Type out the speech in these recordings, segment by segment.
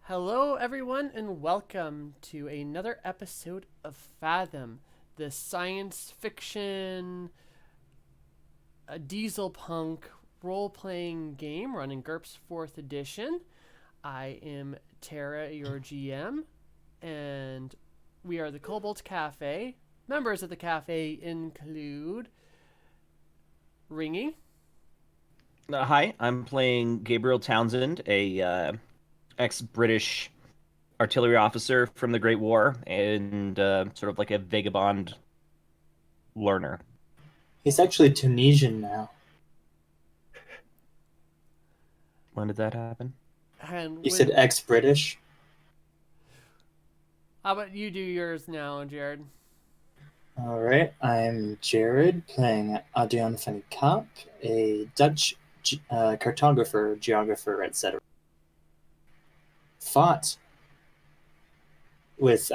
Hello, everyone, and welcome to another episode of Fathom, the science fiction diesel punk role playing game running GURPS 4th edition. I am Tara, your GM, and we are the Cobalt Cafe. Members of the cafe include Ringy, Hi, I'm playing Gabriel Townsend, a ex-British artillery officer from the Great War, and sort of like a vagabond learner. He's actually Tunisian now. When did that happen? and You said ex-British? how about you do yours now, Jared? Alright, I'm Jared, playing Adrian van Kaap, a Dutch cartographer, geographer, etc. Fought with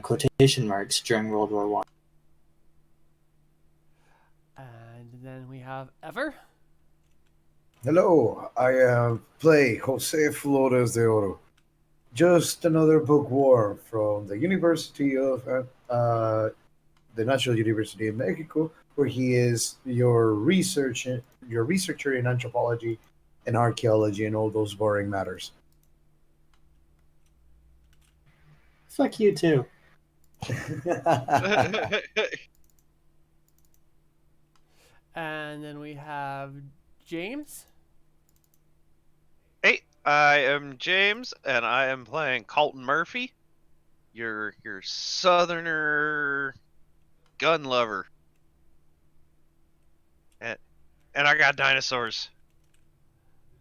quotation marks during World War One. And then we have Ever. Hello, I play Jose Flores de Oro. Just another bookworm from the University of the National University of Mexico, where he is your researcher in anthropology and archaeology and all those boring matters. Fuck you too. And then we have James. Hey, I am James, and I am playing Colton Murphy, your southerner gun lover. And I got dinosaurs.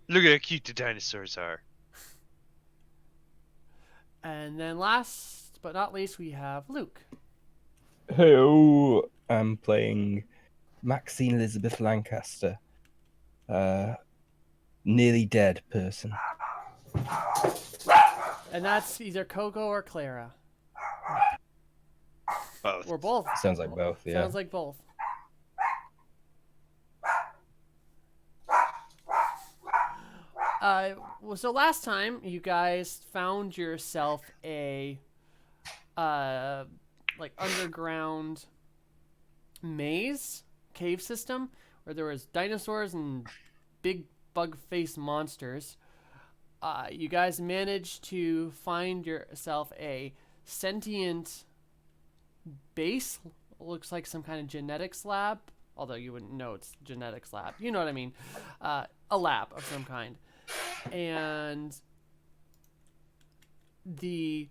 Look at how cute the dinosaurs are. And then last but not least, we have Luke. Hello, I'm playing Maxine Elizabeth Lancaster, nearly dead person. And that's either Coco or Clara. Both. Or both. Sounds like both, yeah. Sounds like both. So last time you guys found yourself a like underground maze cave system where there was dinosaurs and big bug face monsters. You guys managed to find yourself a sentient base. Looks like some kind of genetics lab, although you wouldn't know it's genetics lab. You know what I mean? A lab of some kind. And the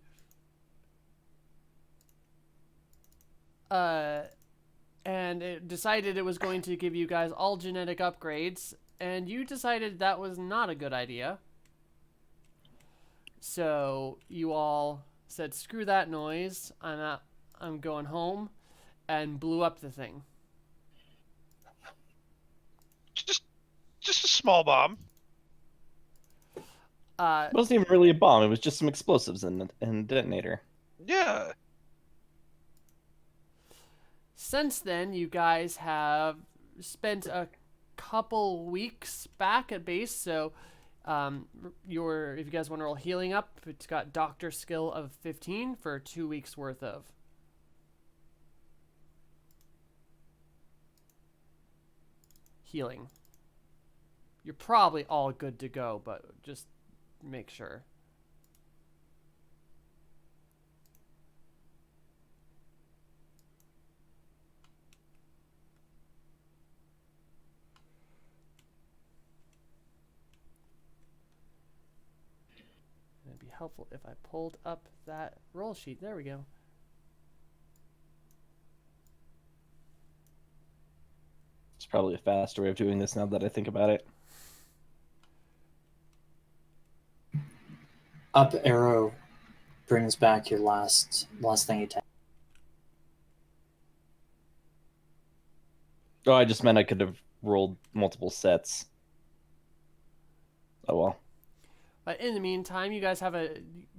and it decided it was going to give you guys all genetic upgrades, and you decided that was not a good idea. So you all said, "Screw that noise! I'm going home," and blew up the thing. Just a small bomb. Uh, It wasn't even really a bomb. It was just some explosives and a detonator. Yeah. Since then, you guys have spent a couple weeks back at base, so if you guys want to roll healing up, it's got doctor skill of 15 for 2 weeks worth of healing. You're probably all good to go, but just make sure. It'd be helpful if I pulled up that roll sheet. There we go. It's probably a faster way of doing this now that I think about it. Up arrow brings back your last thing you take. Oh, I just meant I could have rolled multiple sets. Oh well. But in the meantime, you guys have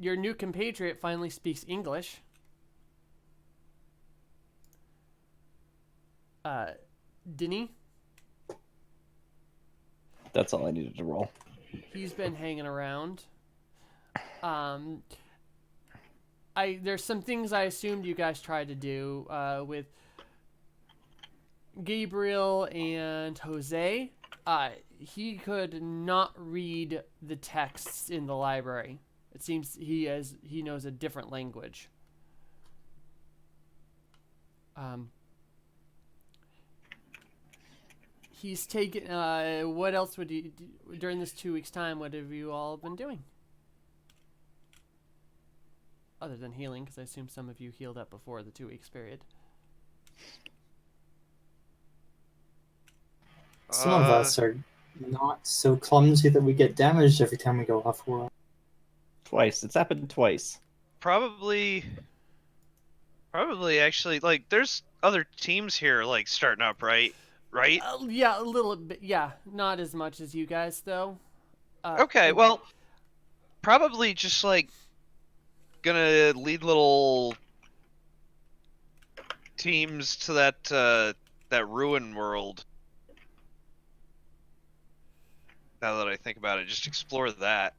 your new compatriot finally speaks English. Denny, That's all I needed to roll. he's been hanging around. Um, there's some things I assumed you guys tried to do with Gabriel and Jose. He could not read the texts in the library. It seems he knows a different language. He's taken. What else would you do during this 2 weeks time? What have you all been doing? Other than healing, because I assume some of you healed up before the 2 weeks period. Some of us are not so clumsy that we get damaged every time we go off world. Twice. It's happened twice. Probably actually, like, there's other teams here, like, starting up, right? Yeah, a little bit. Yeah, not as much as you guys though. Okay, well, probably just like gonna lead little teams to that ruin world. Now that I think about it, just explore that.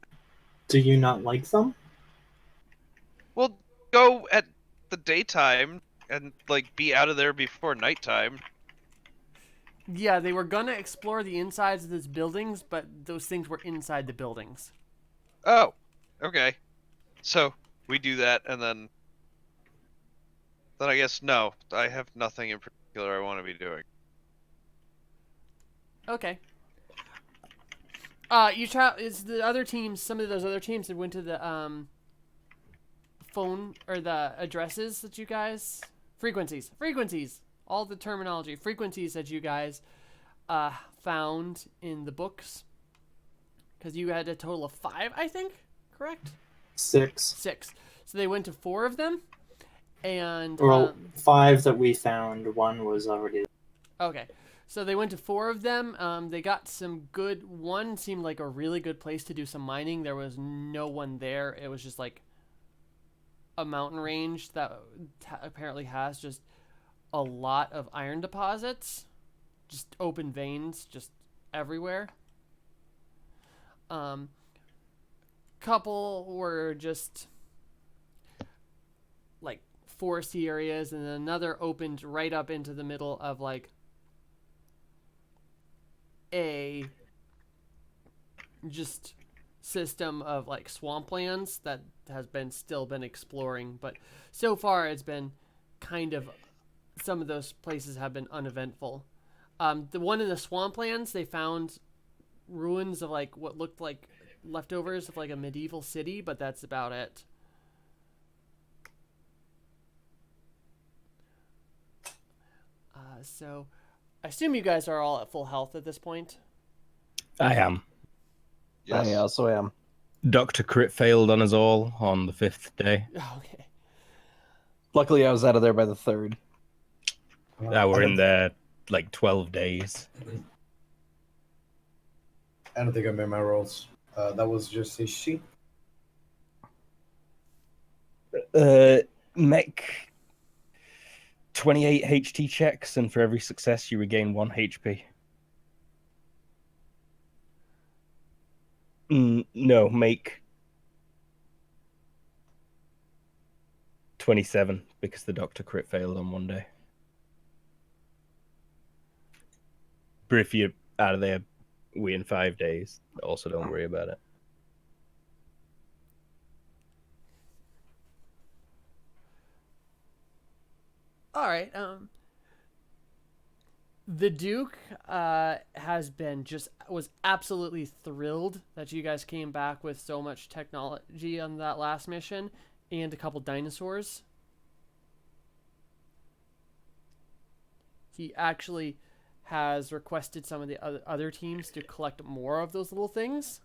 Do you not like them? We'll go at the daytime and like be out of there before nighttime. Yeah, they were gonna explore the insides of these buildings, but those things were inside the buildings. Oh, okay. So we do that, and then I guess no, I have nothing in particular I want to be doing. Okay. Is the other teams? Some of those other teams that went to the phone or the addresses that you guys frequencies, all the terminology, frequencies that you guys found in the books, because you had a total of 5, I think. Correct. 6. 6. So they went to 4 of them, and Well, 5 that we found. 1 was already. okay. So they went to 4 of them. They got some good. One seemed like a really good place to do some mining. There was no one there. It was just like a mountain range that apparently has just a lot of iron deposits, just open veins, just everywhere. Couple were just like foresty areas, and then another opened right up into the middle of like a just system of like swamplands that has still been exploring, but so far it's been kind of, some of those places have been uneventful. The one in the swamplands, they found ruins of like what looked like leftovers of like a medieval city, but that's about it. So I assume you guys are all at full health at this point. I am. Yes. I also am. Dr. Crit failed on us all on the 5th day. Okay. Luckily, I was out of there by the 3rd. We're in there like 12 days. I don't think I made my rolls. That was just HC. Make 28 HT checks, and for every success, you regain 1 HP. No, make 27 because the Dr. Crit failed on one day. But if you're out of there within 5 days, also don't worry about it. All right. The Duke was absolutely thrilled that you guys came back with so much technology on that last mission and a couple dinosaurs. He actually has requested some of the other teams to collect more of those little things.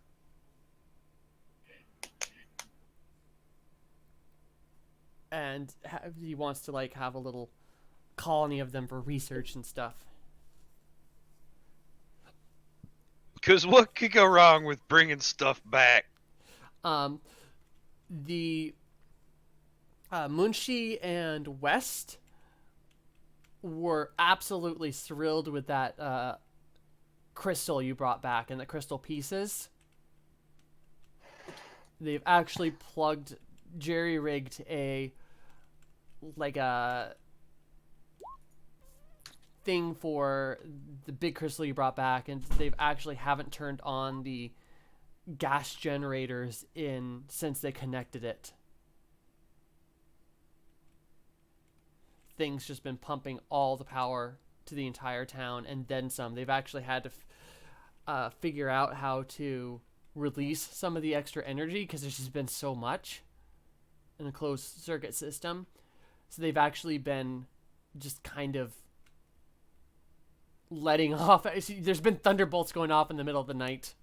And he wants to like have a little colony of them for research and stuff. Because what could go wrong with bringing stuff back? The Munshi and West were absolutely thrilled with that crystal you brought back and the crystal pieces. they've actually plugged, jerry-rigged a thing for the big crystal you brought back, and they've actually haven't turned on the gas generators in since they connected it. Things just been pumping all the power to the entire town and then some. They've actually had to figure out how to release some of the extra energy because there's just been so much in the closed circuit system. So they've actually been just kind of letting off. There's been thunderbolts going off in the middle of the night.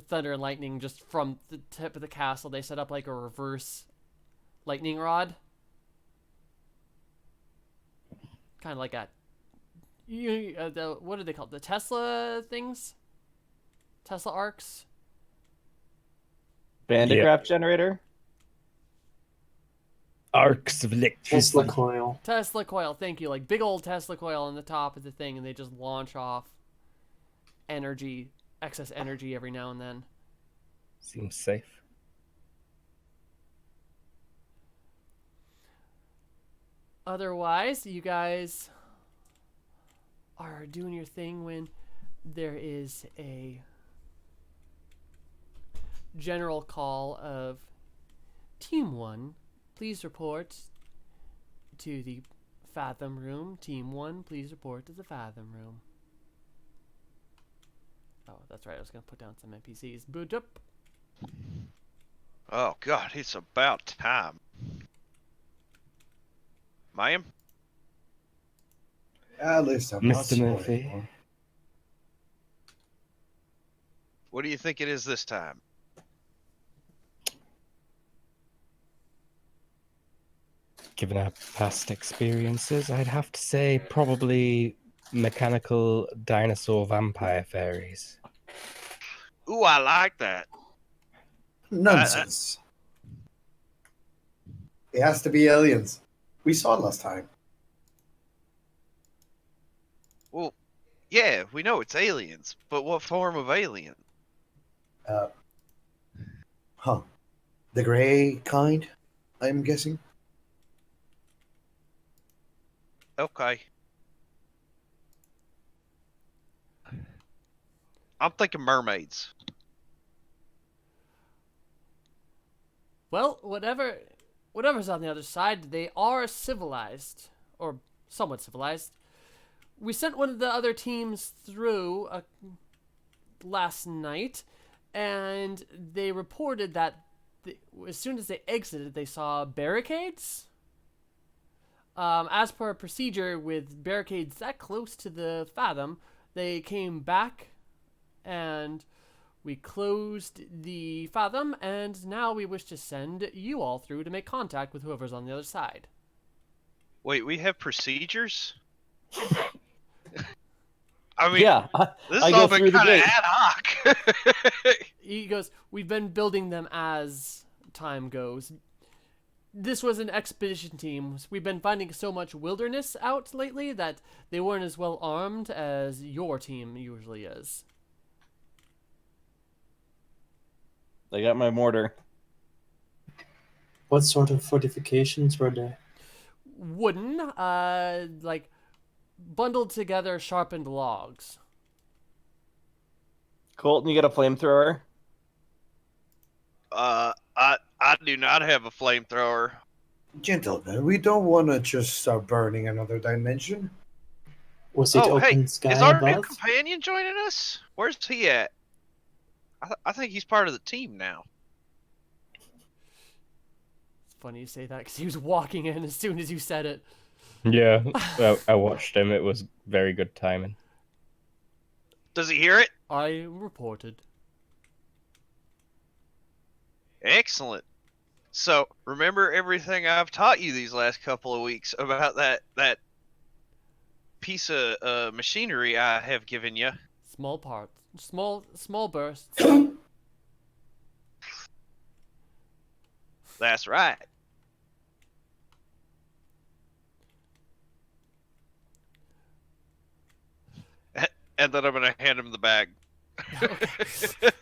Thunder and lightning just from the tip of the castle. They set up like a reverse lightning rod. Kind of like what are they called? The Tesla things? Tesla arcs? Bandicraft generator? Arcs of electricity. Tesla coil. Tesla coil, thank you. Like big old Tesla coil on the top of the thing, and they just launch off energy, excess energy every now and then. Seems safe. Otherwise, you guys are doing your thing when there is a general call of Team 1, please report to the Fathom room. Team 1, please report to the Fathom room. Oh, that's right. I was going to put down some NPCs. Boot up. Oh God, it's about time. Ma'am? At least I'm not Mr. small Murphy. anymore. What do you think it is this time? Given our past experiences, I'd have to say probably mechanical dinosaur vampire fairies. Ooh, I like that. Nonsense. It has to be aliens. We saw it last time. Well, yeah, we know it's aliens, but what form of alien? The gray kind, I'm guessing. Okay. I'm thinking mermaids. Well, whatever's on the other side, they are civilized, or somewhat civilized. We sent one of the other teams through last night, and they reported that as soon as they exited, they saw barricades. As per procedure, with barricades that close to the Fathom, they came back and we closed the Fathom, and now we wish to send you all through to make contact with whoever's on the other side. Wait, we have procedures? I mean, Yeah, this I has go all been through the kind of gate. ad hoc. He goes, we've been building them as time goes. This was an expedition team. We've been finding so much wilderness out lately that they weren't as well armed as your team usually is. I got my mortar. What sort of fortifications were there? Wooden, like bundled together sharpened logs. Colton, you got a flamethrower? I do not have a flamethrower. Gentlemen, we don't want to just start burning another dimension. Was it Oh, hey, open sky is our new above? companion joining us? Where's he at? I think he's part of the team now. It's funny you say that because he was walking in as soon as you said it. Yeah, I watched him. It was very good timing. Does he hear it? I reported. Excellent. So, remember everything I've taught you these last couple of weeks about that piece of machinery I have given you? Small parts. Small bursts. That's right. And then I'm going to hand him the bag. Okay.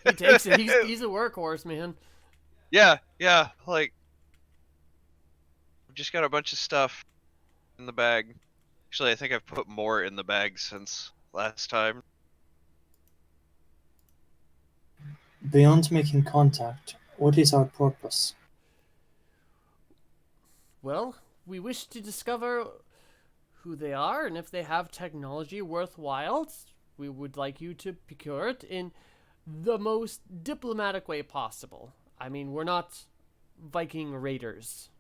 He takes it. He's a workhorse, man. Yeah, like I've just got a bunch of stuff in the bag. Actually, I think I've put more in the bag since last time. Beyond making contact, what is our purpose? Well, we wish to discover who they are and if they have technology worthwhile. We would like you to procure it in the most diplomatic way possible. I mean, we're not Viking raiders.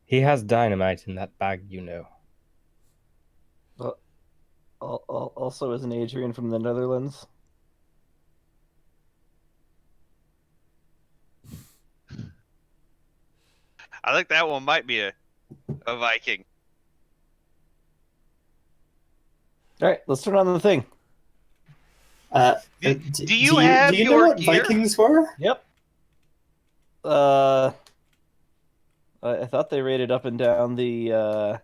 He has dynamite in that bag, you know. Also, isn't Adrian from the Netherlands? I think that one might be a Viking. All right, let's turn on the thing. Do you have do you know your what gear? Vikings were? Yep. I thought they raided up and down the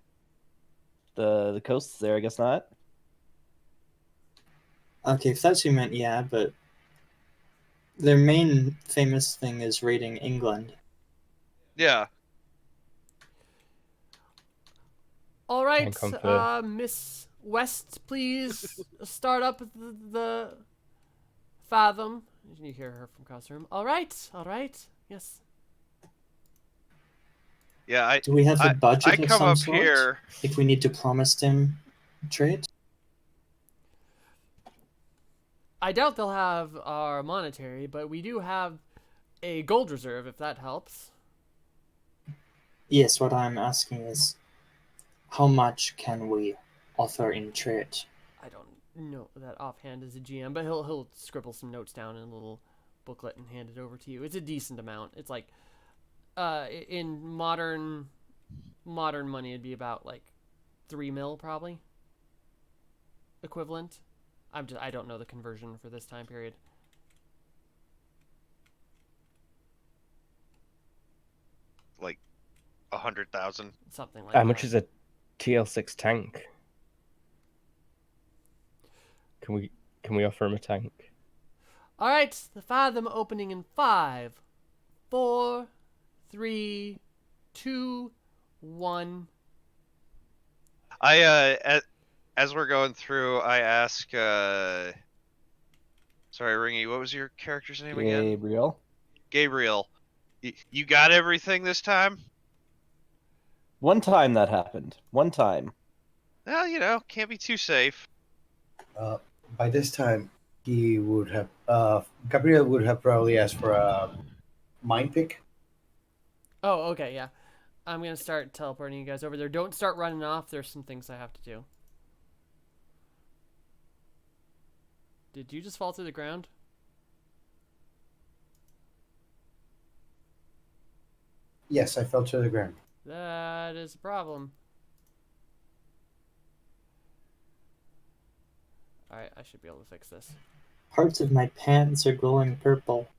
coasts there. I guess not. Okay, if that's what you meant, yeah, but their main famous thing is raiding England. Yeah. All right, Can confirm. Miss West, please start up the Fathom. You hear her from across the room. All right, yes. Yeah, Do we have a I budget of come some up sort? here. If we need to promise them trade? I doubt they'll have our monetary, but we do have a gold reserve, if that helps. Yes, what I'm asking is, how much can we offer in trade? I don't know that offhand as a GM, but he'll scribble some notes down in a little booklet and hand it over to you. It's a decent amount. It's like, in modern money, it'd be about like 3 mil probably equivalent. I don't know the conversion for this time period. Like 100,000. Something like How that. much is a TL6 tank? Can we offer him a tank? All right, the Fathom opening in 5, 4, 3, 2, 1. As we're going through, I ask. Sorry, Ringy. What was your character's name again? Gabriel. Gabriel. You got everything this time? One time that happened. One time. Well, can't be too safe. By this time, he would have. Gabriel would have probably asked for a mind pick. Oh, okay, yeah. I'm going to start teleporting you guys over there. Don't start running off. There's some things I have to do. Did you just fall to the ground? Yes, I fell to the ground. That is a problem. Alright, I should be able to fix this. Parts of my pants are glowing purple.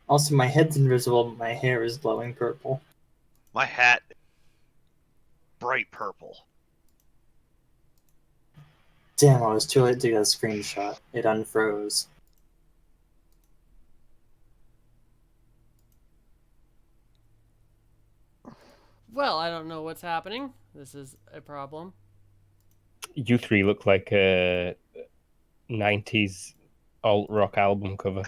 Also, my head's invisible, but my hair is glowing purple. My hat. Bright purple. Damn, I was too late to get a screenshot. It unfroze. Well, I don't know what's happening. This is a problem. You three look like a 90s alt rock album cover.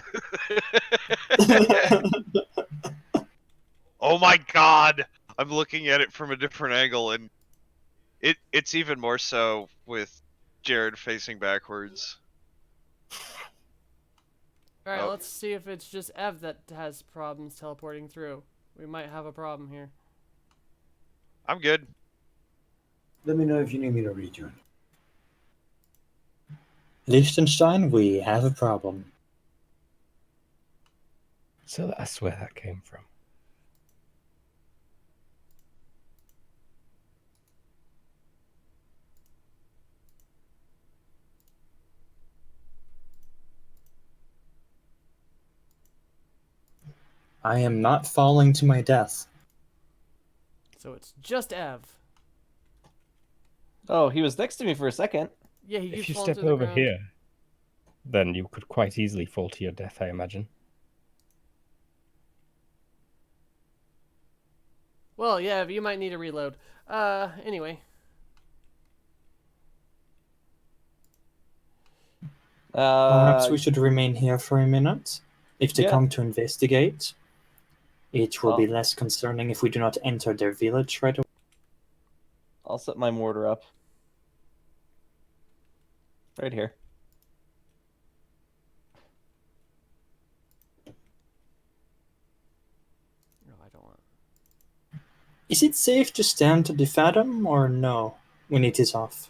Oh my god! I'm looking at it from a different angle, and it's even more so with Jared facing backwards. Alright, Oh. let's see if it's just Ev that has problems teleporting through. We might have a problem here. I'm good. Let me know if you need me to rejoin. Liechtenstein, we have a problem. So that's where that came from. I am not falling to my death. So it's just Ev. Oh, he was next to me for a second. Yeah, he If keeps you falling step to the over ground. here, then you could quite easily fall to your death, I imagine. Well, yeah, you might need to reload. Anyway. Perhaps we should remain here for a minute. If they Yeah. come to investigate, it will be Oh. less concerning if we do not enter their village right away. I'll set my mortar up. Right here. No, I don't want. Is it safe to stand to the Fathom or no when it is off?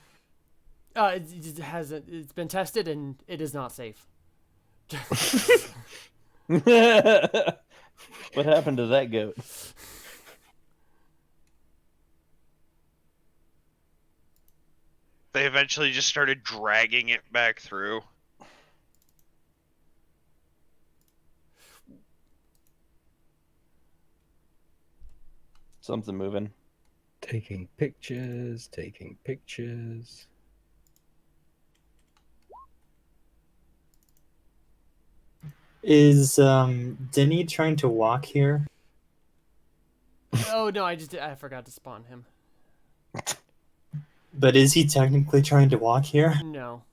It hasn't. It's been tested and it is not safe. What happened to that goat? They eventually just started dragging it back through. Something moving. Taking pictures, taking pictures. Is Denny trying to walk here? Oh no, I forgot to spawn him. But is he technically trying to walk here? No.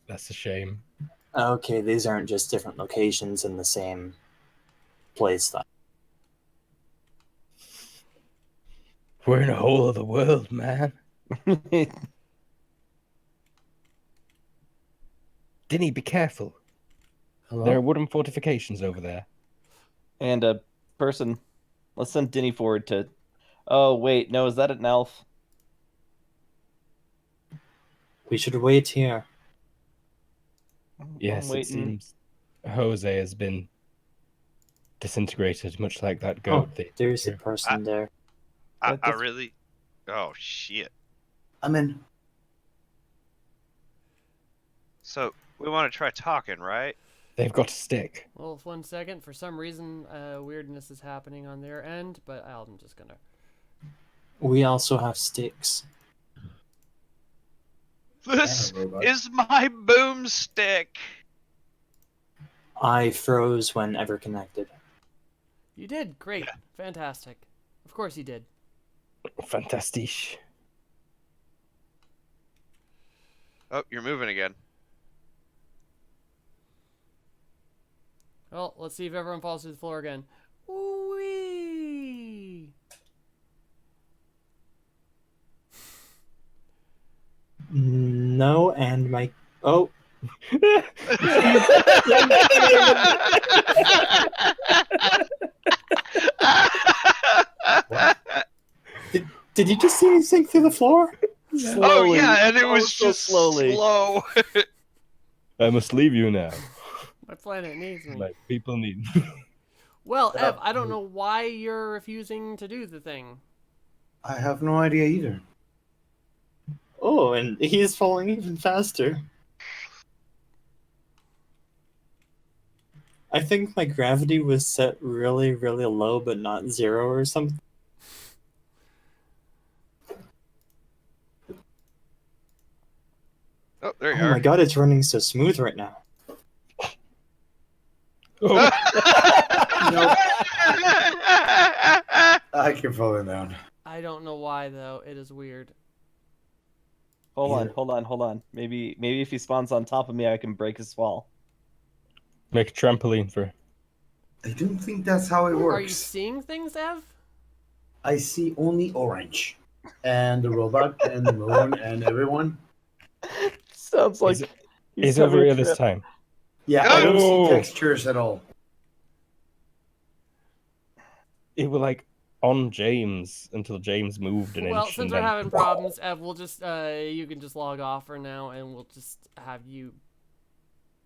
That's a shame. Okay, these aren't just different locations in the same place. We're in a whole other world, man. Dinny, be careful. Hello? There are wooden fortifications over there. And a person. Let's send Dinny forward to. Oh wait, no, is that an elf? We should wait here. Yes, I'm it seems Jose has been disintegrated, much like that goat. Oh, there's a person there. I That's- really. Oh shit! I'm in. So we want to try talking, right? They've got a stick. Well, 1 second. For some reason, weirdness is happening on their end, but I'm just gonna. We also have sticks. This robot. is my boomstick. I froze whenever connected. You did great, fantastic. Of course you did. Fantastic. Oh, you're moving again. Well, let's see if everyone falls to the floor again. Whee! No, and my... Oh, did you just see me sink through the floor? Oh Slowly. yeah, and it was so just slowly. slow. I must leave you now. My planet needs me. My people need. Well, Ev, I don't know why you're refusing to do the thing. I have no idea either. Oh, and he's falling even faster. I think my gravity was set really, really low, but not 0 or something. Oh, there you Oh are. my god, it's running so smooth right now. Oh, I keep falling down. I don't know why though. It is weird. Hold on. Maybe if he spawns on top of me, I can break his fall. make a trampoline for. I don't think that's how it Are you works. seeing things, Ev? I see only orange. And the robot and the moon and everyone. Sounds like He's- he's He's over having a here this trip. time. Yeah, I don't Oh. see textures at all. It was like on James until James moved an Well, inch. since and we're then... having problems, Ev, we'll just you can just log off for now, and we'll just have you.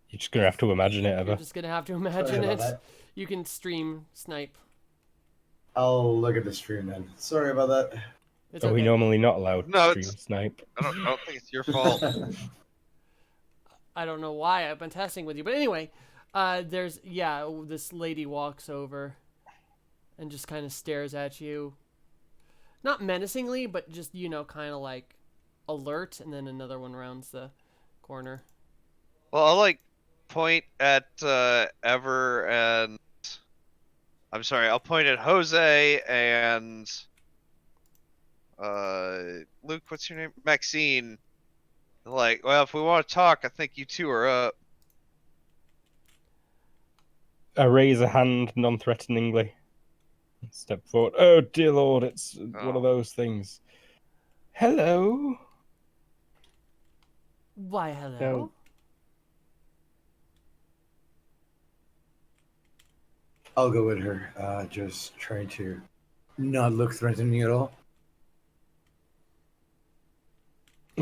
You're just gonna have to imagine it, You're Ever. just gonna have to Sorry imagine about it. that. You can stream snipe. I'll look at the stream then. Sorry about that. It's Are we okay. normally not allowed No, to stream it's- snipe? I don't think it's your fault. I don't know why I've been testing with you, but anyway, this lady walks over and just kind of stares at you, not menacingly, but just kind of like alert, and then another one rounds the corner. Well, I'll like point at Ever and I'm sorry, I'll point at Jose and Luke. What's your name? Maxine. Like, well, if we want to talk, I think you two are up. I raise a hand non-threateningly. Step forward. Oh dear lord, it's one of Oh. those things. Hello. Why, hello. No. I'll go with her. Just trying to not look threatening at all.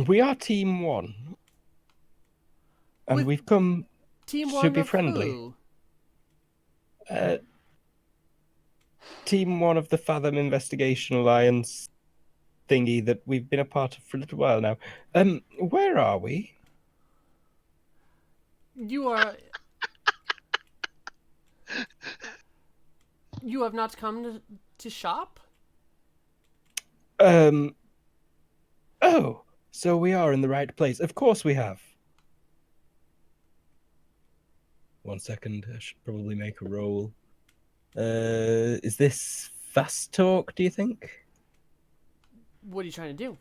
We are Team 1. And With we've come Team to one be of friendly. who? Team 1 of the Fathom Investigation Alliance thingy that we've been a part of for a little while now. Where are we? You are. You have not come to shop? Oh, so we are in the right place. Of course we have. 1 second, I should probably make a roll. Is this fast talk, do you think? What are you trying to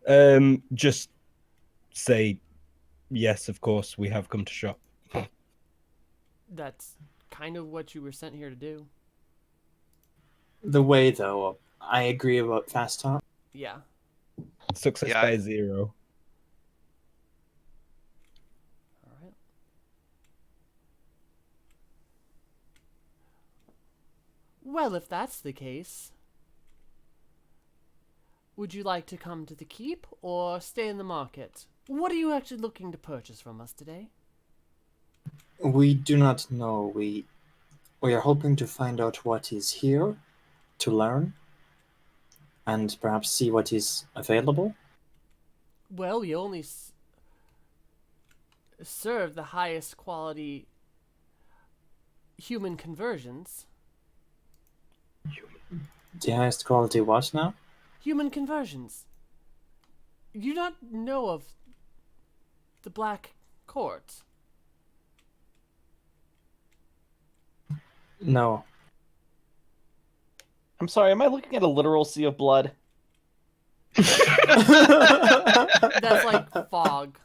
do? Just say, yes, of course, we have come to shop. That's kind of what you were sent here to do. The way, though, I agree about fast talk. Yeah. Success Yeah, by 0. All right. Well, if that's the case, would you like to come to the keep or stay in the market? What are you actually looking to purchase from us today? We do not know. We are hoping to find out what is here, to learn, and perhaps see what is available. Well, we only serve the highest quality human conversions. The highest quality what now? Human conversions. You not know of the Black Court? No. I'm sorry, am I looking at a literal sea of blood? That's like fog.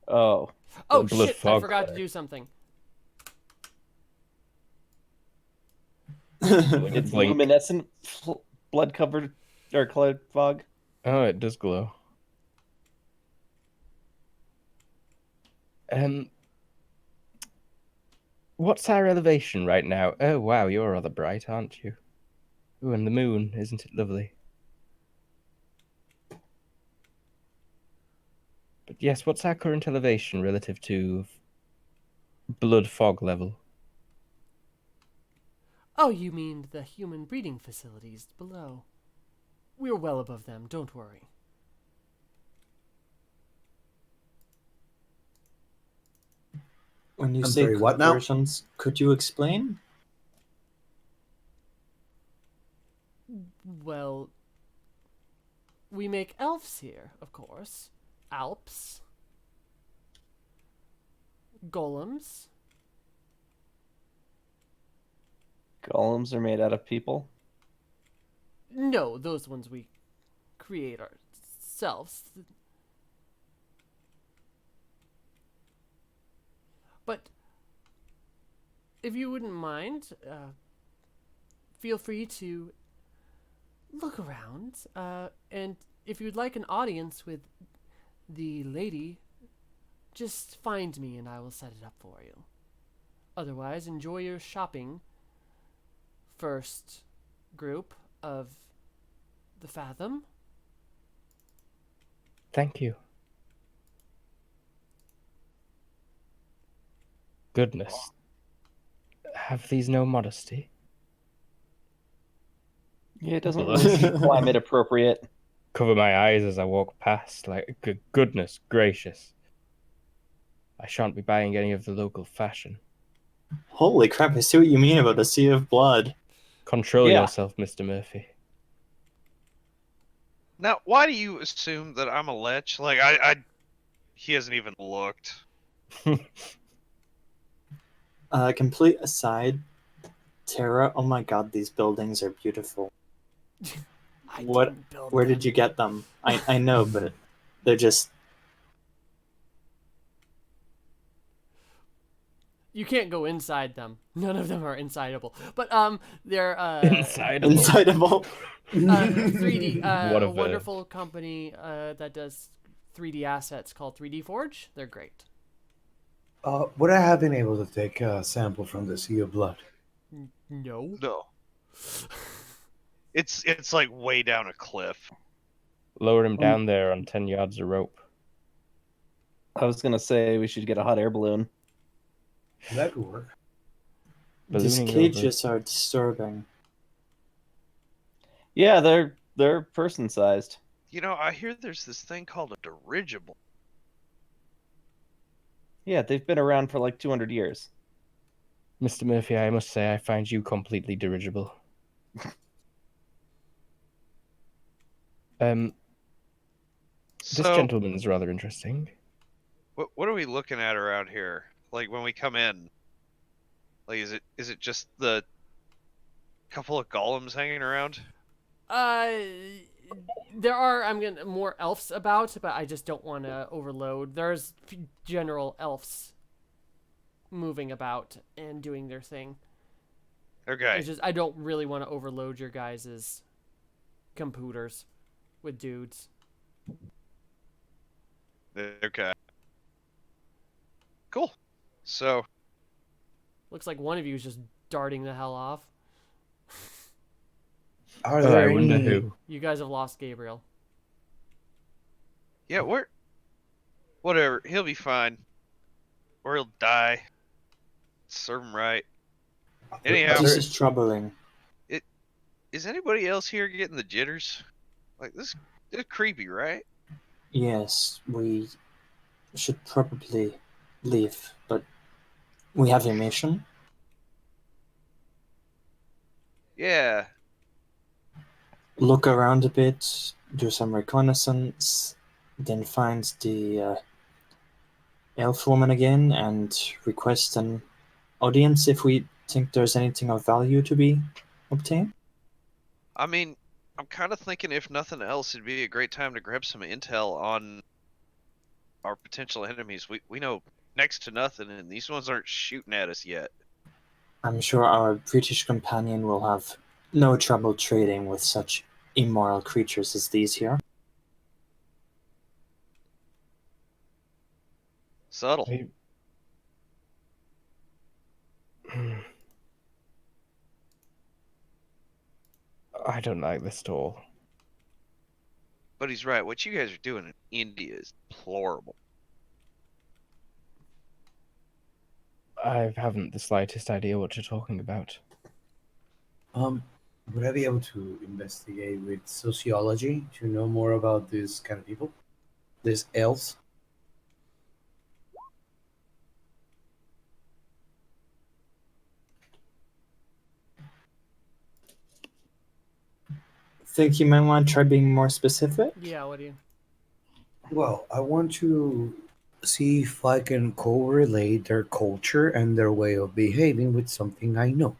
Oh. Oh blood shit, I fog. forgot to do something. It's Blink. luminescent blood covered or cloud fog. Oh, it does glow. What's our elevation right now? Oh, wow, you're rather bright, aren't you? Ooh, and the moon, isn't it lovely? But yes, what's our current elevation relative to blood fog level? Oh, you mean the human breeding facilities below. We're well above them, don't worry. When you I'm say sorry, what now? conversions, could you explain? Well, we make elves here, of course. Alps. Golems. Golems are made out of people. No, those ones we create ourselves. But if you wouldn't mind, feel free to look around. And if you'd like an audience with the lady, just find me and I will set it up for you. Otherwise, enjoy your shopping. First group of the Fathom. Thank you. Goodness. Have these no modesty? Yeah, it doesn't really seem climate appropriate. Cover my eyes as I walk past, like, goodness gracious. I shan't be buying any of the local fashion. Holy crap, I see what you mean about a sea of blood. Control Yeah. yourself, Mr. Murphy. Now, why do you assume that I'm a lech? Like, I He hasn't even looked. Complete aside, Tara, oh my god, these buildings are beautiful. I What? didn't build Where them. did you get them? I know, but they're just. You can't go inside them. None of them are insideable. But they're Insideable. Insightable. 3D. What A a verb. wonderful company that does 3D assets called 3D Forge. They're great. Would I have been able to take a sample from the Sea of Blood? No. No. It's like way down a cliff. Lower him down there on 10 yards of rope. I was gonna say we should get a hot air balloon. That could work. These Ballooning cages are disturbing. Yeah, they're person sized. You know, I hear there's this thing called a dirigible. Yeah, they've been around for like 200 years. Mr. Murphy, I must say I find you completely dirigible. This So, gentleman's rather interesting. what are we looking at around here? Like when we come in, like is it just the couple of golems hanging around? There are more elves about, but I just don't want to overload. There's general elves moving about and doing their thing. Okay. It's just I don't really want to overload your guys' computers with dudes. Okay. Cool. So, Looks like one of you is just darting the hell off. Are Oh, there I wonder any? who. You guys have lost Gabriel. yeah, whatever. He'll be fine. Or he'll die. Serve him right. Anyhow, This is troubling. is anybody else here getting the jitters? Like this is creepy, right? Yes, we should probably leave, but we have a mission. Yeah. Look around a bit, do some reconnaissance, then find the elf woman again and request an audience if we think there's anything of value to be obtained. I mean, I'm kind of thinking if nothing else, it'd be a great time to grab some intel on our potential enemies. We know next to nothing, and these ones aren't shooting at us yet. I'm sure our British companion will have no trouble trading with such immoral creatures as these here. Subtle. I don't like this at all. But he's right. What you guys are doing in India is deplorable. I haven't the slightest idea what you're talking about. Would I be able to investigate with sociology to know more about this kind of people? These elves? Think you might want to try being more specific? Yeah, what do you? Well, I want to see if I can correlate their culture and their way of behaving with something I know.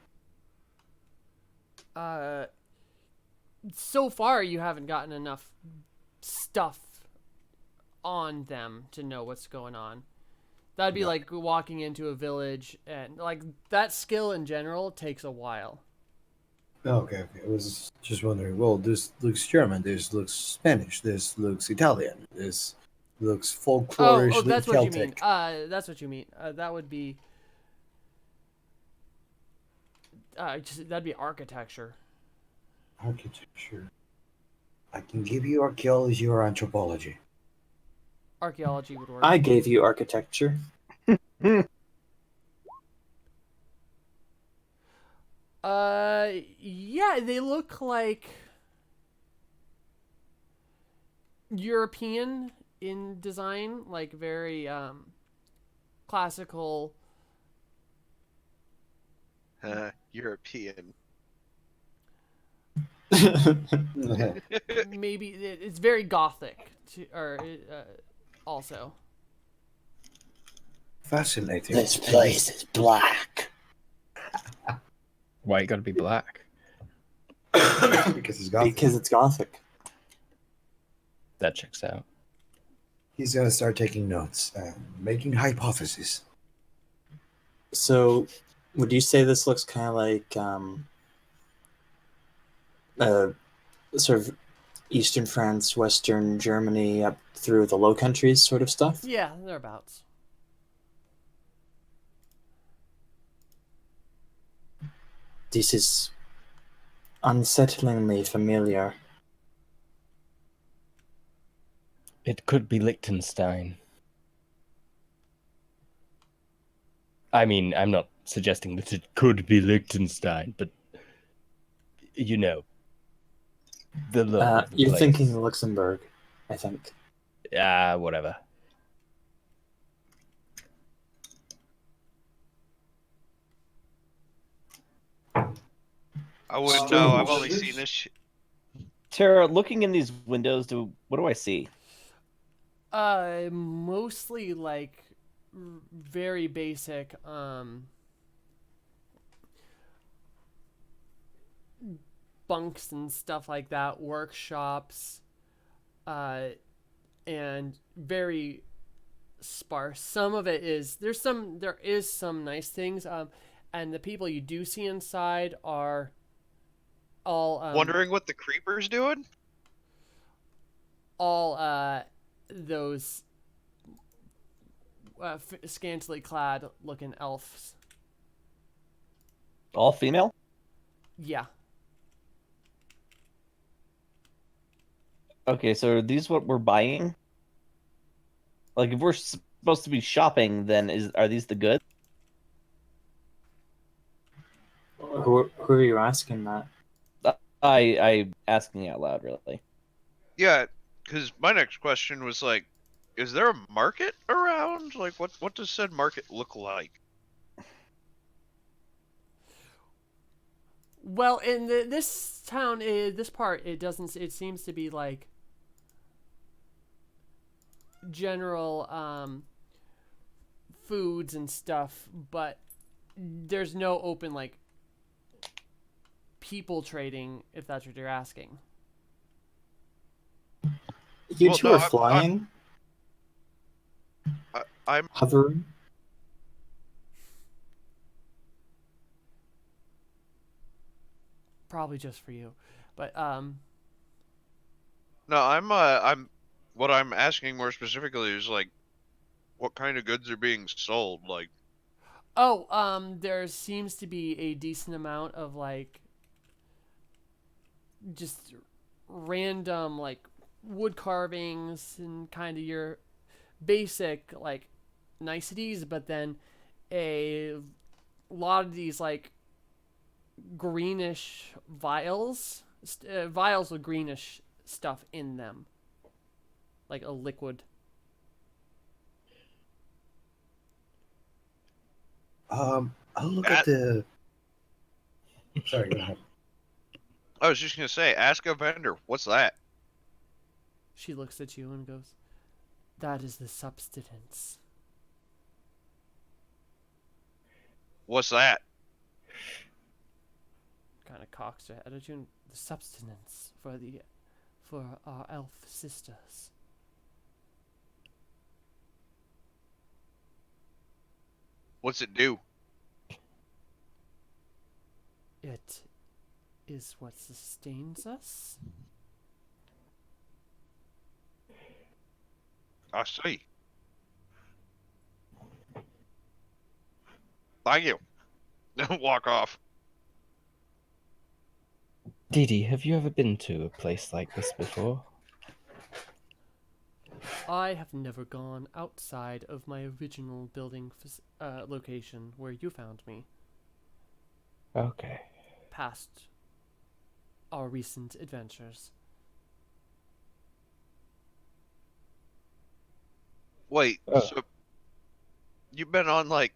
So far you haven't gotten enough stuff on them to know what's going on. That'd be Yeah. like walking into a village, and like that skill in general takes a while. Okay. I was just wondering, well, this looks German, this looks Spanish, this looks Italian, this looks folklorish, That's what you mean. Celtic. That's what you mean. That would be. That'd be architecture. Architecture. I can give you archaeology or anthropology. Archaeology would work. I gave you architecture. Yeah, they look like European in design, like very classical. European. Maybe it's very gothic, also. Fascinating. This place is black. Why you gotta be black? Because he's gothic. Because it's gothic. That checks out. He's gonna start taking notes and making hypotheses. So, would you say this looks kind of like sort of Eastern France, Western Germany, up through the Low Countries sort of stuff? Yeah, thereabouts. This is unsettlingly familiar. It could be Liechtenstein. I mean, I'm not suggesting that it could be Liechtenstein, but you know, the look of the You're place. thinking Luxembourg, I think. Whatever. I wouldn't know. I've Strange. only seen this shit. Tara, looking in these windows, what do I see? Mostly like very basic bunks and stuff like that, workshops, and very sparse. Some of it is there is some nice things, and the people you do see inside are all Wondering what the creeper's doing? all those scantily clad looking elves. All female? Yeah. Okay, so are these what we're buying? Like, if we're supposed to be shopping, then are these the goods? Who are you asking that? I asking out loud, really. Yeah, because my next question was like, is there a market around? Like, what does said market look like? Well, in this town, this part, it doesn't. It seems to be like general foods and stuff, but there's no open like people trading, if that's what you're asking. You Well, two no, are flying, I'm hovering. Probably just for you, but no, I'm what I'm asking more specifically is like, what kind of goods are being sold? Like, there seems to be a decent amount of like just random like wood carvings and kind of your basic like niceties, but then a lot of these like greenish vials with greenish stuff in them, like a liquid. I'll look at the. Sorry, go ahead. I was just gonna say, ask a vendor, what's that? She looks at you and goes, "That is the substance." What's that? Kind of cocks her head at you. The substance for our elf sisters. What's it do? It is what sustains us. I see. Thank you. Walk off. Didi, have you ever been to a place like this before? I have never gone outside of my original building location where you found me. Okay. Past our recent adventures. Wait, Oh. so you've been on like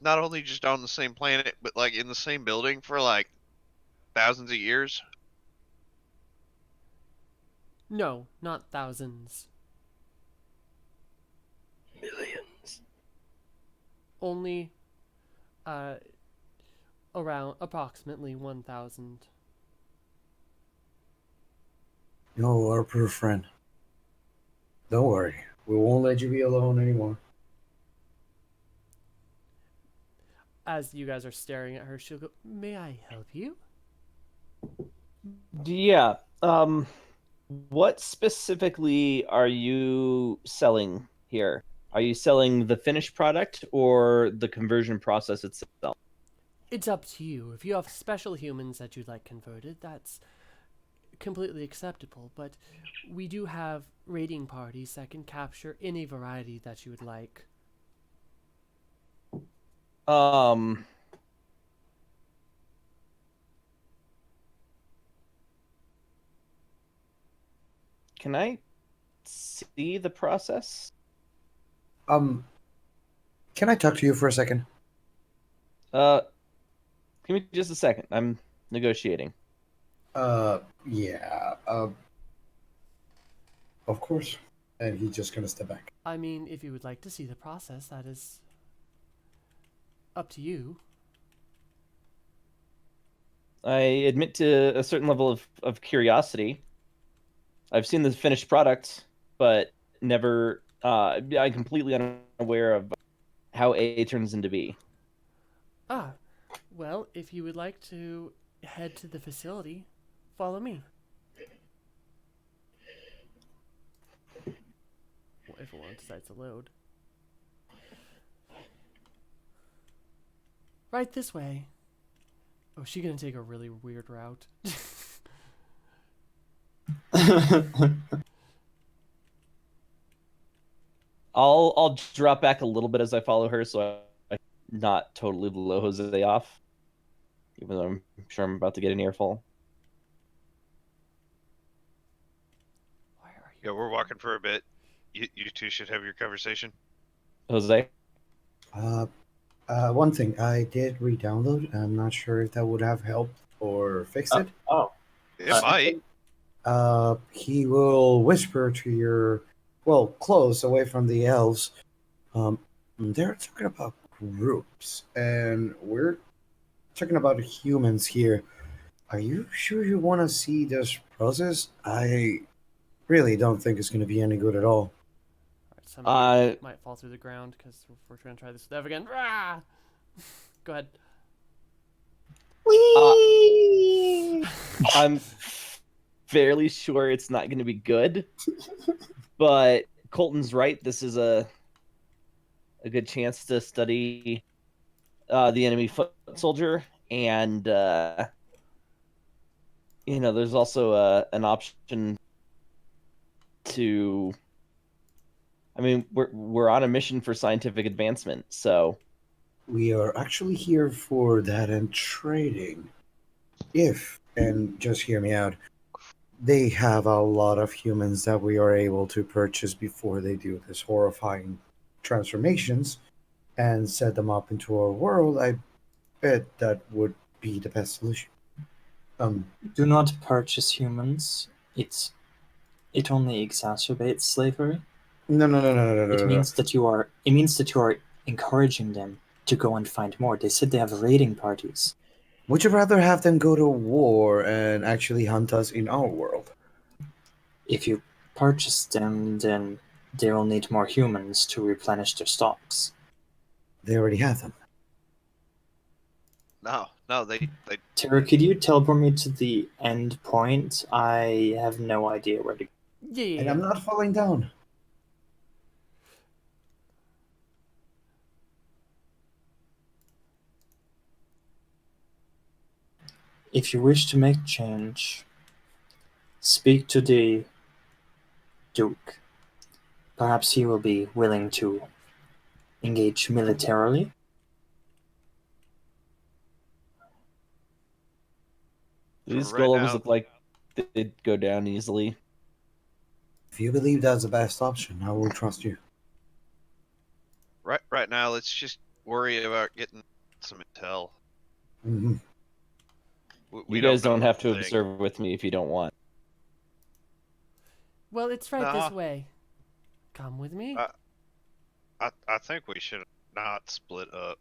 not only just on the same planet, but like in the same building for like thousands of years? No, not thousands. Millions. only around approximately 1,000. No, our poor friend. Don't worry. We won't let you be alone anymore. As you guys are staring at her, she'll go, "May I help you?" Yeah. What specifically are you selling here? Are you selling the finished product or the conversion process itself? It's up to you. If you have special humans that you'd like converted, that's completely acceptable. But we do have raiding parties that can capture any variety that you would like. Um, can I see the process? Um, can I talk to you for a second? Uh, give me just a second. I'm negotiating. Yeah. Of course. And he's just gonna step back. I mean, if you would like to see the process, that is up to you. I admit to a certain level of curiosity. I've seen the finished product, but never. I'm completely unaware of how A turns into B. Ah, well, if you would like to head to the facility, follow me. Well, if one decides to load. Right this way. Oh, she gonna take a really weird route. I'll drop back a little bit as I follow her, so I not totally blow Jose off, even though I'm sure I'm about to get an earful. Why are you? Yeah, we're walking for a bit. You two should have your conversation. Jose, Uh, one thing I did re-download. I'm not sure if that would have helped or fixed it. Oh, It might. He will whisper to your, well, close away from the elves. They're talking about groups, and we're talking about humans here. Are you sure you want to see this process? I really don't think it's going to be any good at all. Alright, some of you uh, might fall through the ground because we're gonna try this with Ev again. Rah! Go ahead. I'm fairly sure it's not going to be good, but Colton's right. This is a good chance to study the enemy foot soldier, and there's also an option to. I mean, we're on a mission for scientific advancement, so We are actually here for that and trading. If, and just hear me out, they have a lot of humans that we are able to purchase before they do this horrifying transformations and set them up into our world. I bet that would be the best solution. Um, do not purchase humans. It only exacerbates slavery. no, no, no, no, no, no, no, It no, no. means that you are encouraging them to go and find more. They said they have raiding parties. Would you rather have them go to war and actually hunt us in our world? If you purchase them, then they will need more humans to replenish their stocks. They already have them. No, they Tara, could you teleport me to the end point? I have no idea where to go. Yeah. And I'm not falling down. If you wish to make change, speak to the Duke. Perhaps he will be willing to engage militarily. these right golems now. look like they'd go down easily. If you believe that's the best option, I will trust you. Right now, let's just worry about getting some intel. Mm-hmm. We You guys know don't have to a thing. observe with me if you don't want. Well, it's right Nah. this way. Come with me. I think we should not split up.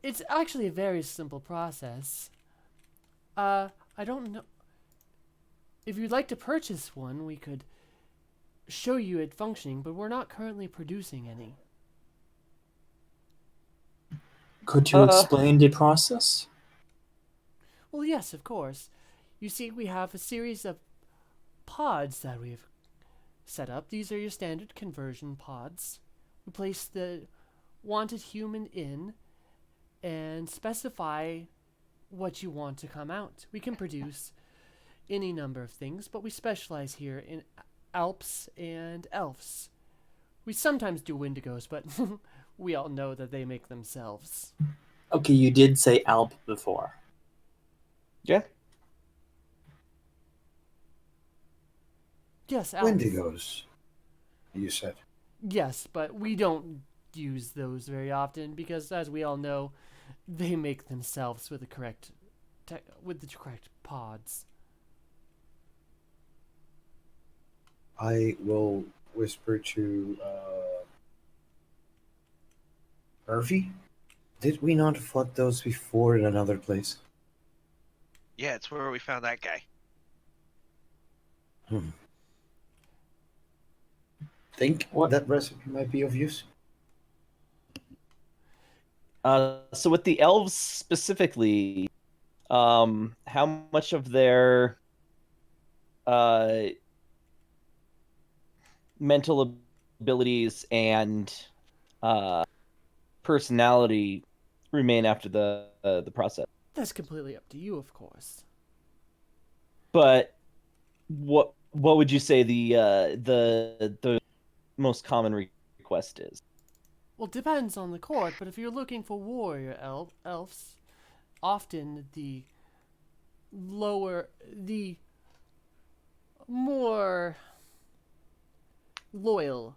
It's actually a very simple process. I don't know. If you'd like to purchase one, we could show you it functioning, but we're not currently producing any. Could you explain the process? Well, yes, of course. You see, we have a series of pods that we've set up. These are your standard conversion pods. We place the wanted human in and specify what you want to come out. We can produce any number of things, but we specialize here in Alps and Elves. We sometimes do Wendigos, but we all know that they make themselves. Okay, you did say Alp before. Yeah. Yes, Alps. Wendigos, you said. Yes, but we don't use those very often because, as we all know, they make themselves with the correct pods. I will whisper to Murphy. Did we not fought those before in another place? Yeah, it's where we found that guy. Think What? that recipe might be of use? So with the elves specifically, how much of their mental abilities and personality remain after the process? That's completely up to you, of course. But what would you say the most common request is? Well, it depends on the court, but if you're looking for warrior elves, often the more loyal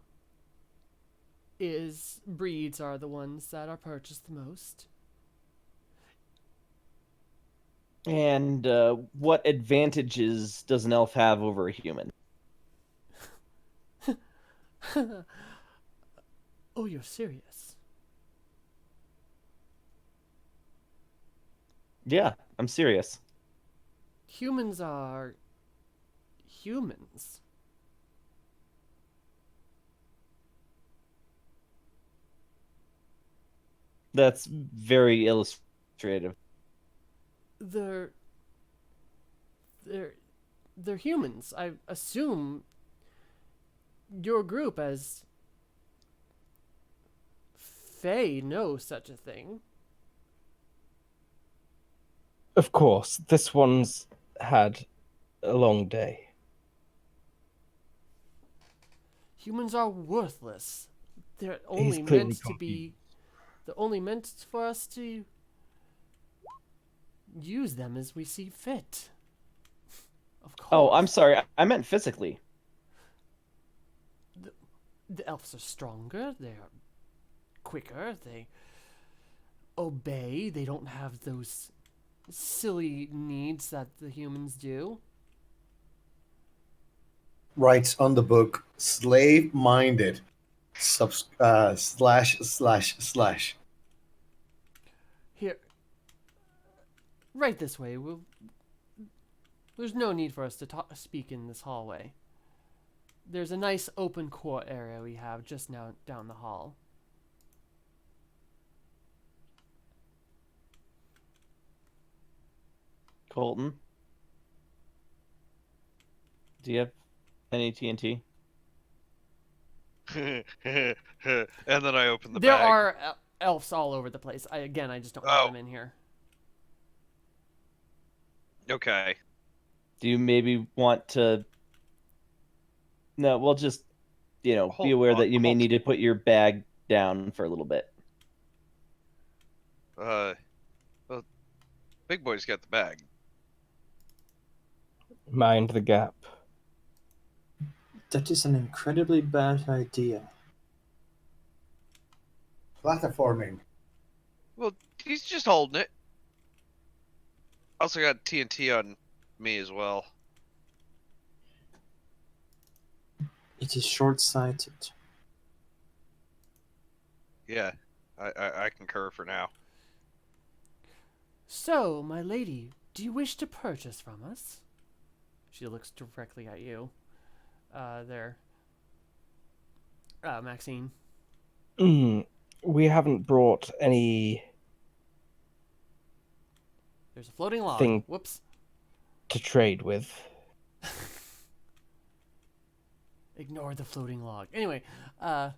breeds are the ones that are purchased the most. And what advantages does an elf have over a human? Oh, you're serious? Yeah, I'm serious. Humans are humans. That's very illustrative. They're they're humans. I assume your group as Fae know such a thing. Of course, this one's had a long day. Humans are worthless. They're He's only clearly meant to be. They're only meant for us to use them as we see fit. Of course. Oh, I'm sorry. I meant physically. The elves are stronger. They're quicker. They obey. They don't have those silly needs that the humans do. Writes on the book, slave-minded, ///. Here, right this way. There's no need for us to speak in this hallway. There's a nice open court area we have just now down the hall. Colton, do you have any TNT? And then I open the There bag. are elves all over the place. I just don't have them in here. Okay. Do you maybe want to? No, we'll just, be Hold aware on, that you may hold- need to put your bag down for a little bit. Well, Big Boy's got the bag. Mind the gap. That is an incredibly bad idea. Platforming. Well, he's just holding it. Also got TNT on me as well. It is short-sighted. Yeah, I concur for now. So, my lady, do you wish to purchase from us? She looks directly at you. There. Maxine. We haven't brought any There's a floating log. thing Whoops. to trade with. Ignore the floating log. Anyway, I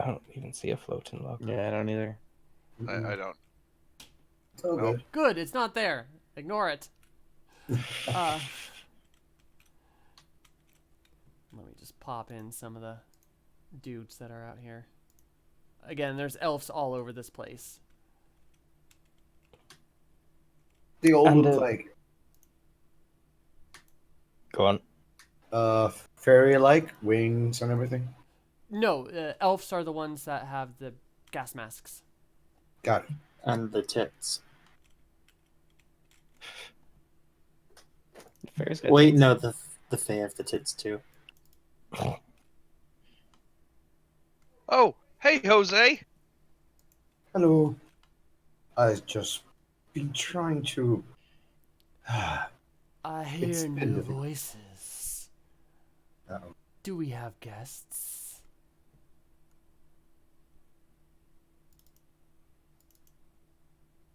don't even see a floating log. Yeah, I don't either. I don't. It's all Nope. good. good. It's not there. Ignore it. Let me just pop in some of the dudes that are out here. Again, there's elves all over this place. They all And, look like Go on. fairy-like wings and everything. No, elves are the ones that have the gas masks. Got it. And the tits. Fair's got Wait, tits. no, the Fae have the tits too. Oh, hey, Jose. Hello. I've just been trying to. I It's hear been new a bit- voices. Uh-oh. Do we have guests?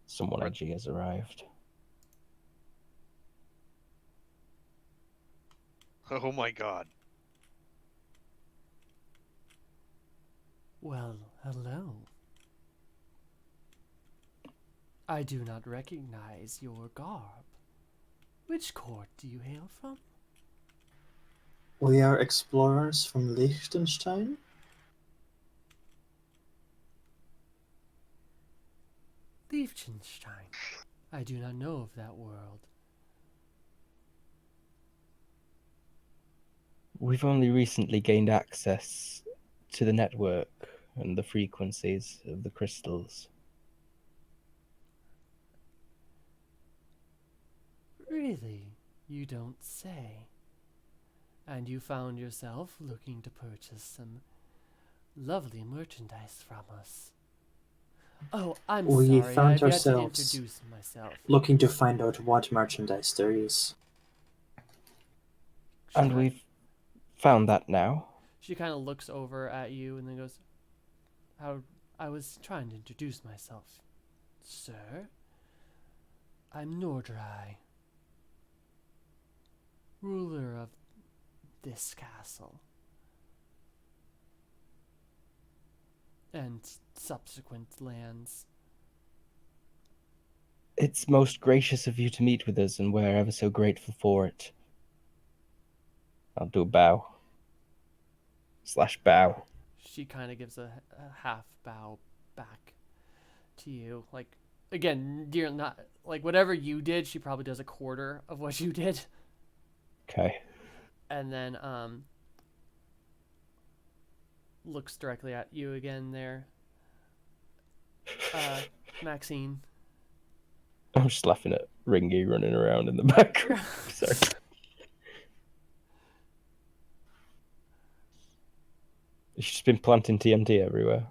Someone edgy has arrived. Oh my God. Well, hello. I do not recognize your garb. Which court do you hail from? We are explorers from Liechtenstein. Liechtenstein. I do not know of that world. We've only recently gained access to the network and the frequencies of the crystals. Really? You don't say. And you found yourself looking to purchase some lovely merchandise from us. Oh, I'm We sorry. found I've yet to ourselves introduce myself. looking to find out what merchandise there is. And She- we've found that now. She kind of looks over at you and then goes, "How? I was trying to introduce myself, sir. I'm Nordrai, ruler of this castle and subsequent lands." It's most gracious of you to meet with us, and we're ever so grateful for it. I'll do a bow. / bow. She kind of gives a half bow back to you. Like, again, you're not, like, whatever you did, she probably does a quarter of what you did. Okay. And then, looks directly at you again there. Maxine. I'm just laughing at Ringy running around in the background. Sorry. She's been planting TNT everywhere.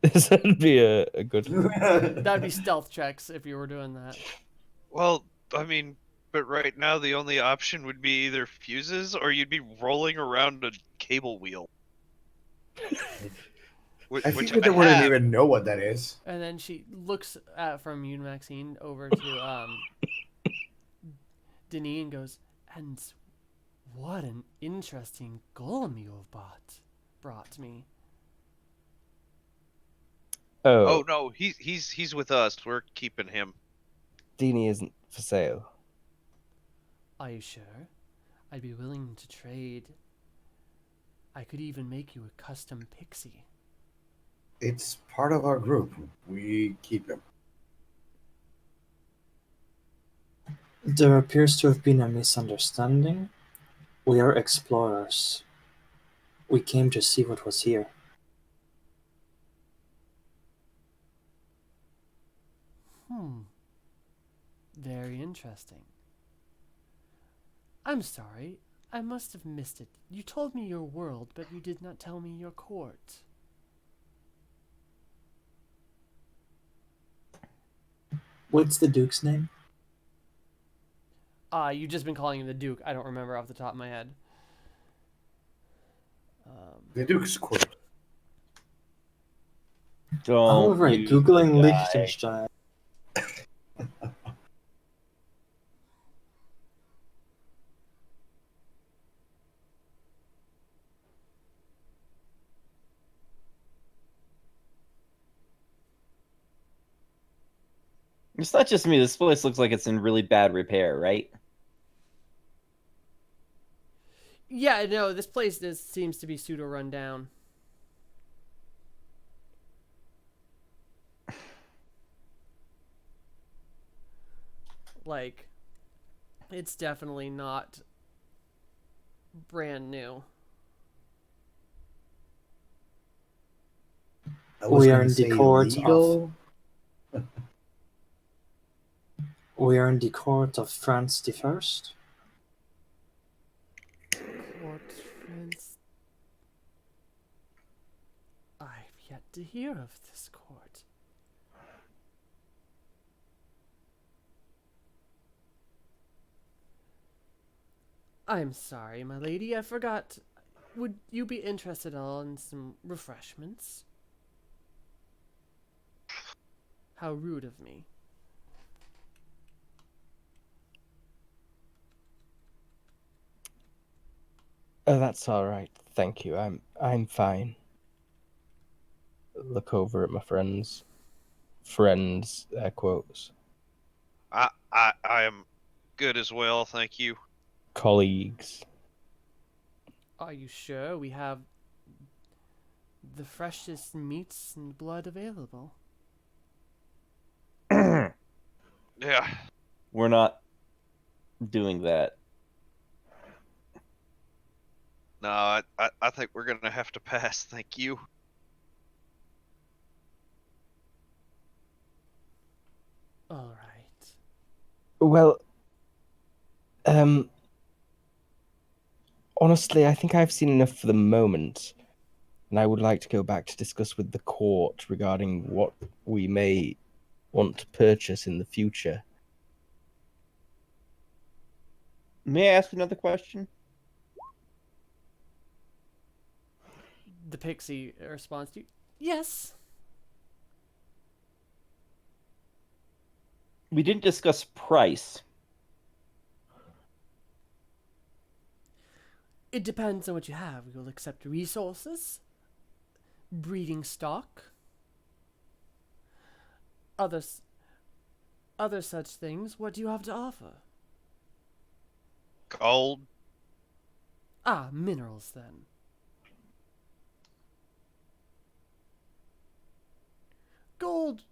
That'd be a good. That'd be stealth checks if you were doing that. Well, I mean, but right now the only option would be either fuses or you'd be rolling around a cable wheel. I Which figured they I wouldn't have. even know what that is. And then she looks at from you, Maxine, over to Denis and goes, "And what an interesting golem you have brought me." Oh Oh, no, he's with us. We're keeping him. Deanie isn't for sale. Are you sure? I'd be willing to trade. I could even make you a custom pixie. It's part of our group. We keep him. There appears to have been a misunderstanding. We are explorers. We came to see what was here. Very interesting. I'm sorry. I must have missed it. You told me your world, but you did not tell me your court. What's the Duke's name? You've just been calling him the Duke. I don't remember off the top of my head. The Duke's Court. Oh, Don't right. you Googling die. Liechtenstein. It's not just me. This place looks like it's in really bad repair, right? Yeah, no, this place seems to be pseudo run down. Like, it's definitely not brand new. I was We are gonna in the say court legal. We are in the court of Franz the First. Court Prince. I've yet to hear of this court. I'm sorry, my lady, I forgot. Would you be interested at all in some refreshments? How rude of me. Oh, that's all right. Thank you. I'm fine. Look over at my friends. Friends, air quotes. I am good as well, thank you. Colleagues. Are you sure we have the freshest meats and blood available? Yeah. We're not doing that. No, I think we're gonna have to pass, thank you. All right. Well, honestly, I think I've seen enough for the moment, and I would like to go back to discuss with the court regarding what we may want to purchase in the future. May I ask another question? The pixie responds to you. Yes. We didn't discuss price. It depends on what you have. We will accept resources, breeding stock, others, other such things. What do you have to offer? Gold. Ah, minerals then. Gold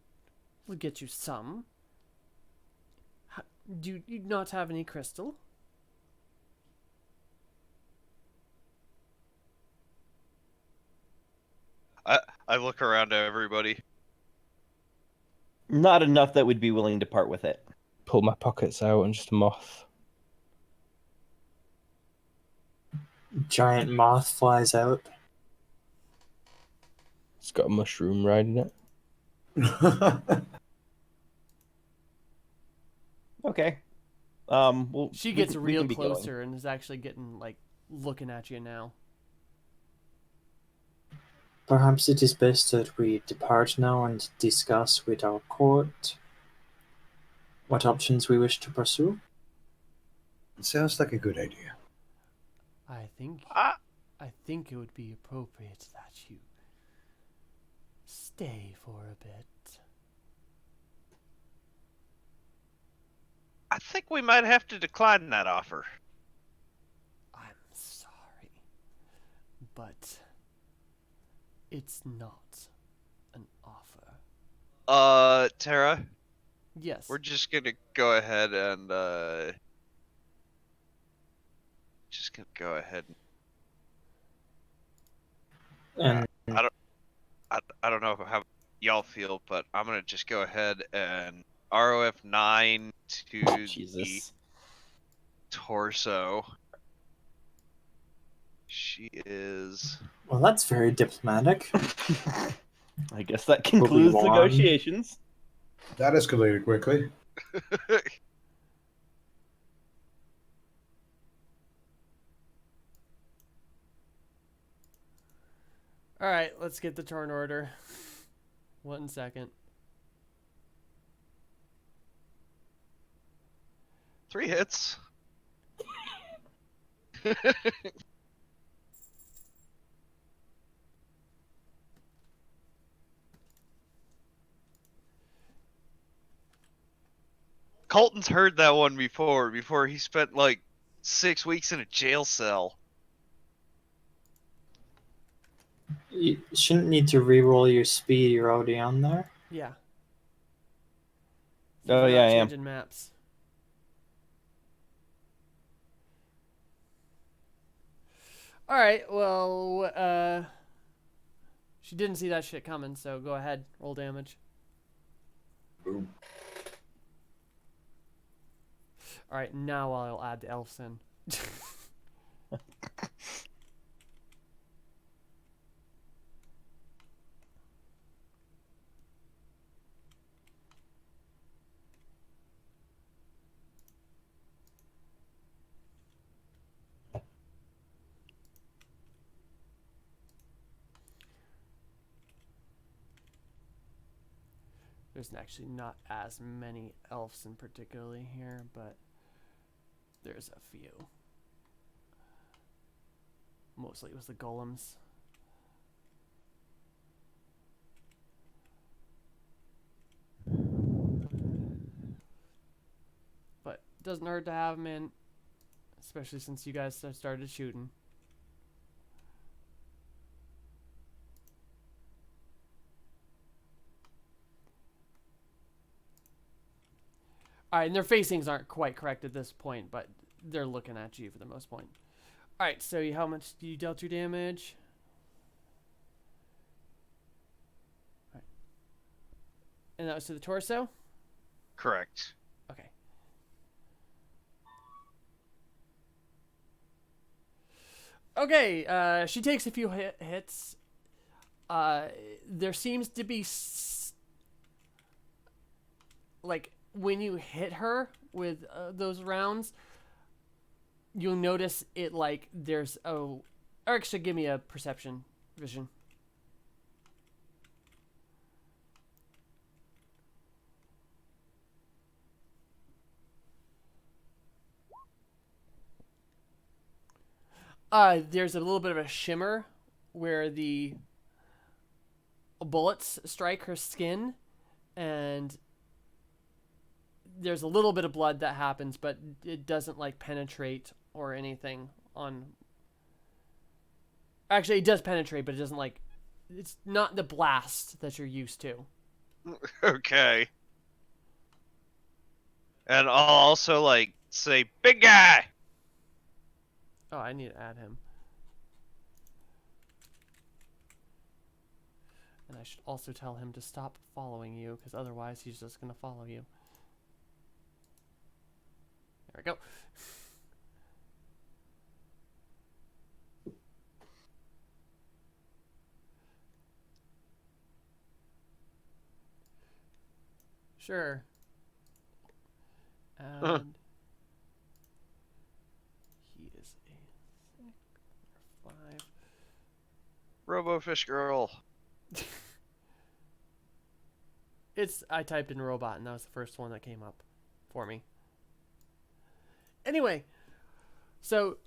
will get you some. Do you not have any crystal? I look around at everybody. Not enough that we'd be willing to part with it. Pull my pockets out and just a moth. Giant moth flies out. It's got a mushroom riding it. Okay. Well, She we gets can- we real can be going. closer and is actually getting like looking at you now. Perhaps it is best that we depart now and discuss with our court what options we wish to pursue. Sounds like a good idea. I think I it would be appropriate that you stay for a bit. I think we might have to decline that offer. I'm sorry, but it's not an offer. Tara, Yes. we're just gonna go ahead and And I don't know how y'all feel, but I'm gonna just go ahead and ROF 9 to the Jesus. torso. She is. Well, that's very diplomatic. I guess that concludes Obi-Wan. negotiations. That escalated quickly. All right, let's get the turn order. 1 second. 3 hits. Colton's heard that one before he spent like 6 weeks in a jail cell. You shouldn't need to re-roll your speed. You're already on there. Yeah. Oh, We're yeah, not I am. changing maps. All right, well, she didn't see that shit coming, so go ahead, roll damage. Boom. All right, now I'll add the elves in. There's actually not as many elves in particularly here, but there's a few. Mostly it was the golems. But doesn't hurt to have them in, especially since you guys have started shooting. Alright, and their facings aren't quite correct at this point, but they're looking at you for the most point. Alright, so how much do you dealt your damage? All right. And that was to the torso? Correct. Okay. Okay, she takes a few hits. There seems to be like when you hit her with those rounds, you'll notice it like there's or actually give me a perception vision. There's a little bit of a shimmer where the bullets strike her skin, and there's a little bit of blood that happens, but it doesn't like penetrate or anything on. Actually, it does penetrate, but it doesn't like. It's not the blast that you're used to. Okay. And I'll also like say, "Big guy." Oh, I need to add him. And I should also tell him to stop following you, because otherwise he's just going to follow you. There we go. Sure. And he is a 6 or 5. Robofish girl. I typed in robot, and that was the first one that came up for me. Anyway, so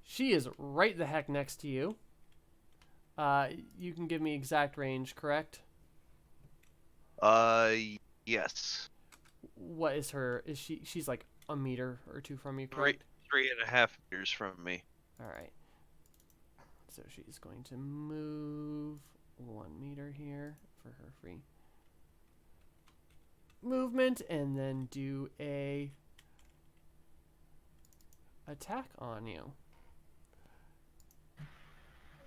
she is right the heck next to you. You can give me exact range, correct? Yes. What is her? Is she's like a meter or two from you, correct? 3.5 meters from me. All right. So she's going to move 1 meter here for her free movement, and then do a attack on you.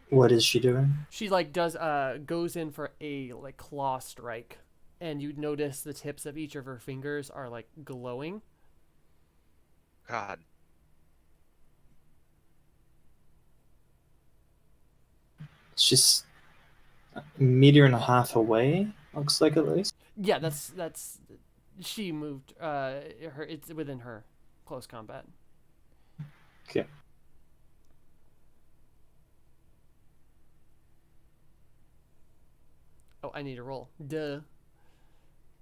What is she doing? She like goes in for a like claw strike, and you notice the tips of each of her fingers are like glowing. God. She's a meter and a half away. Looks like at least. Yeah, that's she moved. It's within her close combat. Okay. Oh, I need a roll. Duh.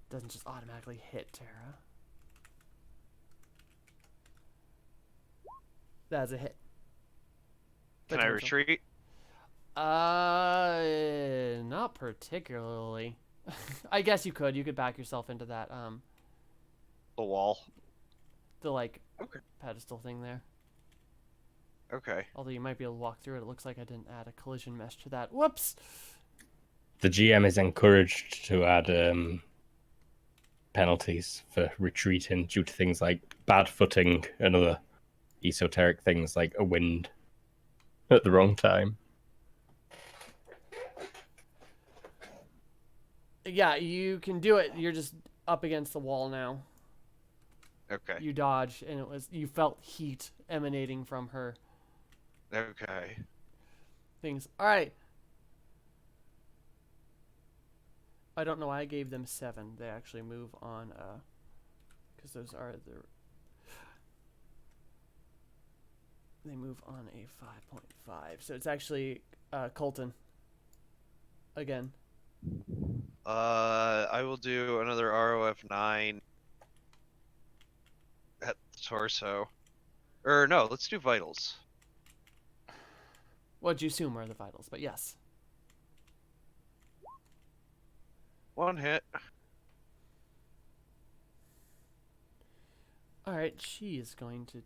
Doesn't just automatically hit Tara. That's a hit. Can I Potential. retreat? Not particularly. I guess you could. You could back yourself into that The wall. the like Okay. pedestal thing there. Okay. Although you might be able to walk through it. It looks like I didn't add a collision mesh to that. Whoops. The GM is encouraged to add penalties for retreating due to things like bad footing and other esoteric things like a wind at the wrong time. Yeah, you can do it. You're just up against the wall now. Okay. You dodge, and you felt heat emanating from her Okay. things. All right. I don't know why I gave them 7. They actually move on, because those are they move on a 5.5. So it's actually Colton again. I will do another ROF 9 at the torso. Or no, let's do vitals. What'd you assume are the vitals? But yes. 1 hit. All right, she is going to.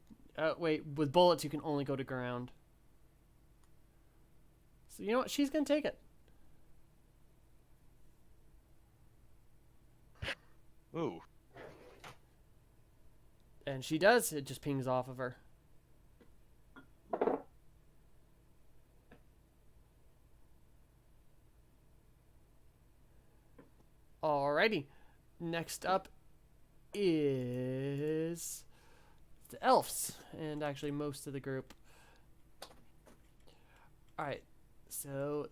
Wait, with bullets you can only go to ground. So you know what? She's gonna take it. Ooh. And she does. It just pings off of her. Alrighty. Next up is the elves, and actually most of the group. Alright, so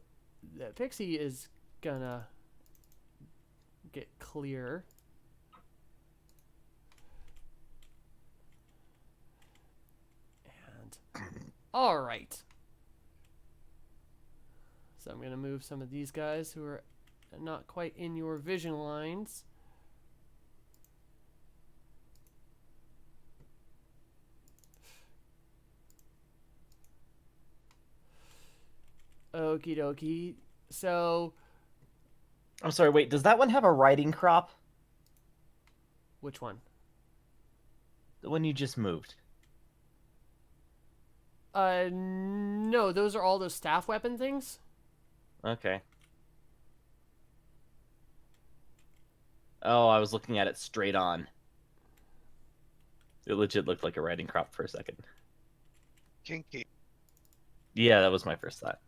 the pixie is gonna get clear. And alright. So I'm gonna move some of these guys who are not quite in your vision lines. Okie dokie. So, I'm sorry, wait, does that one have a riding crop? which one? The one you just moved. No, those are all those staff weapon things. Okay. Oh, I was looking at it straight on. It legit looked like a riding crop for a second. Kinky. Yeah, that was my first thought.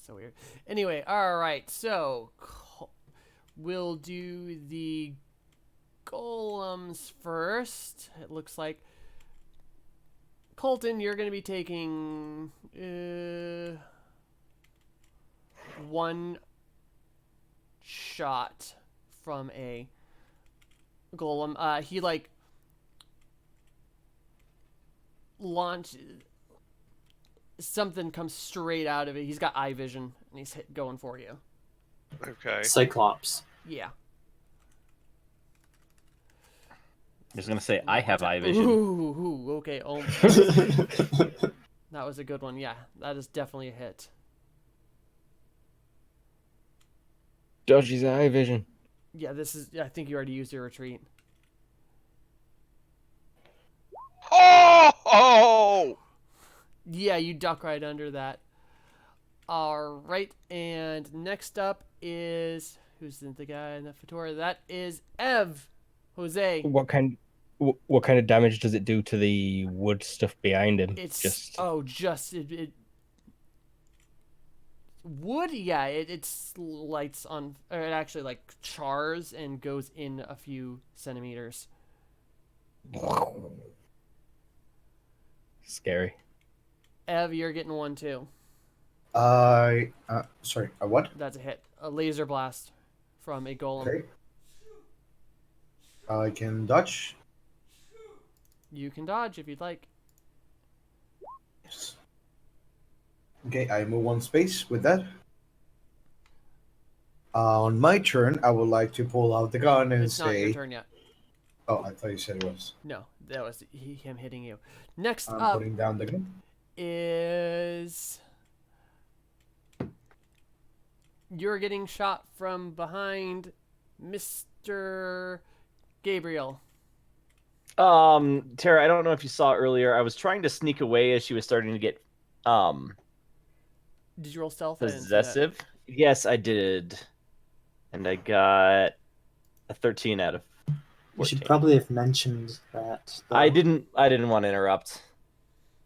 So weird. Anyway, all right. So we'll do the golems first. It looks like Colton, you're going to be taking 1 shot from a golem. He like launch something comes straight out of it. He's got eye vision and he's going for you. Okay. Cyclops. Yeah. I was gonna say I have eye vision. Ooh, okay. Oh, that was a good one. Yeah, that is definitely a hit. Dodgy's eye vision. Yeah, this is. I think you already used your retreat. Oh! Yeah, you duck right under that. All right, and next up is who's the guy in the fedora? That is Jose. What kind of damage does it do to the wood stuff behind him? It's just it wood. Yeah, it lights on, or it actually like chars and goes in a few centimeters. scary. Ev, you're getting one too. Sorry, a what? That's a hit. A laser blast from a golem. Okay. I can dodge. You can dodge if you'd like. Yes. Okay, I move one space with that. On my turn, I would like to pull out the gun and It's not your say, turn yet. "Oh, I thought you said it was." No, that was him hitting you. Next I'm up putting down the gun. is you're getting shot from behind, Mr. Gabriel. Tara, I don't know if you saw earlier. I was trying to sneak away as she was starting to get Did you roll stealth? I didn't see that. possessive. Yes, I did. And I got a 13 out of 14. You should probably have mentioned that. Though. I didn't want to interrupt.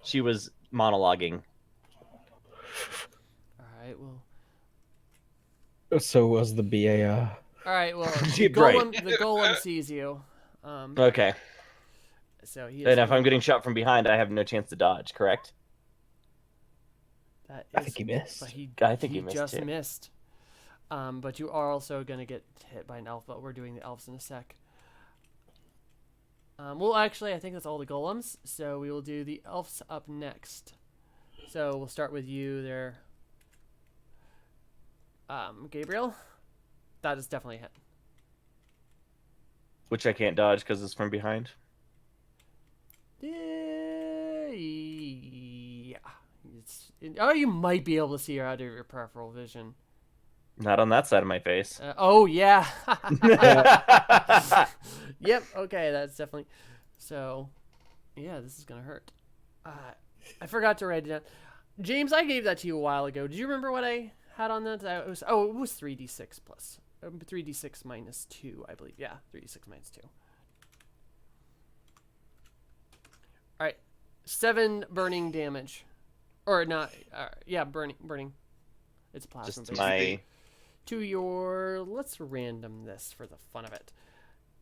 She was monologuing. All right, well. So was the BAR. All right, well, Yeah, right. the golem sees you. Okay. So he. And if I'm getting shot from behind, I have no chance to dodge, correct? That I is- think he missed. But I think he he missed just too. missed. But you are also gonna get hit by an elf. But we're doing the elves in a sec. Well, actually, I think that's all the golems. So we will do the elves up next. So we'll start with you there, Gabriel. That is definitely a hit. Which I can't dodge because it's from behind. Yeah. Oh, you might be able to see her out of your peripheral vision. Not on that side of my face. Oh, yeah. Yep, okay, that's definitely... So, yeah, this is going to hurt. I forgot to write it down. James, I gave that to you a while ago. Do you remember what I had on that? It was 3d6 plus. 3d6 minus 2, I believe. Yeah, 3d6 minus 2. Alright, 7 burning damage. Or not, yeah, burning. It's plasma. Just basically. my... To your, let's random this for the fun of it.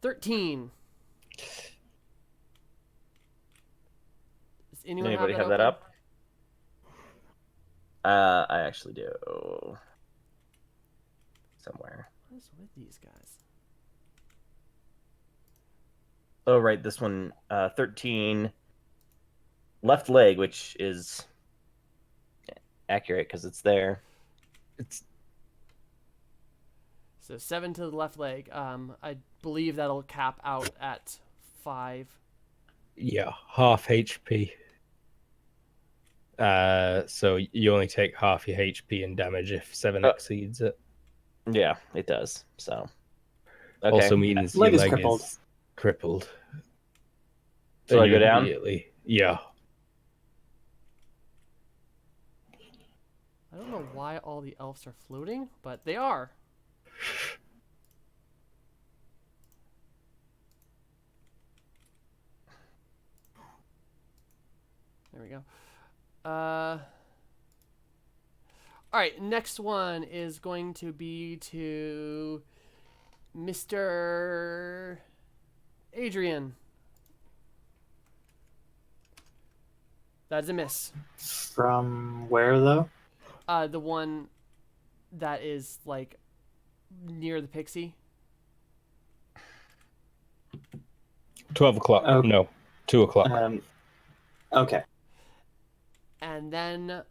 13. Does anyone Anybody have that open? up? I actually do. Somewhere. What is with these guys? Oh, right, this one, 13. Left leg, which is accurate because it's there. It's So 7 to the left leg. I believe that'll cap out at 5. yeah, half HP. So you only take half your HP in damage if 7 exceeds it. Yeah, it does. So okay. Also means Leg your is leg crippled. is crippled. So I And go you down? immediately. Yeah. I don't know why all the elves are floating, but they are. There we go. All right, next one is going to be to Mr. Adrian. That's a miss. From where though? The one that is like near the pixie. 12 o'clock. Oh. No, 2 o'clock. Okay. And then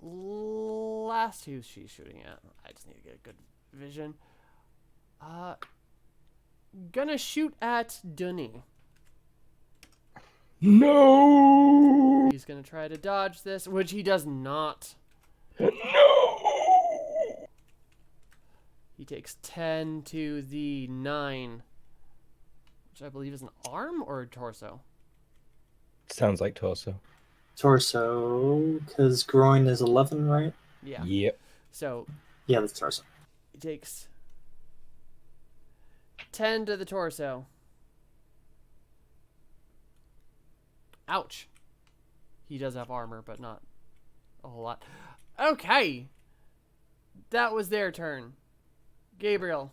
last who's she shooting at? I just need to get a good vision. Gonna shoot at Dunny. No! He's gonna try to dodge this, which he does not. No! He takes 10 to the 9, which I believe is an arm or a torso. Sounds like torso. Torso, because groin is 11, right? Yeah. Yep. So Yeah, that's torso. he takes 10 to the torso. Ouch. He does have armor, but not a whole lot. Okay. That was their turn. Gabriel.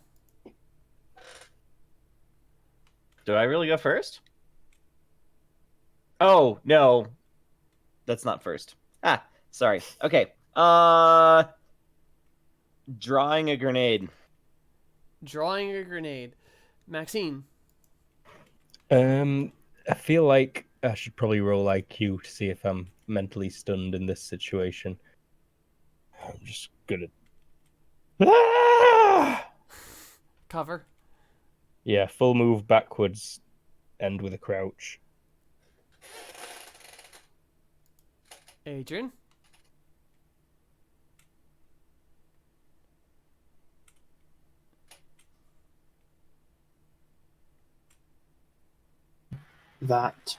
Do I really go first? Oh, no. That's not first. Ah, sorry. Okay. Drawing a grenade. Drawing a grenade. Maxine. I feel like I should probably roll IQ to see if I'm mentally stunned in this situation. I'm just gonna. Ah! Cover. Yeah, full move backwards, end with a crouch. Adrian. That.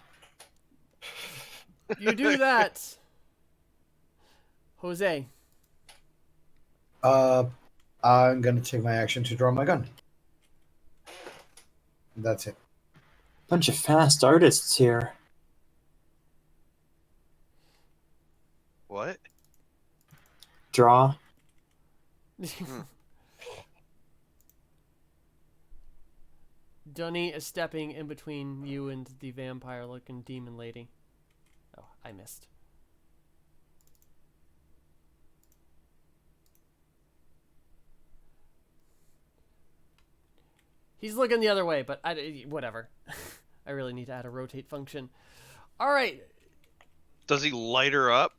You do that. Jose. I'm gonna take my action to draw my gun. That's it. Bunch of fast artists here. What? Draw. Dunny is stepping in between you and the vampire-looking demon lady. Oh, I missed. He's looking the other way, but whatever. I really need to add a rotate function. All right. Does he light her up?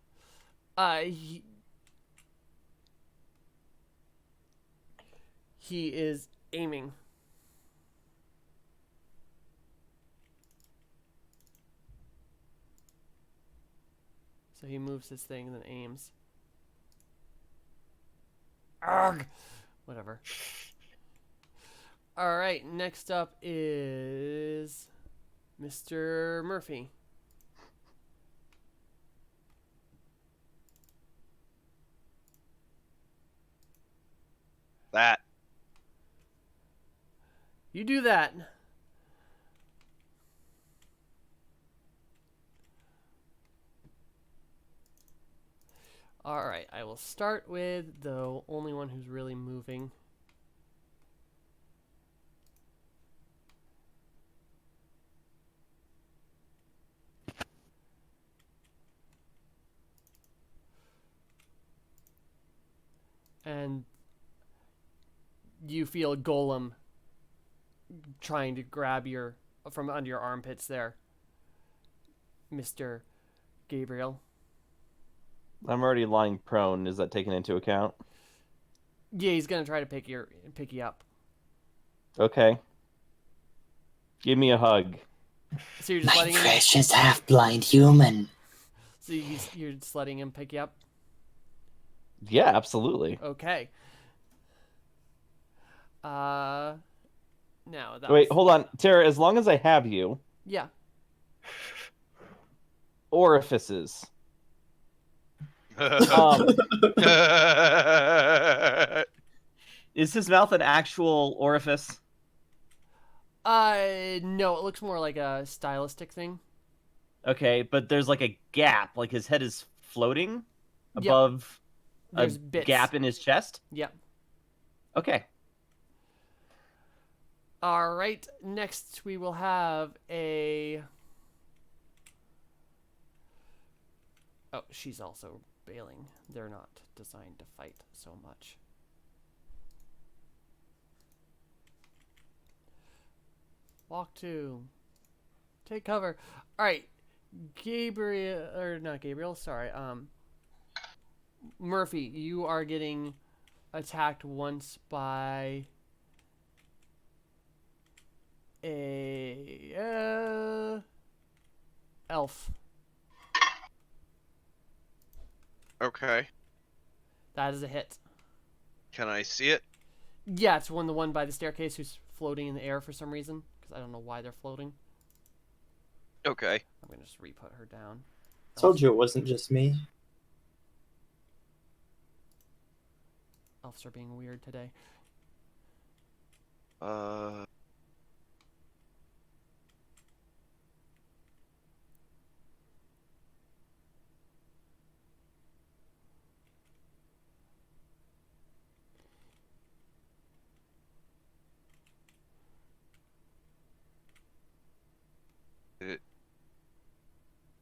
He is aiming. So he moves his thing and then aims. Arrgh! Whatever. All right, next up is Mr. Murphy. That. You do that. All right, I will start with the only one who's really moving. And you feel Golem trying to grab your from under your armpits there, Mr. Gabriel. I'm already lying prone. Is that taken into account? Yeah, he's gonna try to pick you up. Okay. Give me a hug. So you're just My letting him. precious half-blind human. So you're just letting him pick you up. Yeah, absolutely. Okay. Now that Wait, was... hold on. Tara, as long as I have you, Yeah. orifices. Is his mouth an actual orifice? No, it looks more like a stylistic thing. Okay, but there's like a gap. Like his head is floating Yep. above There's a bits. gap in his chest? Yep. Okay. All right. Next, we will have a... Oh, she's also bailing. They're not designed to fight so much. Walk to. Take cover. All right. Gabriel, or not Gabriel, sorry. Murphy, you are getting attacked once by a elf. Okay. That is a hit. Can I see it? Yeah, it's the one by the staircase who's floating in the air for some reason. Because I don't know why they're floating. Okay. I'm going to just re-put her down. Told you it wasn't just me. Elves are being weird today.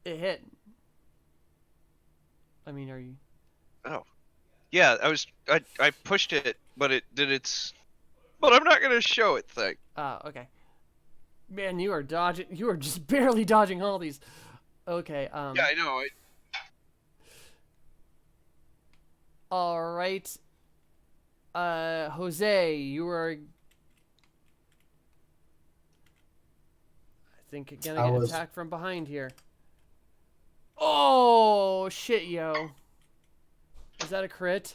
It hit. I mean, are you? Oh, yeah. I pushed it, but it did its. But I'm not gonna show it thing. Okay. Man, you are dodging. You are just barely dodging all these. Okay. Yeah, I know. All right. Jose, you are. I think you're I gonna get was- attacked from behind here. Oh shit, yo! Is that a crit?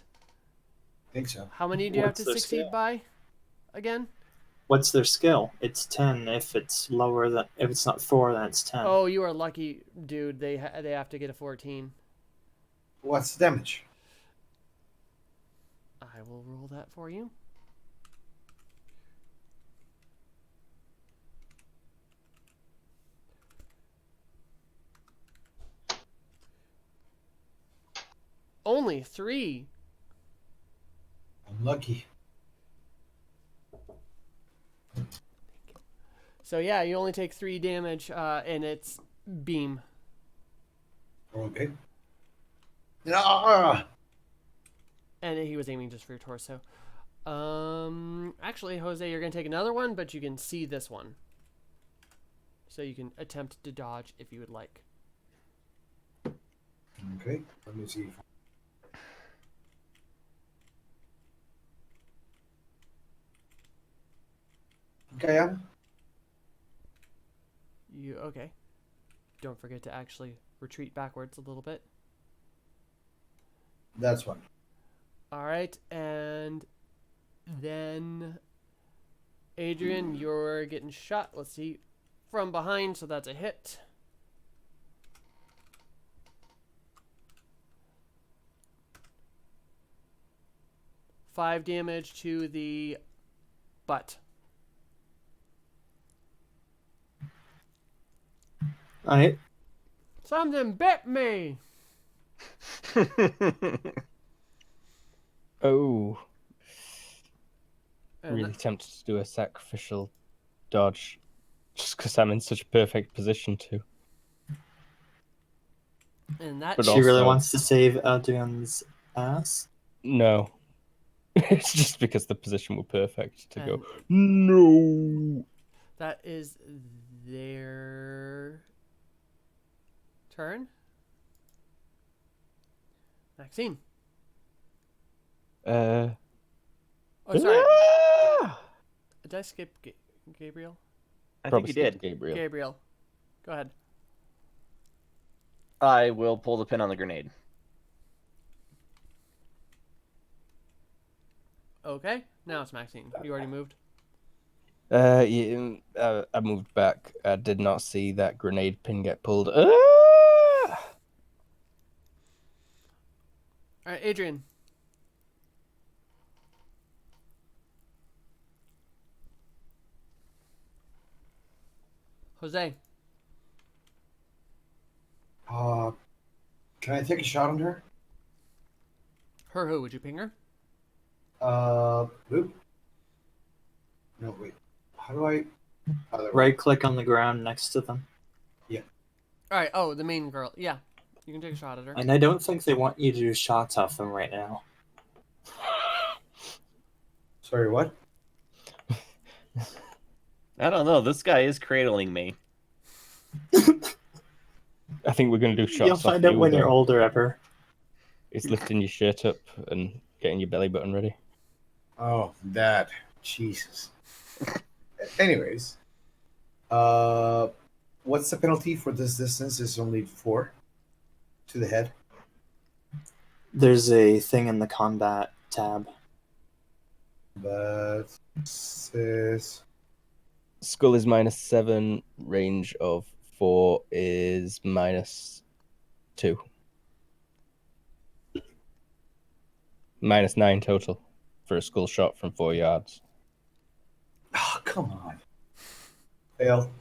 think so. How many do you have What's to their succeed skill? by? Again? What's their skill? It's 10. If it's lower than, if it's not 4, then it's 10. Oh, you are lucky, dude. They have to get a 14. What's the damage? I will roll that for you. Only 3. Unlucky. So yeah, you only take 3 damage, and it's beam. Okay. Ah! And he was aiming just for your torso. Actually, Jose, you're gonna take another one, but you can see this one. So you can attempt to dodge if you would like. Okay. Let me see. Okay, You okay? Don't forget to actually retreat backwards a little bit. that's one. All right, and then Adrian, you're getting shot. Let's see, from behind, so that's a hit. Five damage to the butt. Alright. Something bit me. Oh, And really tempted to do a sacrificial dodge, just because I'm in such a perfect position to. and that But She really also- wants to save Adrian's ass. No, it's just because the position were perfect to go. And No. that is their turn. Maxine. Oh, sorry. ah! Did I skip Gabriel? I think Probably you did. skipped Gabriel. Gabriel. Go ahead. I will pull the pin on the grenade. Okay. Now it's Maxine. You already moved. Yeah, I moved back. I did not see that grenade pin get pulled. Ah! All right, Adrian. Jose. Can I take a shot on her? Her who? Would you ping her? Boop. No, wait. How do I? Oh, there we Right click on the ground next to them. All right. Oh, the main girl. Yeah. You can take a shot at her. And I don't think they want you to do shots off them right now. Sorry, what? I don't know. This guy is cradling me. I think we're going to do shots You'll off find out you, when you're though. older, Ever. It's lifting your shirt up and getting your belly button ready. Oh, that. Jesus. Anyways, what's the penalty for this distance? Is only 4 to the head. There's a thing in the combat tab. But says Skull is -7. Range of 4 is -2. -9 total for a skull shot from 4 yards. oh, come on. Fail.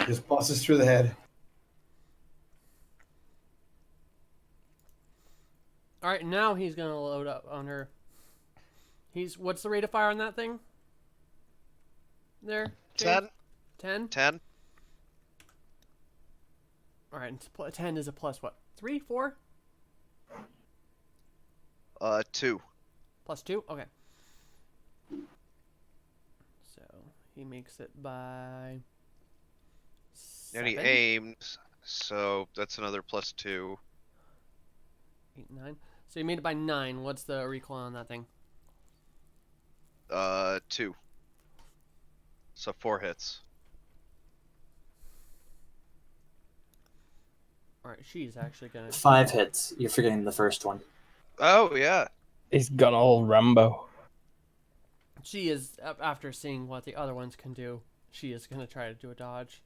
Just passes through the head. All right. Now he's gonna load up on her. What's the rate of fire on that thing? There. James? 10. 10. 10. All right. 10 is a plus what? 3, 4? 2. +2? Okay. So he makes it by And he 7, aims, so that's another +2. 8, 9. So you made it by 9. What's the recoil on that thing? 2. So 4 hits. Alright, she's actually gonna... 5 hits. You're forgetting the first one. Oh, yeah. He's gone all Rambo. She is, after seeing what the other ones can do, she is gonna try to do a dodge.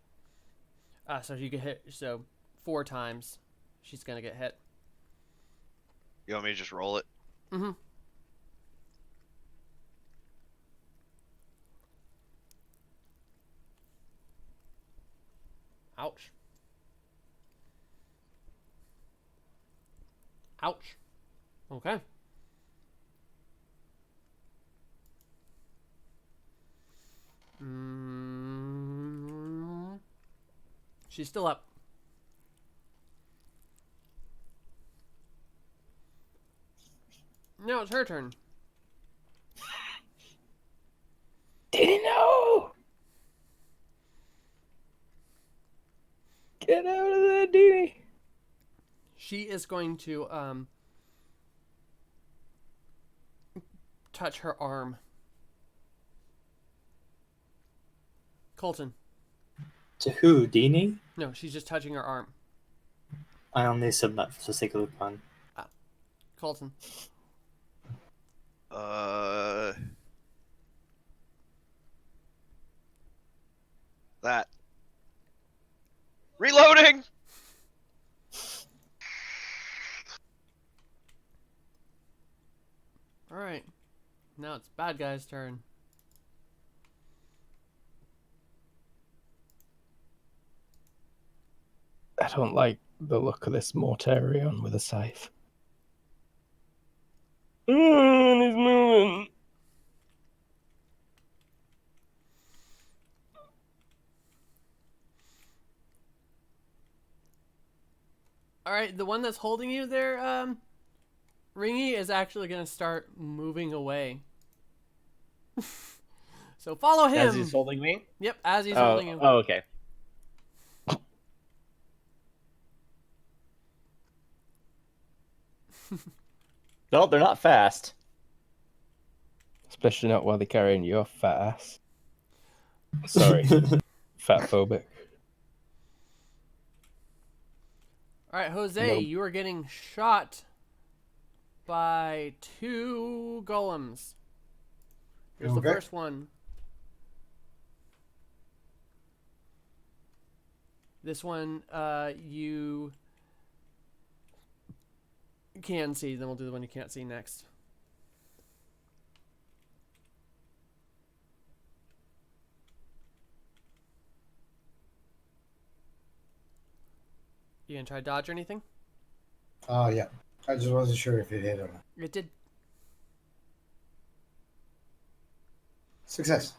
So you get hit, so 4 times she's gonna get hit. You want me to just roll it? Mm-hmm. Ouch. Ouch. Okay. She's still up. Now it's her turn. Didn't know. Get out of there, Dini. She is going to touch her arm. Colton. To who, Dini? No, she's just touching her arm. I only submit for the sake of the pun. Colton. That. Reloading! Alright. Now it's bad guy's turn. I don't like the look of this Mortarion with a scythe. And he's moving. Alright, the one that's holding you there, Ringy, is actually gonna start moving away. So follow him. As he's holding me? Yep, as he's holding you. Oh, okay. Well, they're not fast. Especially not while they're carrying your fat ass. Sorry. Fat phobic. Alright, Jose, Nope. you are getting shot by 2 golems. Here's the Okay. first one. This one, you can see. Then we'll do the one you can't see next. You gonna try to dodge or anything? Oh, yeah. I just wasn't sure if it hit or not. It did. Success.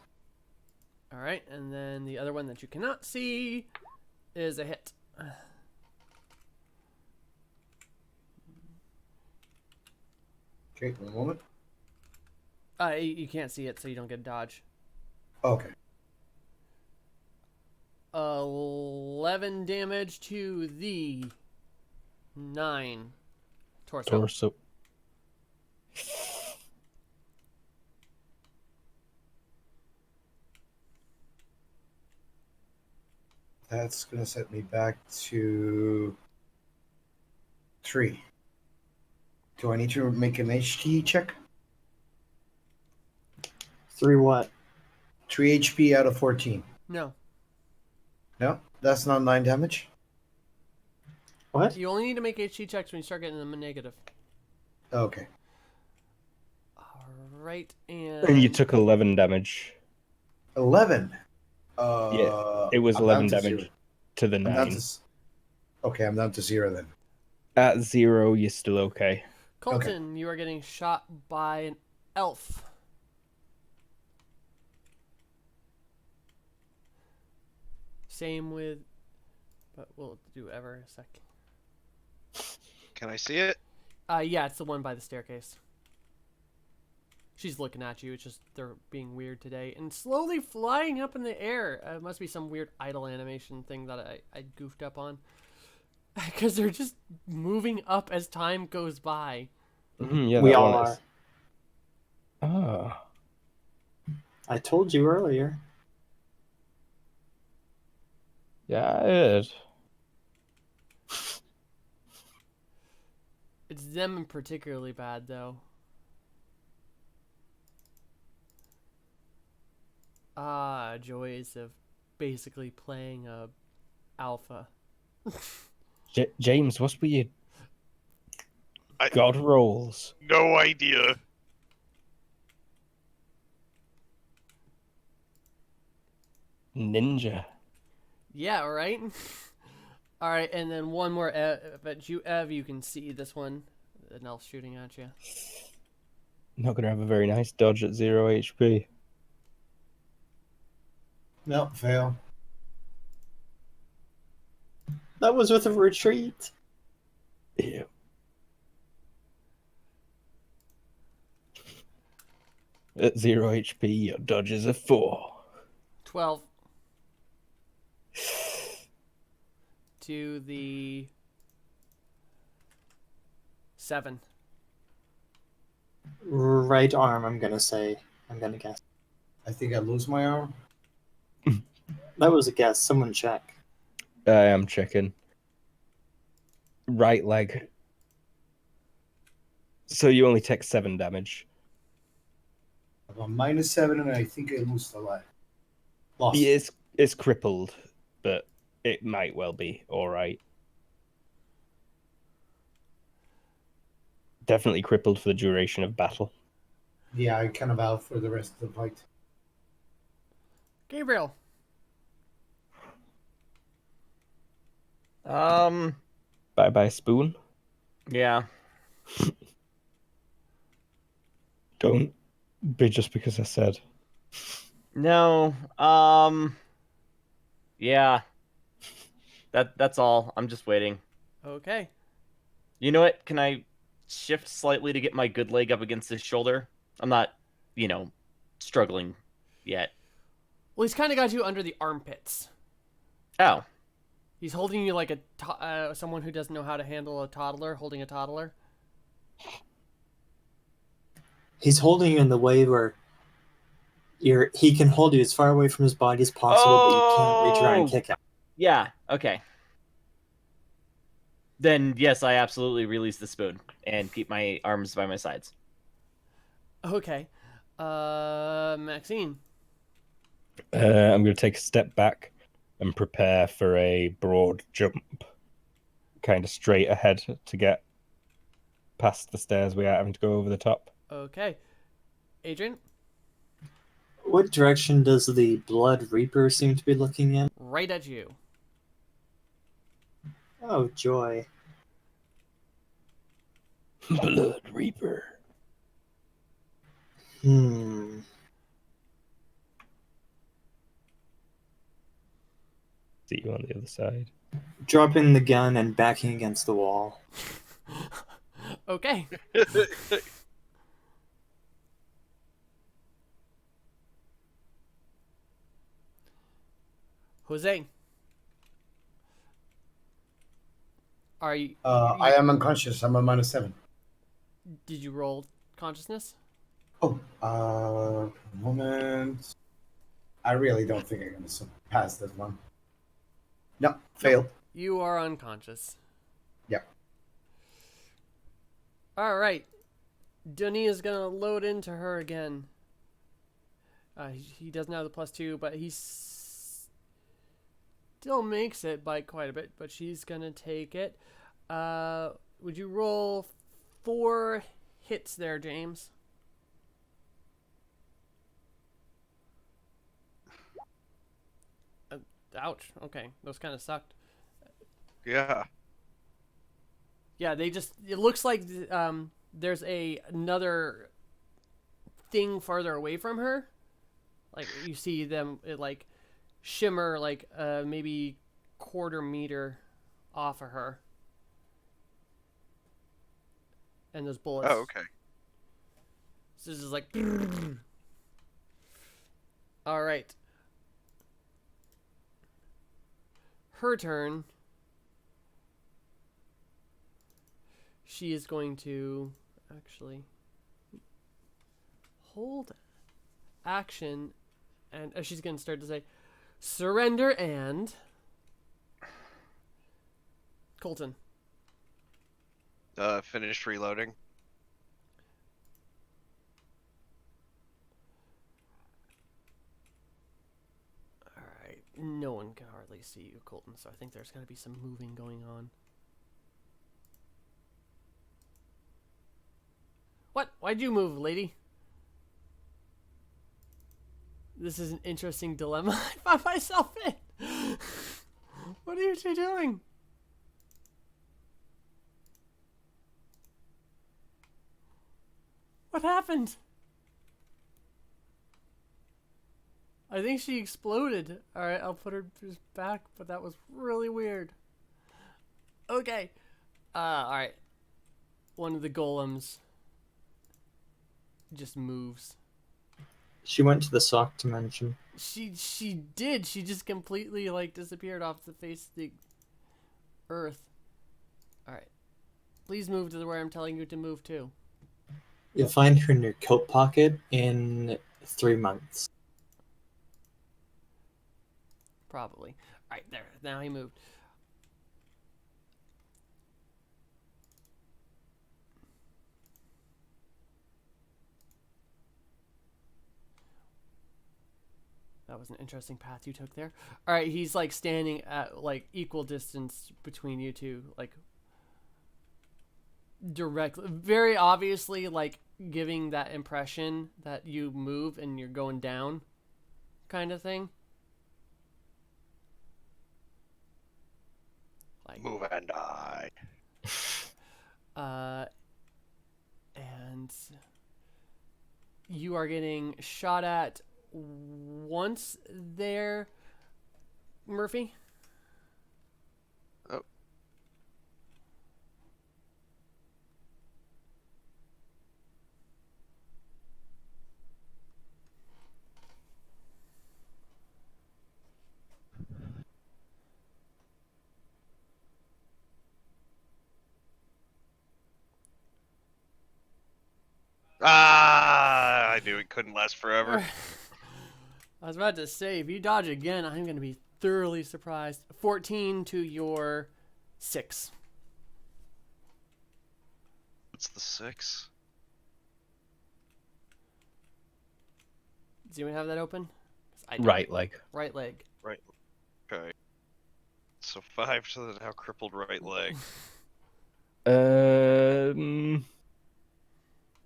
Alright, and then the other one that you cannot see is a hit. Okay, one moment. You can't see it, so you don't get dodge. Okay. 11 damage to the 9 torso. Torso. That's going to set me back to 3. Do I need to make an HT check? 3 what? 3 HP out of 14. No. No? That's not 9 damage? What? You only need to make HG checks when you start getting them a negative. Okay. Alright, And you took 11 damage. 11? Yeah, it was I'm 11 down to damage 0. to the I'm down 9. to Okay, I'm down to 0 then. At 0, you're still okay. Colton, you are getting shot by an elf. Same with... But we'll do ever a sec. Can I see it? Yeah, it's the one by the staircase. She's looking at you. It's just they're being weird today. And slowly flying up in the air. It must be some weird idle animation thing that I goofed up on. Because they're just moving up as time goes by. Yeah, We that all one are. is. Ah, I told you earlier. yeah, I heard. It's them particularly bad, though. Joys of basically playing a alpha. James, what's with your I- god rolls? No idea. Ninja. Yeah, right? Alright, and then one more. But you, Ev, you can see this one. An elf shooting at you. Not gonna have a very nice dodge at 0 HP. No, fail. That was with a retreat. Ew. At 0 HP, your dodge is a 4. 12. To the 7. Right arm, I'm gonna guess. I think I lose my arm. That was a guess. Someone check. I am checking. Right leg. So you only take 7 damage. I'm on -7, and I think I lose the leg. Lost. It's crippled, but it might well be alright. Definitely crippled for the duration of battle. Yeah, I kind of out for the rest of the fight. Gabriel. Bye bye, spoon. Yeah. Don't be just because I said. No. Yeah. That's all. I'm just waiting. Okay. You know what? Can I shift slightly to get my good leg up against his shoulder? I'm not, struggling yet. Well, he's kind of got you under the armpits. Oh. He's holding you like someone who doesn't know how to handle a toddler, holding a toddler. He's holding you in the way where he can hold you as far away from his body as possible, but you can't reach around and kick him. Yeah, okay. Then, yes, I absolutely release the spoon and keep my arms by my sides. Okay. Maxine. I'm going to take a step back and prepare for a broad jump. Kind of straight ahead to get past the stairs without having to go over the top. Okay. Adrian. What direction does the Blood Reaper seem to be looking in? Right at you. Oh, joy. Blood Reaper. Hmm. See you on the other side. Dropping the gun and backing against the wall. Okay. Jose. Are you? I am unconscious. I'm on -7. Did you roll consciousness? Oh, moment. I really don't think I'm going to pass this one. No, failed. You are unconscious. Yeah. All right. Dunny is gonna load into her again. He doesn't have the +2, but he still makes it by quite a bit. But she's gonna take it. Would you roll 4 hits there, James? Ouch. Okay, those kind of sucked. Yeah. Yeah, it looks like there's another thing farther away from her. Like you see them like shimmer like maybe quarter meter off of her. And those bullets. Oh, okay. This is like. All right. Her turn. She is going to actually hold action, and she's going to start to say, "Surrender," and Colton. Finish reloading. All right. No one can hardly see you, Colton, so I think there's going to be some moving going on. What? Why'd you move, lady? This is an interesting dilemma I find myself in. What are you two doing? What happened? I think she exploded. Alright, I'll put her just back, but that was really weird. Okay. Alright. One of the golems just moves. She went to the sock dimension. She did. She just completely like disappeared off the face of the earth. Alright. Please move to where I'm telling you to move to. You'll find her in your coat pocket in 3 months. Probably. Alright, there. Now he moved. That was an interesting path you took there. Alright, he's like standing at like equal distance between you two. Like directly. Very obviously like giving that impression that you move and you're going down kind of thing. Like, Move and die. And you are getting shot at once there, Murphy. Oh. Ah, I knew it couldn't last forever. I was about to say, if you dodge again, I'm going to be thoroughly surprised. 14 to your 6. What's the 6? Does anyone have that open? 'Cause I don't. Right leg. Right leg. Right. Okay. So 5 to the now crippled right leg.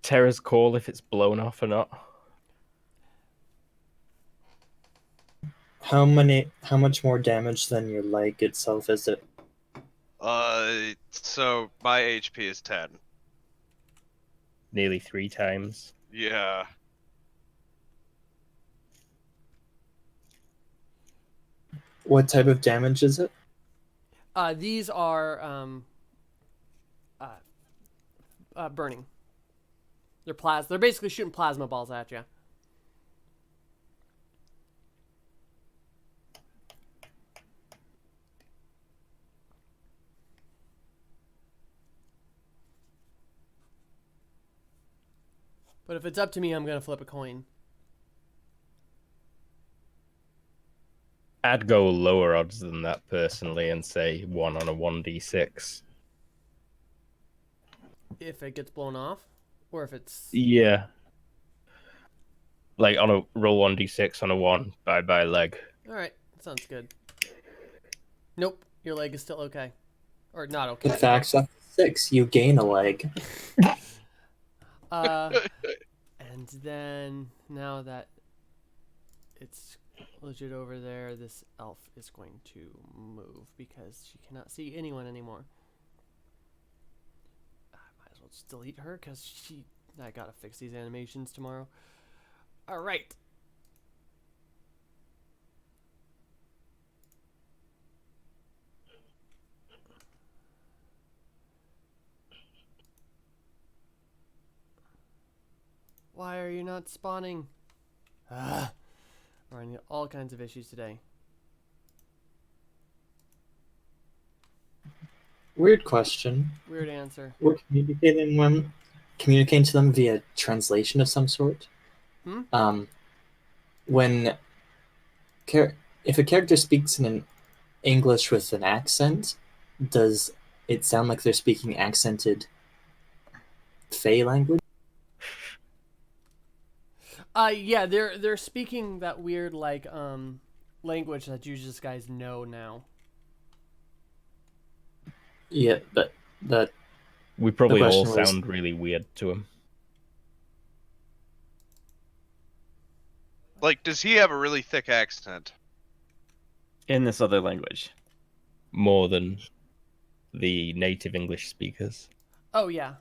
Terra's call if it's blown off or not. How much more damage than your leg itself is it? So my HP is 10. Nearly 3 times. Yeah. What type of damage is it? These are burning. They're basically shooting plasma balls at you. But if it's up to me, I'm gonna flip a coin. I'd go lower odds than that personally and say 1 on a 1d6. If it gets blown off, or if it's Yeah. Like on a roll 1d6 on a 1, bye leg. all right. Sounds good. Nope, your leg is still okay, or not okay. In fact, after 6, you gain a leg. And then now that it's legit over there, this elf is going to move because she cannot see anyone anymore. I might as well just delete her because I gotta fix these animations tomorrow. All right. Why are you not spawning? Ah, we're running into all kinds of issues today. Weird question. Weird answer. We're communicating to them via translation of some sort. Hmm? When if a character speaks in an English with an accent, does it sound like they're speaking accented Fey language? Yeah, they're speaking that weird language that you just guys know now. Yeah, but that We probably all question was- sound really weird to him. Like, does he have a really thick accent? In this other language. More than the native English speakers. Oh yeah.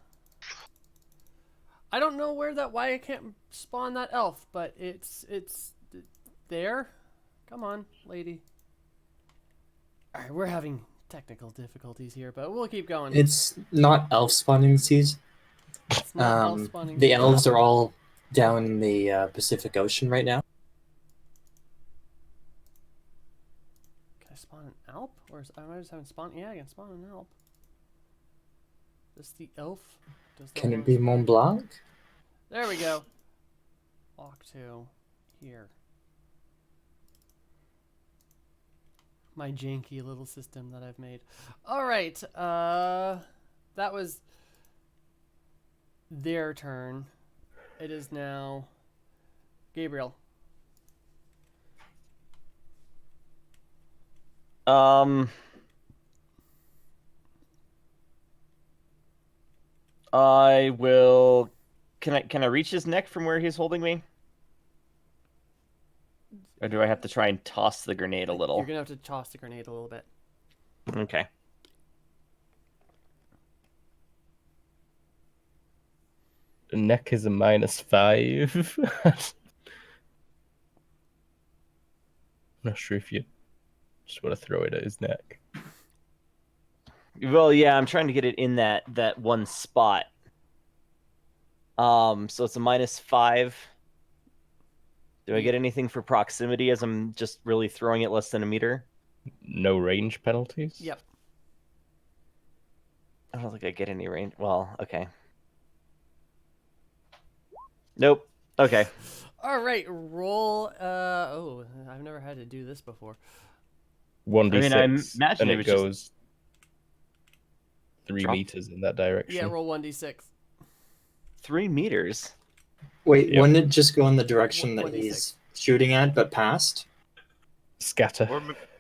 I don't know why I can't spawn that elf, but it's there. Come on, lady. All right, we're having technical difficulties here, but we'll keep going. it's not elf spawning seas. It's not elf spawning. The elves are all down in the Pacific Ocean right now. Can I spawn an elf, or am I just having spawn? Yeah, I can spawn an elf. Does the elf? Can it be Mont Blanc? There we go. Walk to here. My janky little system that I've made. All right. That was their turn. It is now Gabriel. I will. Can I reach his neck from where he's holding me? Or do I have to try and toss the grenade a little? You're gonna have to toss the grenade a little bit. Okay. The neck is a -5. I'm not sure if you just want to throw it at his neck. Well, yeah, I'm trying to get it in that one spot. So it's a -5. Do I get anything for proximity as I'm just really throwing it less than a meter? No range penalties? Yep. I don't think I get any range. Well, okay. Nope. Okay. All right, roll. Oh, I've never had to do this before. 1d6. I imagine and it it was just goes 3 drop- meters in that direction. Yeah, roll 1d6. 3 meters. Wait, Yep. wouldn't it just go in the direction that 1d6. he's shooting at, but past? Scatter.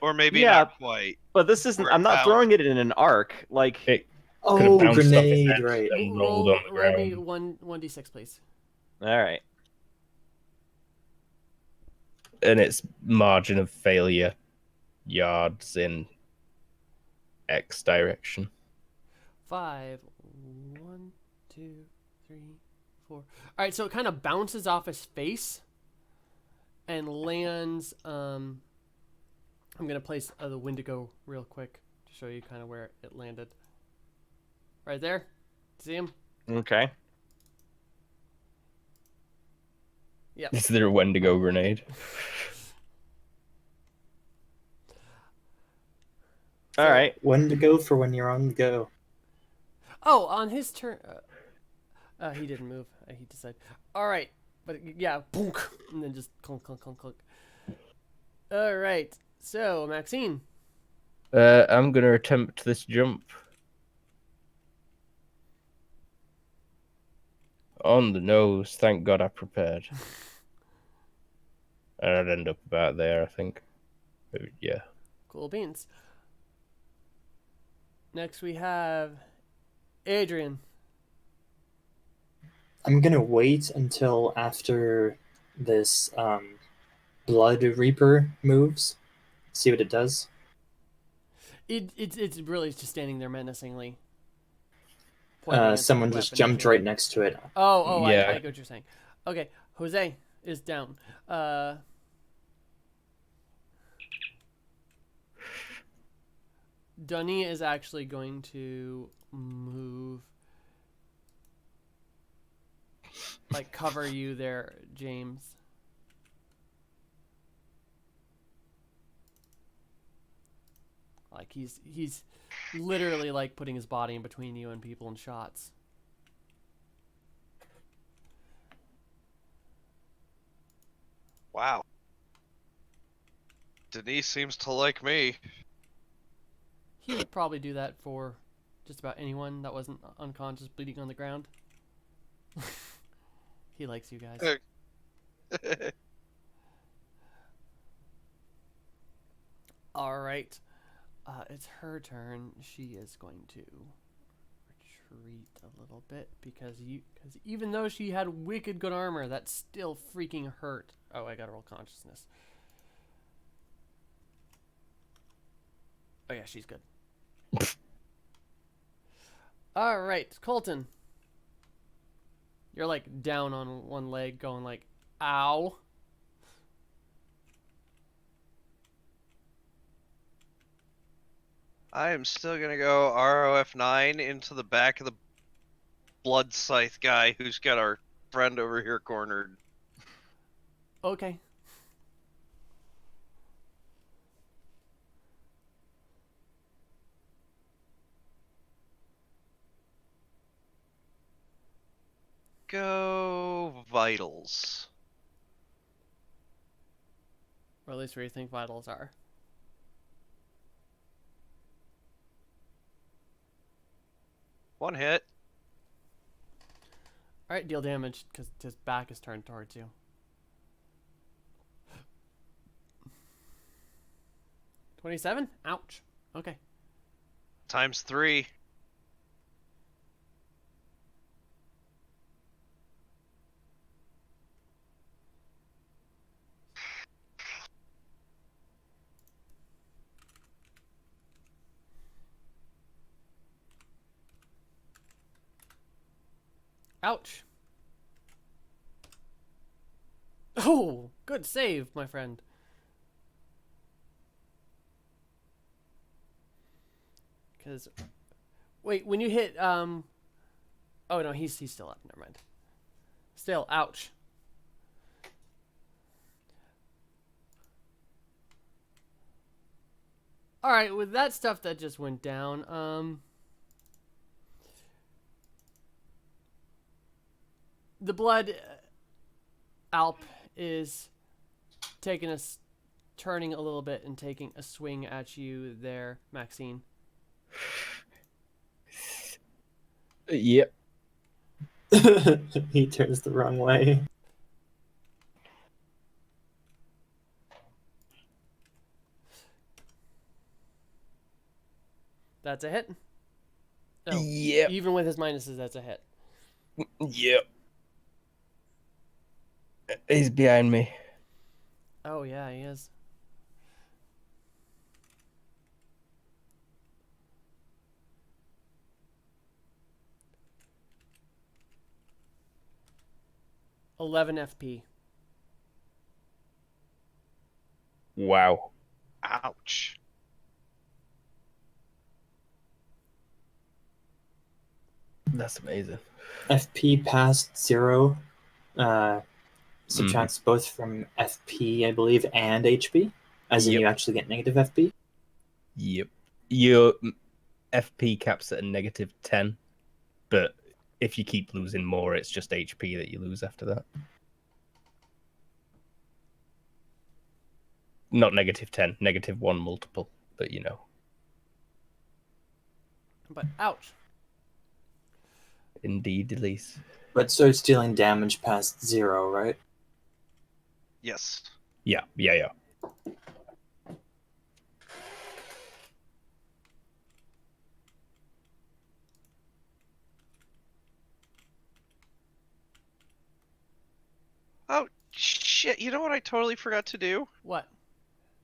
Or maybe Yeah. not quite. But this isn't. Where it I'm not bounced. throwing it in an arc. Like, It Oh, Could've bounced off his grenade, head. right. And rolled on the Roll me ground. 1d6, please. all right. And its margin of failure yards in X direction. 5, 1, 2, 3, 4. All right, so it kind of bounces off his face and lands. I'm gonna place the Wendigo real quick to show you kind of where it landed. Right there. See him? Okay. Yep. Is there a Wendigo grenade? All right. When to go for when you're on the go. Oh, on his turn. He didn't move. He decided. All right, but yeah, boom, and then just clunk, clunk, clunk, clunk. All right. So Maxine. I'm gonna attempt this jump. On the nose, thank God I prepared. And I'd end up about there, I think. But yeah. Cool beans. Next we have Adrian. I'm gonna wait until after this Blood Reaper moves. See what it does. It's really just standing there menacingly. pointing its Someone just weapon at jumped you. right next to it. Oh, Yeah. I get what you're saying. Okay, Jose is down. Dunny is actually going to move like cover you there, James. Like he's literally like putting his body in between you and people and shots. Wow. Denise seems to like me. He would probably do that for just about anyone that wasn't unconscious, bleeding on the ground. He likes you guys. All right. It's her turn. She is going to retreat a little bit because even though she had wicked good armor, that still freaking hurt. Oh, I gotta roll consciousness. Oh yeah, she's good. All right, Colton. You're like down on one leg, going like, "Ow." I am still gonna go ROF9 into the back of the blood scythe guy who's got our friend over here cornered. Okay. Go vitals. Or at least where you think vitals are. One hit. All right, deal damage because his back is turned towards you. 27? Ouch. Okay. Times 3. Ouch. Oh, good save, my friend. Because, wait, when you hit, oh no, he's still up. Never mind. Still, ouch. All right, with that stuff that just went down, the blood Alp is turning a little bit and taking a swing at you there, Maxine. Yep. He turns the wrong way. That's a hit. Oh, Yep. even with his minuses, that's a hit. Yep. He's behind me. Oh yeah, he is. $11 FP. Wow. Ouch. That's amazing. FP past 0 subtracts both from FP, I believe, and HP. As in, Yep. you actually get negative FP. Yep. Your FP caps at a -10, but if you keep losing more, it's just HP that you lose after that. Not -10, -1 multiple, but you know. But ouch. Indeed, Elise. But starts dealing damage past 0, right? Yes. Yeah. Oh, shit. You know what I totally forgot to do? What?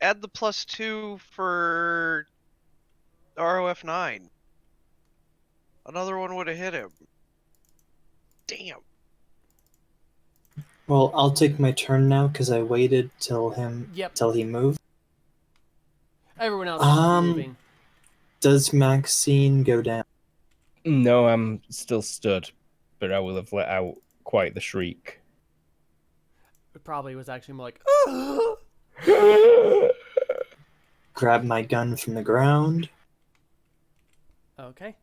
Add the +2 for ROF9. Another one would have hit him. Damn. Well, I'll take my turn now because I waited till Yep. he moved. Everyone else is moving. Does Maxine go down? No, I'm still stood, but I will have let out quite the shriek. It probably was actually more like, Grab my gun from the ground. okay.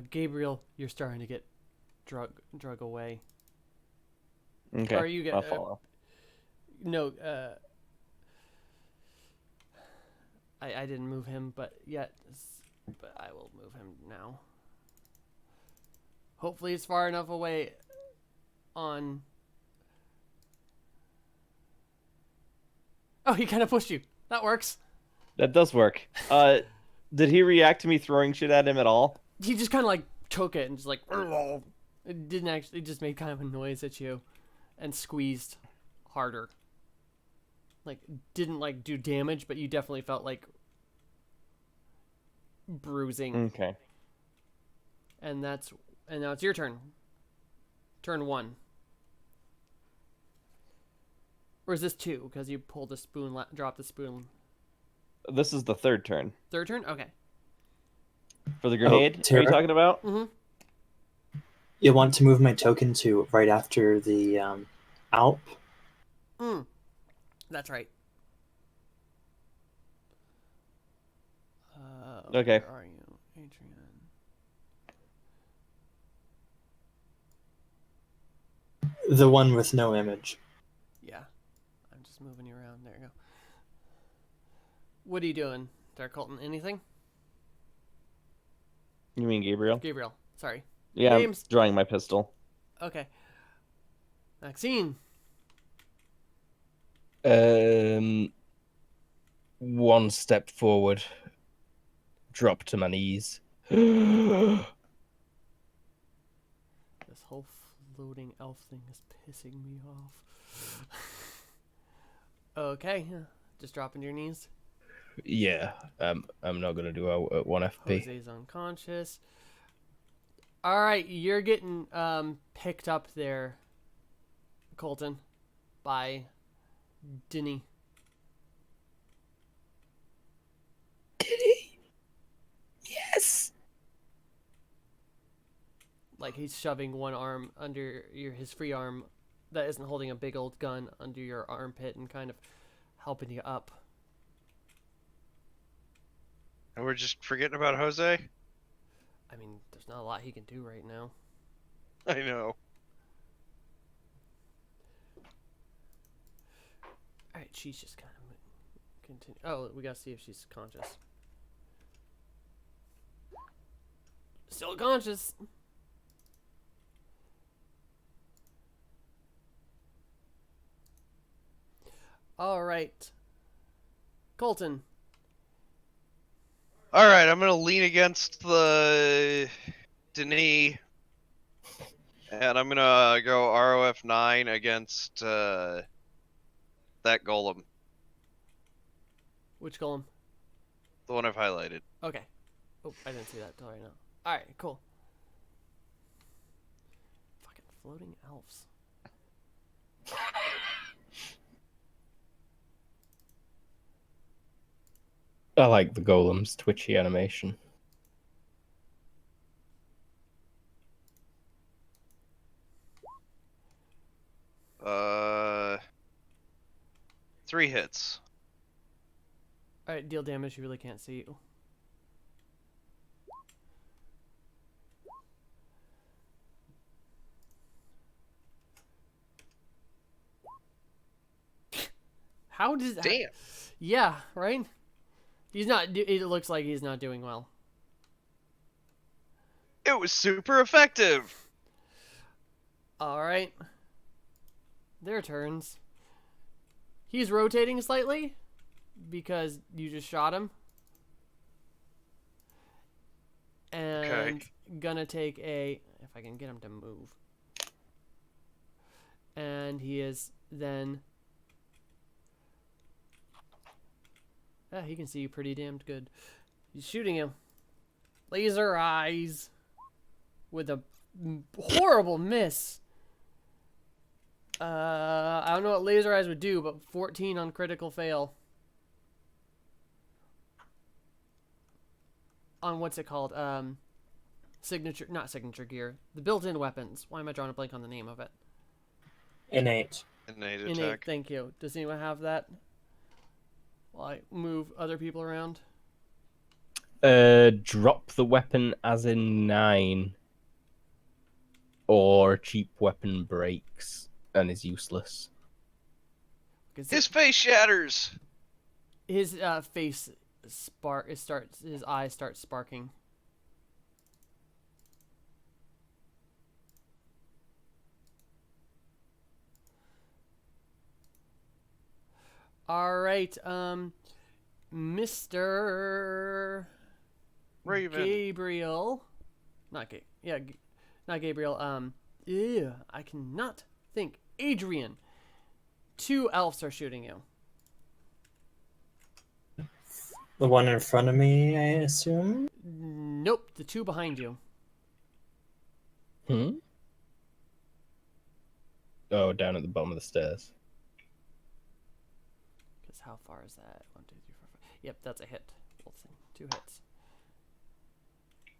Gabriel, you're starting to get drug away. Okay, Or you get I'll follow. no. I didn't move him, but I will move him now. Hopefully, it's far enough away. On. Oh, he kind of pushed you. That works. That does work. Did he react to me throwing shit at him at all? He just kind of like took it and just like. It didn't actually. It just made kind of a noise at you, and squeezed harder. Like didn't like do damage, but you definitely felt like bruising. Okay. And now it's your turn. Turn 1. Or is this 2? Because you pulled the spoon, dropped the spoon. This is the third turn. Third turn? Okay. For the grenade, are you Tara? talking about? Mm-hmm. You want to move my token to right after the Alp? That's right. Okay. Where are you, Adrian? The one with no image. Yeah. I'm just moving you around. There you go. What are you doing, Dark Colton? Anything? You mean Gabriel? Gabriel. Sorry. Yeah, James. I'm drawing my pistol. Okay. Maxine. One step forward, drop to my knees. This whole floating elf thing is pissing me off. Okay. Just dropping to your knees. Yeah, I'm not gonna do a 1 FP. Jose's unconscious. All right, you're getting picked up there, Colton, by Denny. Denny? Yes. Like he's shoving one arm under his free arm that isn't holding a big old gun under your armpit and kind of helping you up. And we're just forgetting about Jose? I mean, there's not a lot he can do right now. I know. All right, she's just kind of continue. Oh, we gotta see if she's conscious. Still conscious. All right, Colton. All right, I'm gonna lean against the Denis, and I'm gonna go ROF 9 against that golem, Which golem? the one I've highlighted. Okay. Oh, I didn't see that till right now. All right, cool. Fucking floating elves. I like the golem's twitchy animation. Uh, 3 hits. All right, deal damage. You really can't see you. How does that? Damn. Yeah, right. He's not. It looks like he's not doing well. It was super effective. All right. Their turns. He's rotating slightly because you just shot him. And gonna take a, if I can get him to move. And he is then, he can see you pretty damned good. He's shooting you. Laser eyes with a horrible miss. I don't know what laser eyes would do, but 14 on critical fail. On what's it called? not signature gear, the built-in weapons. Why am I drawing a blank on the name of it? Innate. Innate Innate, attack. thank you. Does anyone have that? While I move other people around? Drop the weapon as in 9. Or cheap weapon breaks and is useless. His face shatters. His face his eyes start sparking. All right, Mr. Raven. Gabriel, not Gabriel. I cannot think. Adrian, 2 elves are shooting you. The one in front of me, I assume? Nope, the 2 behind you. Oh, down at the bottom of the stairs. Because how far is that? 1, 2, 3, 4, 5. Yep, that's a hit. We'll see. 2 hits.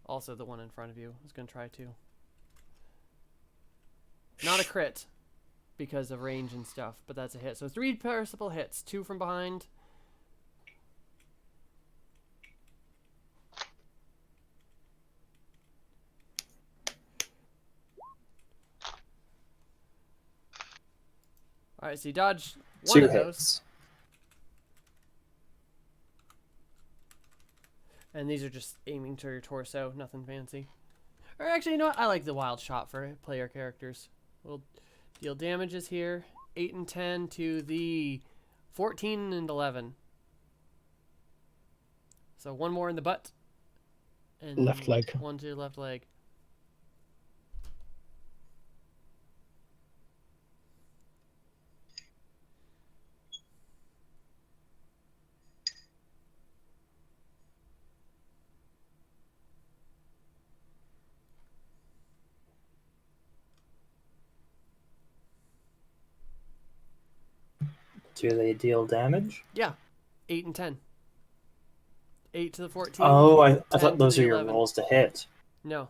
Also, the one in front of you is going to try to. Not a crit because of range and stuff, but that's a hit. So 3 possible hits, 2 from behind. All right, so you dodge one 2 of those. hits. And these are just aiming to your torso, nothing fancy. Or actually, you know what? I like the wild shot for player characters. We'll deal damages here. 8 and 10 to the 14 and 11. So 1 more in the butt. And Left leg. 1 to the left leg. Do they deal damage? Yeah. 8 and 10. 8 to the 14. Oh, I 10 thought to those the are your 11. rolls to hit. No.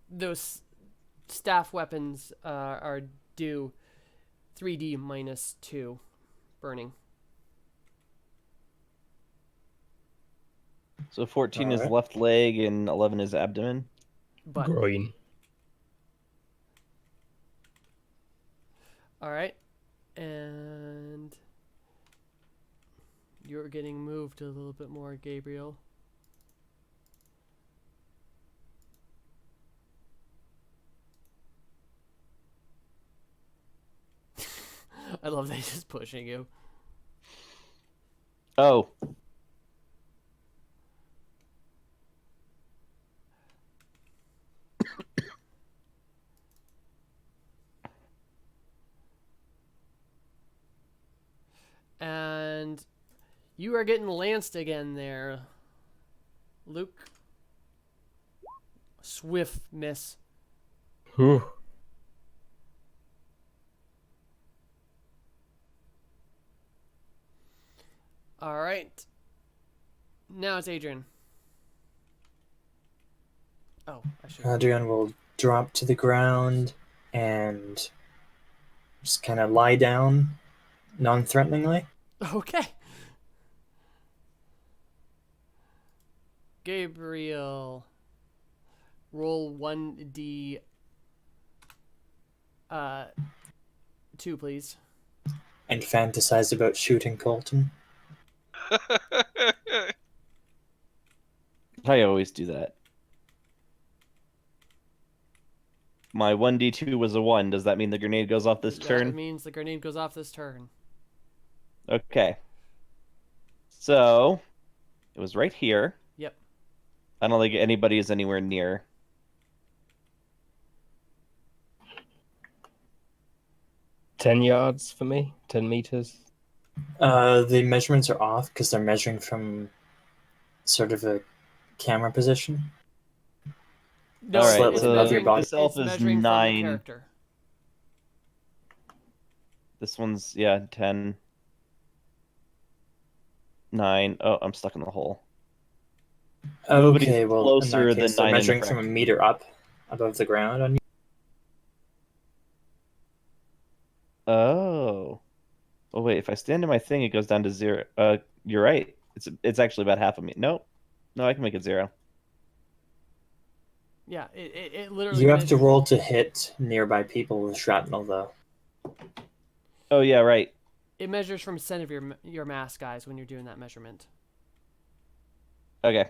Those staff weapons are do 3d minus 2 burning. So 14 is Alright. left leg and 11 is abdomen. But Groin. all right, and you're getting moved a little bit more, Gabriel. I love that he's just pushing you. Oh. And you are getting lanced again there, Luke. Swift miss. Whew. All right. Now it's Adrian. Oh, I should. Adrian will drop to the ground and just kind of lie down non-threateningly. Okay. Gabriel, roll 1d 2, please. And fantasize about shooting Colton. I always do that. My 1d2 was a 1. Does that mean the grenade goes off this That turn? means the grenade goes off this turn. Okay. So, it was right here. Yep. I don't think anybody is anywhere near. $10 yards for me. 10 meters. The measurements are off because they're measuring from sort of a camera position. No, All right, Slightly it's above your measuring, body. This elf it's is measuring from the 9. character. This one's, yeah, 10. 9. Oh, I'm stuck in the hole. Nobody's Okay, well, in closer that than case, they're 9 in the measuring from a correct. meter up above the ground on you. Oh. Oh wait, if I stand in my thing, it goes down to 0. You're right. It's actually about half a meter. Nope. No, I can make it 0. Yeah, it literally You have to measures. roll to hit nearby people with shrapnel, though. Oh yeah, right. It measures from center of your mass, guys, when you're doing that measurement. Okay.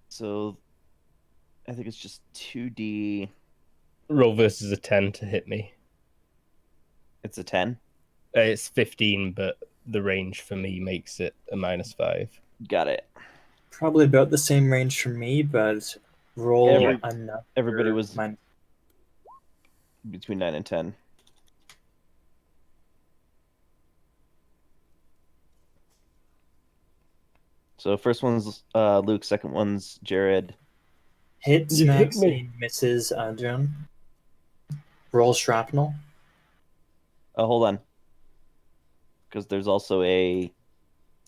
So I think it's just 2D. Roll versus a 10 to hit me. It's a 10. It's 15, but the range for me makes it a -5. Got it. Probably about the same range for me, but roll another. Everybody was min- between 9 and 10. So first one's Luke, second one's Jared. Hits You hit me. Maxine, misses Adrian. Roll shrapnel. Hold on. Because there's also a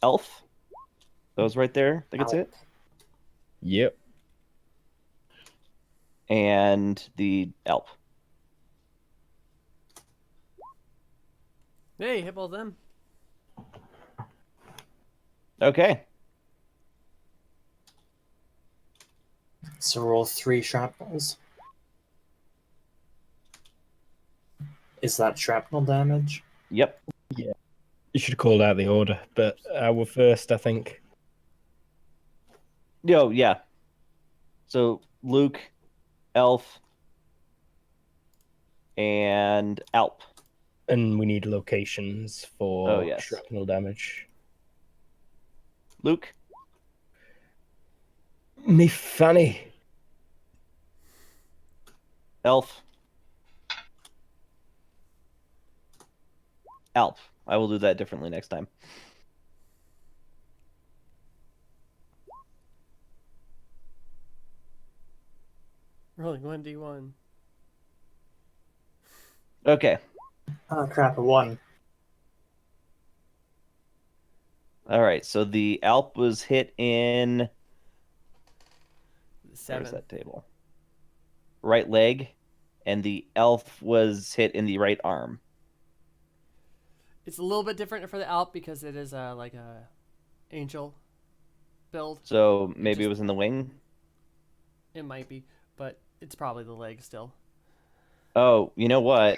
elf. That was right there. I think it's it. Yep. And the elf. Hey, hit both them. Okay. So roll 3 shrapnels. Is that shrapnel damage? Yep. You should have called out the order, but I were first, I think. Yo, yeah. So Luke, elf, and Alp. And we need locations for yes. shrapnel damage. Luke. Me fanny. Elf. Alp. I will do that differently next time. Rolling 1d1. Okay. Oh crap, a 1. All right. So the Alp was hit in. 7. Where's that table? Right leg, and the elf was hit in the right arm. It's a little bit different for the Alp because it is like a angel build. So maybe it was in the wing. It might be, but it's probably the leg still. Oh, you know what?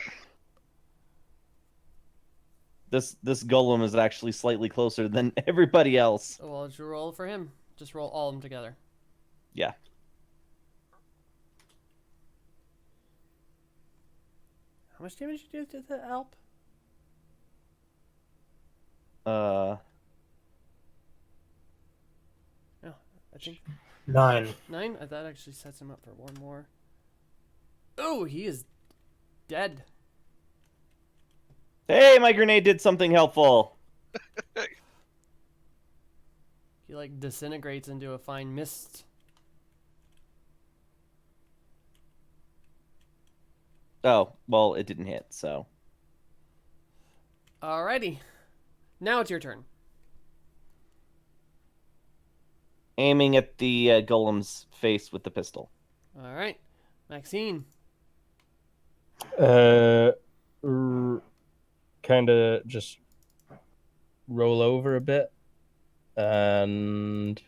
This golem is actually slightly closer than everybody else. Oh, well, just roll for him. Just roll all of them together. Yeah. How much damage did you do to the Alp? Oh, I think 9. 9. That actually sets him up for one more. Oh, he is dead. Hey, my grenade did something helpful. He like disintegrates into a fine mist. Oh, well, it didn't hit, so. Alrighty. Now it's your turn. Aiming at the golem's face with the pistol. Alright. Maxine. Kind of just roll over a bit and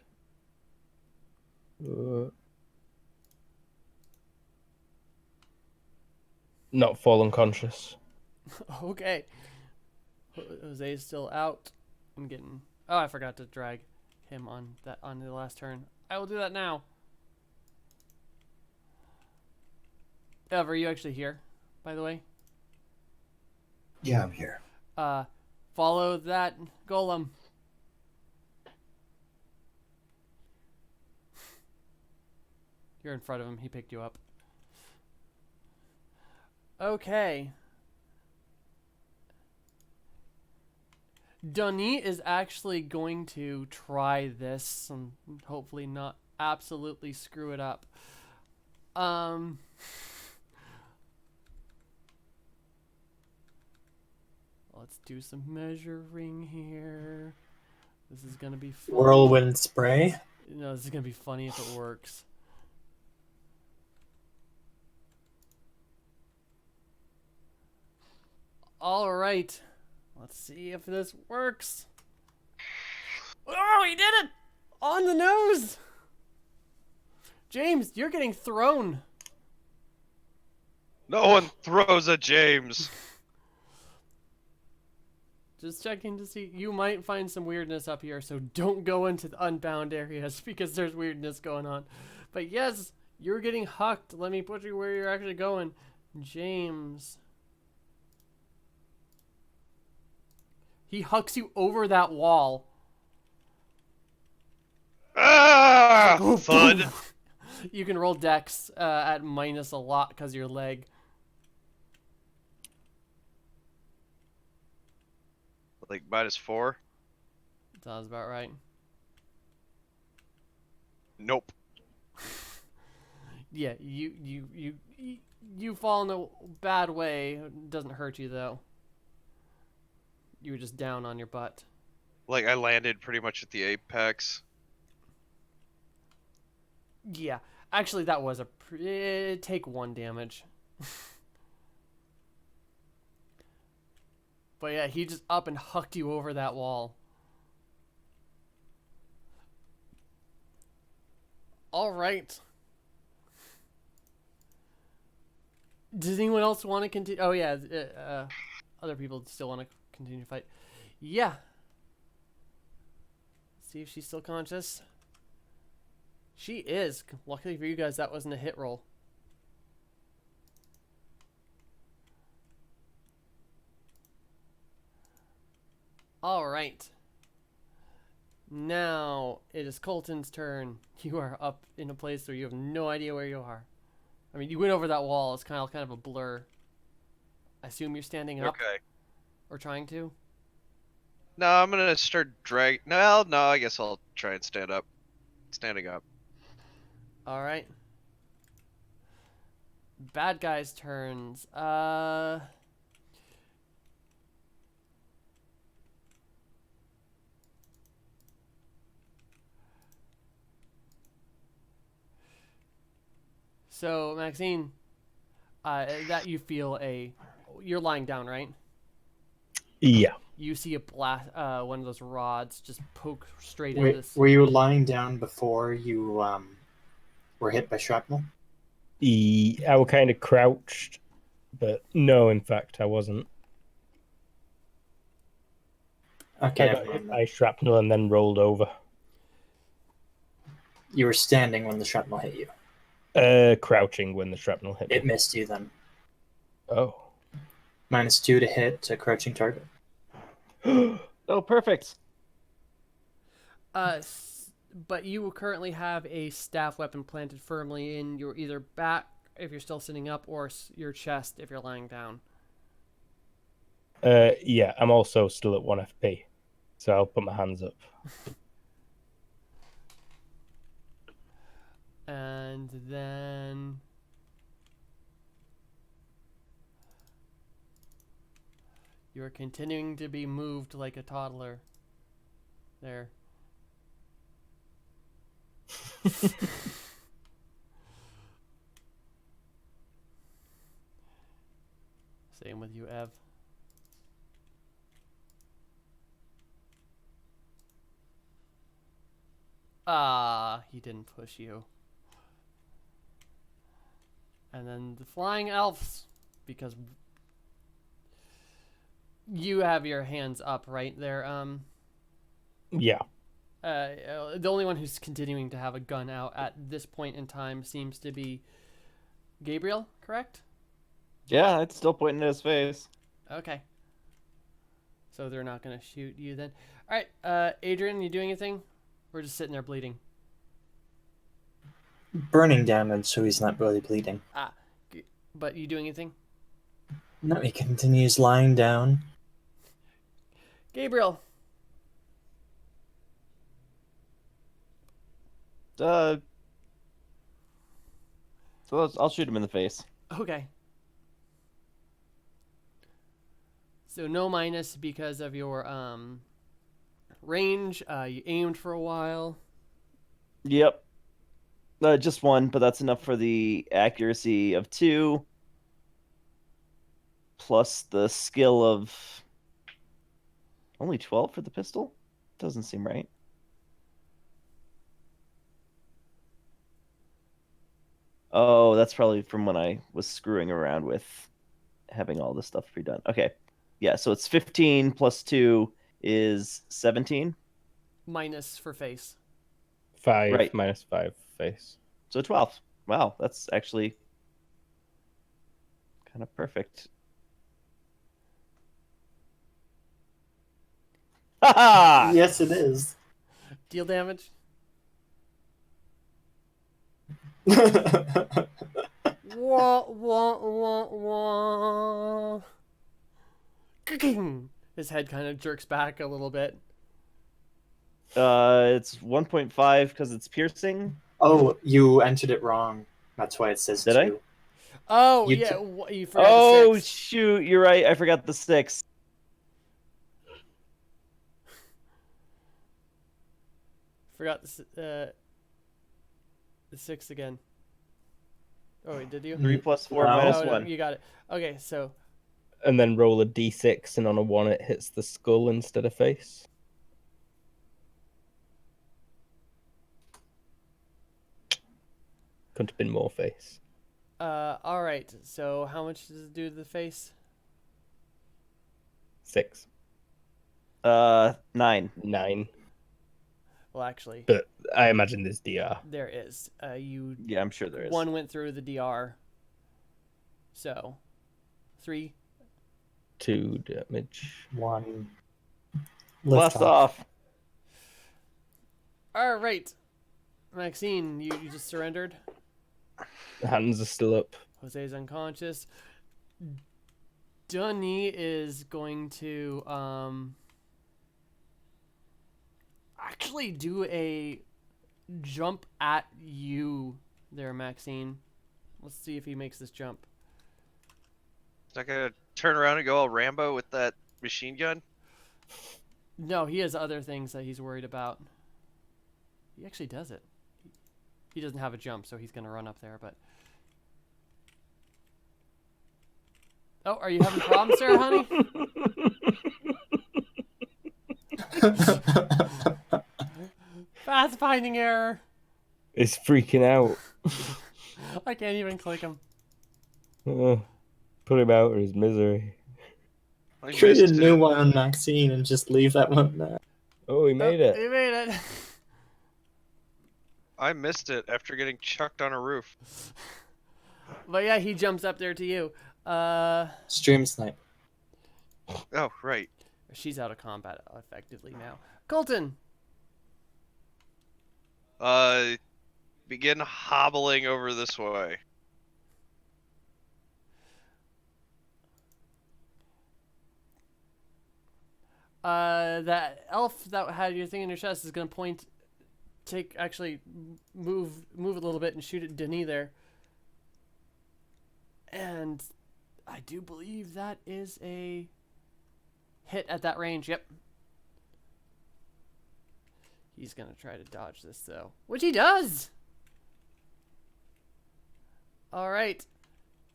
not fall unconscious. Okay. Jose is still out. I'm getting. Oh, I forgot to drag him on the last turn. I will do that now. Ev, are you actually here, by the way? Yeah, I'm here. Follow that golem. You're in front of him. He picked you up. Okay. Dunny is actually going to try this and hopefully not absolutely screw it up. let's do some measuring here. This is gonna be fun. Whirlwind spray. No, this is gonna be funny if it works. All right, let's see if this works. Oh, he did it! On the nose! James, you're getting thrown. No one throws at James. Just checking to see. You might find some weirdness up here, so don't go into the unbound areas because there's weirdness going on. But yes, you're getting hucked. Let me put you where you're actually going. James. He hucks you over that wall. Ah, Oh, thud. boom. You can roll dex at minus a lot because of your leg. Like -4? Sounds about right. Nope. Yeah, you fall in a bad way. It doesn't hurt you though. You were just down on your butt. Like I landed pretty much at the apex. Yeah, actually that was a take 1 damage. But yeah, he just up and hucked you over that wall. All right. Does anyone else want to continue? Oh yeah, other people still want to continue to fight. Yeah. See if she's still conscious. She is. Luckily for you guys, that wasn't a hit roll. All right. Now it is Colton's turn. You are up in a place where you have no idea where you are. I mean, you went over that wall. It's kind of a blur. I assume you're standing up Okay. or trying to. No, I'm gonna start drag. No, I guess I'll try and stand up. Standing up. All right. Bad guys' turns. So, Maxine, that you feel you're lying down, right? Yeah. You see a blast, one of those rods just poke straight Wait, into this. were you lying down before you were hit by shrapnel? I was kind of crouched, but no, in fact, I wasn't. Okay, I never got hit mind by shrapnel and then rolled over. You were standing when the shrapnel hit you. Crouching when the shrapnel hit me. It missed you then. Oh. -2 to hit a crouching target. Oh, perfect. But you will currently have a staff weapon planted firmly in your either back if you're still sitting up or your chest if you're lying down. Yeah, I'm also still at 1 FP, so I'll put my hands up. And then you're continuing to be moved like a toddler. There. Same with you, Ev. He didn't push you. And then the flying elves, because you have your hands up right there. Yeah. The only one who's continuing to have a gun out at this point in time seems to be Gabriel, correct? Yeah, it's still pointing at his face. Okay. So they're not going to shoot you then. All right, Adrian, you doing anything? We're just sitting there bleeding. Burning damage, so he's not really bleeding. But you doing anything? No, he continues lying down. Gabriel. So I'll shoot him in the face. Okay. So no minus because of your range. You aimed for a while. Yep. Just one, but that's enough for the accuracy of 2. Plus the skill of only 12 for the pistol? Doesn't seem right. Oh, that's probably from when I was screwing around with having all this stuff pre-done. Okay. Yeah, so it's 15 plus 2 is 17. Minus for face. 5 Right. minus 5 face. So 12. Wow, that's actually kind of perfect. Haha! Yes, it is. Deal damage. Wah, wah, wah, wah. His head kind of jerks back a little bit. It's 1.5 because it's piercing. Oh, you entered it wrong. That's why it says Did 2. I? Oh, You yeah, t- you forgot Oh, the 6. shoot, you're right. I forgot the 6. Forgot the 6 again. Oh, wait, did you? 3 plus 4 No. minus Oh, no, 1. you got it. Okay, so And then roll a d6, and on a 1 it hits the skull instead of face. Couldn't have been more face. all right. So how much does it do to the face? 6. 9. 9. Well, actually, But I imagine there's DR. there is. You Yeah, I'm sure there is. one went through the DR. So 3. 2 damage. 1. Blast off. All right, Maxine, you just surrendered. Hands are still up. Jose's unconscious. Dunny is going to actually do a jump at you there, Maxine. Let's see if he makes this jump. Is that gonna turn around and go all Rambo with that machine gun? No, he has other things that he's worried about. He actually does it. He doesn't have a jump, so he's going to run up there, but... Oh, are you having problems there, honey? Fast finding error. It's freaking out. I can't even click him. Put him out of his misery. I Create a missed new it. one on Maxine and just leave that one there. Oh, he made it. He made it. I missed it after getting chucked on a roof. But yeah, he jumps up there to you. Stream snipe. Oh, right. She's out of combat effectively now. Colton. Begin hobbling over this way. That elf that had your thing in your chest is gonna actually move a little bit and shoot at Denis there. And I do believe that is a hit at that range. Yep. He's gonna try to dodge this though, which he does. All right,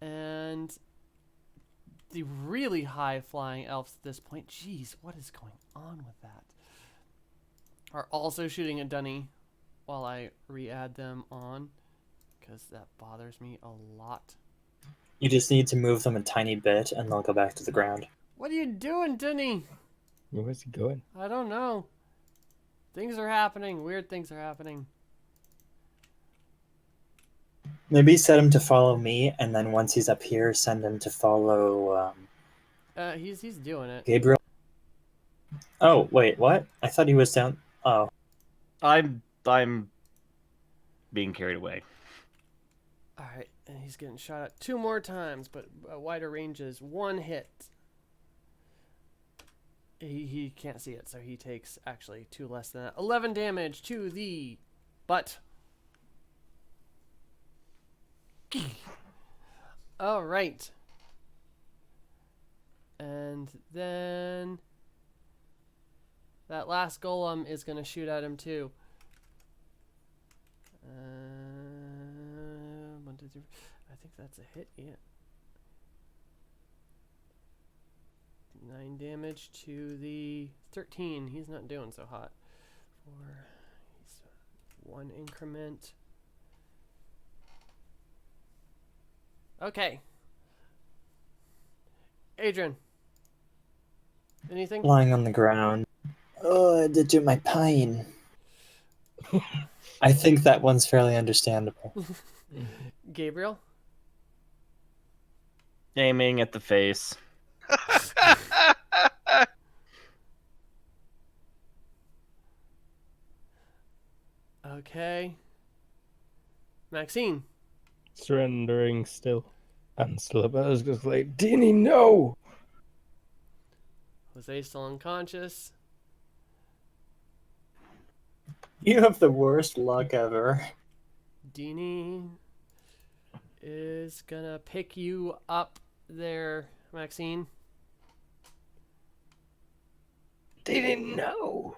and the really high flying elves at this point, jeez, what is going on with that? Are also shooting at Dunny while I re-add them on, because that bothers me a lot. You just need to move them a tiny bit and they'll go back to the ground. What are you doing, Dunny? Where's he going? I don't know. Things are happening. Weird things are happening. Maybe set him to follow me, and then once he's up here, send him to follow He's doing it. Gabriel. Oh, wait, what? I thought he was down. Oh. I'm being carried away. All right, and he's getting shot at 2 more times, but wider ranges. 1 hit. He can't see it, so he takes actually 2 less than that. 11 damage to the butt. All right. And then that last golem is going to shoot at him too. 1, 2, 3. I think that's a hit. Yeah. 9 damage to the 13. He's not doing so hot. 4. He's 1 increment. Okay. Adrian. Anything? Lying on the ground. Oh, did do my pain. I think that one's fairly understandable. Gabriel? Aiming at the face. Okay. Maxine? Surrendering still. And still up. I was just like, Dini, no! Jose still unconscious. You have the worst luck ever. Dini is gonna pick you up there, Maxine. Dini, no!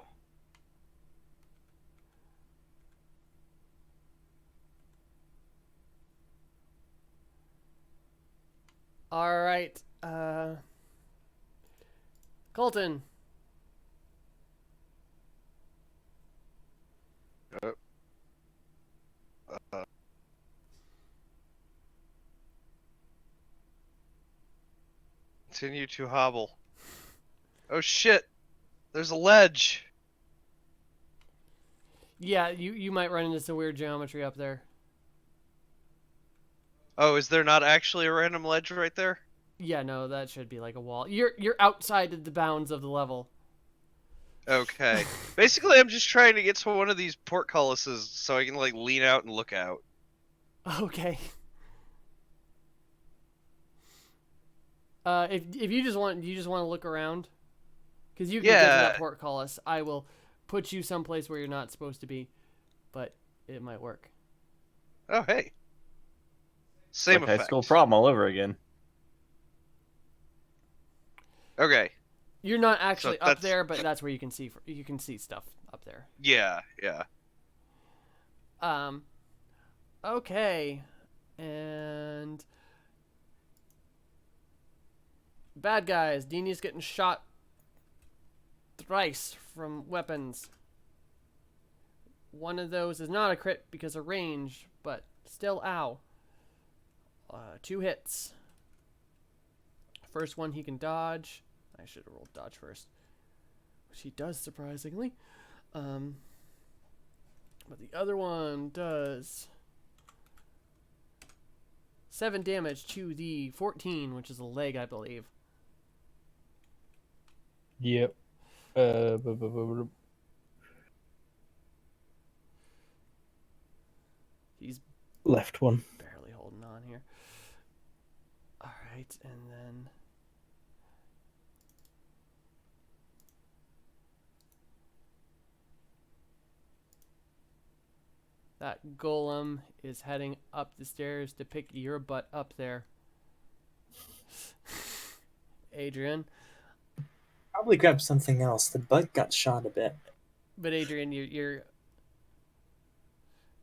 All right. Colton. Continue to hobble. Oh shit! There's a ledge. Yeah, you might run into some weird geometry up there. Oh, is there not actually a random ledge right there? Yeah, no, that should be like a wall. You're outside of the bounds of the level. Okay. Basically, I'm just trying to get to one of these portcullises so I can like lean out and look out. Okay. If you just want to look around, because you can get to that portcullis, I will put you someplace where you're not supposed to be, but it might work. Oh hey. Same like effect. high school prom all over again. Okay. You're not actually So up there, but that's where you can see stuff up there. Yeah, yeah. Okay, and bad guys. Dini's getting shot thrice from weapons. One of those is not a crit because of range, but still, ow. 2 hits. First one he can dodge. I should have rolled dodge first, which he does surprisingly. But the other one does 7 damage to the 14, which is a leg, I believe. Yep. He's Left one. barely holding on here. Alright, and then that golem is heading up the stairs to pick your butt up there. Adrian. Probably grab something else. The butt got shot a bit. But Adrian, you're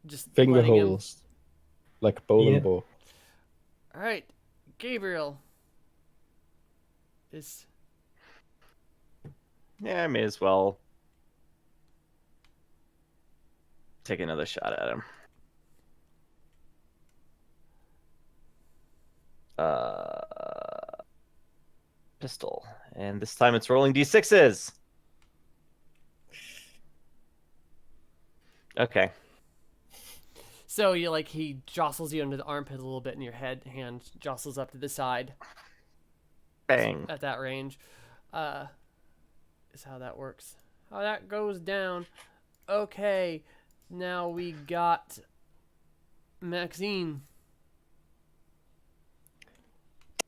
just Finger letting him. holes. Like a bowling Yeah. ball. Alright, Gabriel is. Yeah, I may as well take another shot at him. Pistol. And this time it's rolling d6s. Okay. So you he jostles you under the armpit a little bit, and your hand jostles up to the side. Bang. At that range, is how that works. How that goes down. Okay, now we got Maxine.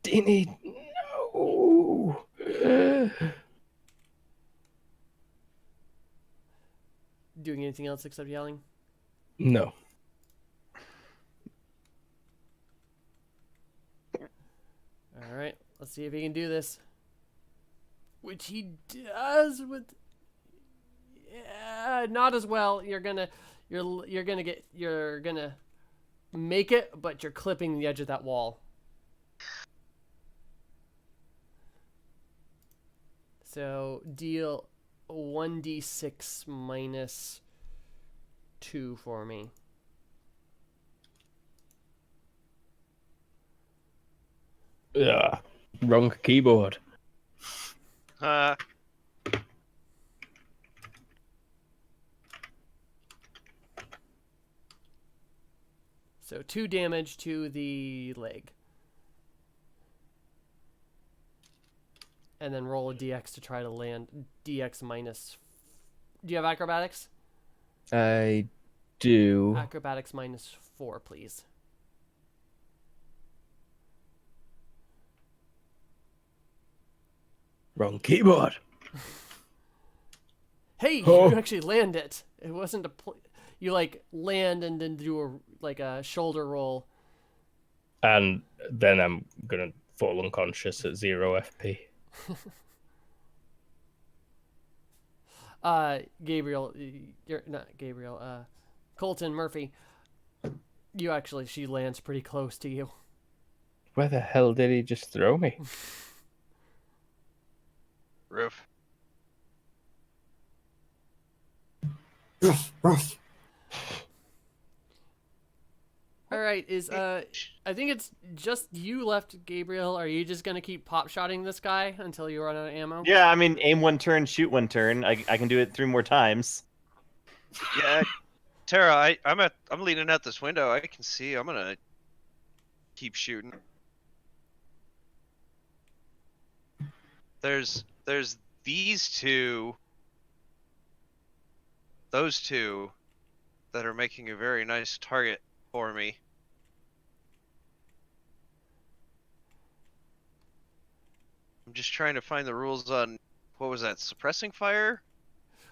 Dini, no! Doing anything else except yelling? No. All right, let's see if he can do this. which he does with. Yeah, not as well. You're gonna make it, but you're clipping the edge of that wall. So deal 1d6 minus 2 for me. Ugh, wrong keyboard. Uh, So 2 damage to the leg. And then roll a dx to try to land. Dx minus. Do you have acrobatics? I do. Acrobatics minus 4, please. Wrong keyboard. Hey, Oh. you actually land it. It wasn't a. You like land and then do a shoulder roll. And then I'm gonna fall unconscious at 0 FP. Gabriel, you're not Gabriel. Colton Murphy. She lands pretty close to you. Where the hell did he just throw me? roof. Ruff, ruff. All right, I think it's just you left, Gabriel. Are you just gonna keep pop shotting this guy until you run out of ammo? Yeah, I mean, aim 1 turn, shoot 1 turn. I can do it 3 more times. Yeah, Tara, I'm leaning out this window. I can see. I'm gonna keep shooting. There's these two, those two, that are making a very nice target for me. I'm just trying to find the rules on what was that, suppressing fire?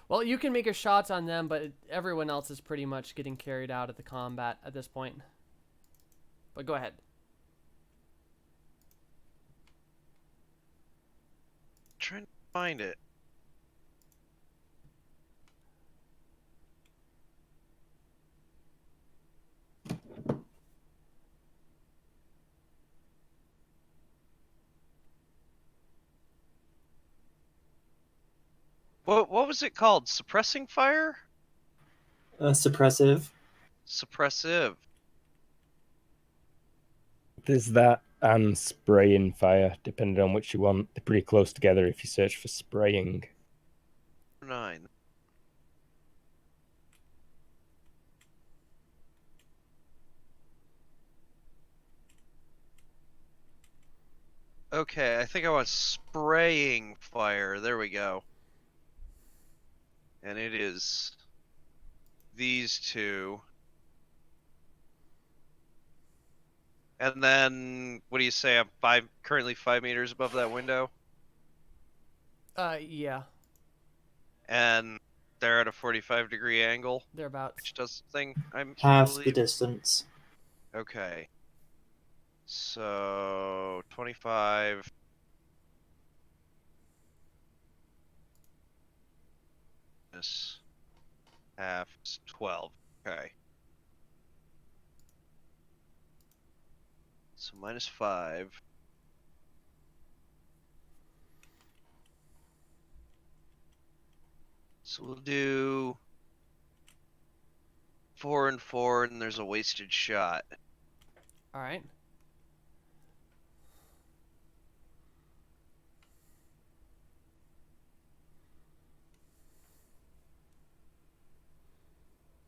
Well, you can make your shots on them, but everyone else is pretty much getting carried out of the combat at this point. But go ahead. Trying to find it. What was it called? Suppressing fire? Suppressive. Suppressive. There's that and spraying fire, depending on which you want. They're pretty close together if you search for spraying. 9. Okay, I think I want spraying fire. There we go. And it is these two. And then, what do you say? I'm currently 5 meters above that window, Yeah, and they're at a 45-degree angle, thereabouts. which does the thing. I Half the believe. distance. Okay. So 25. This half is 12. Okay. So minus 5. So we'll do 4 and 4, and there's a wasted shot. All right.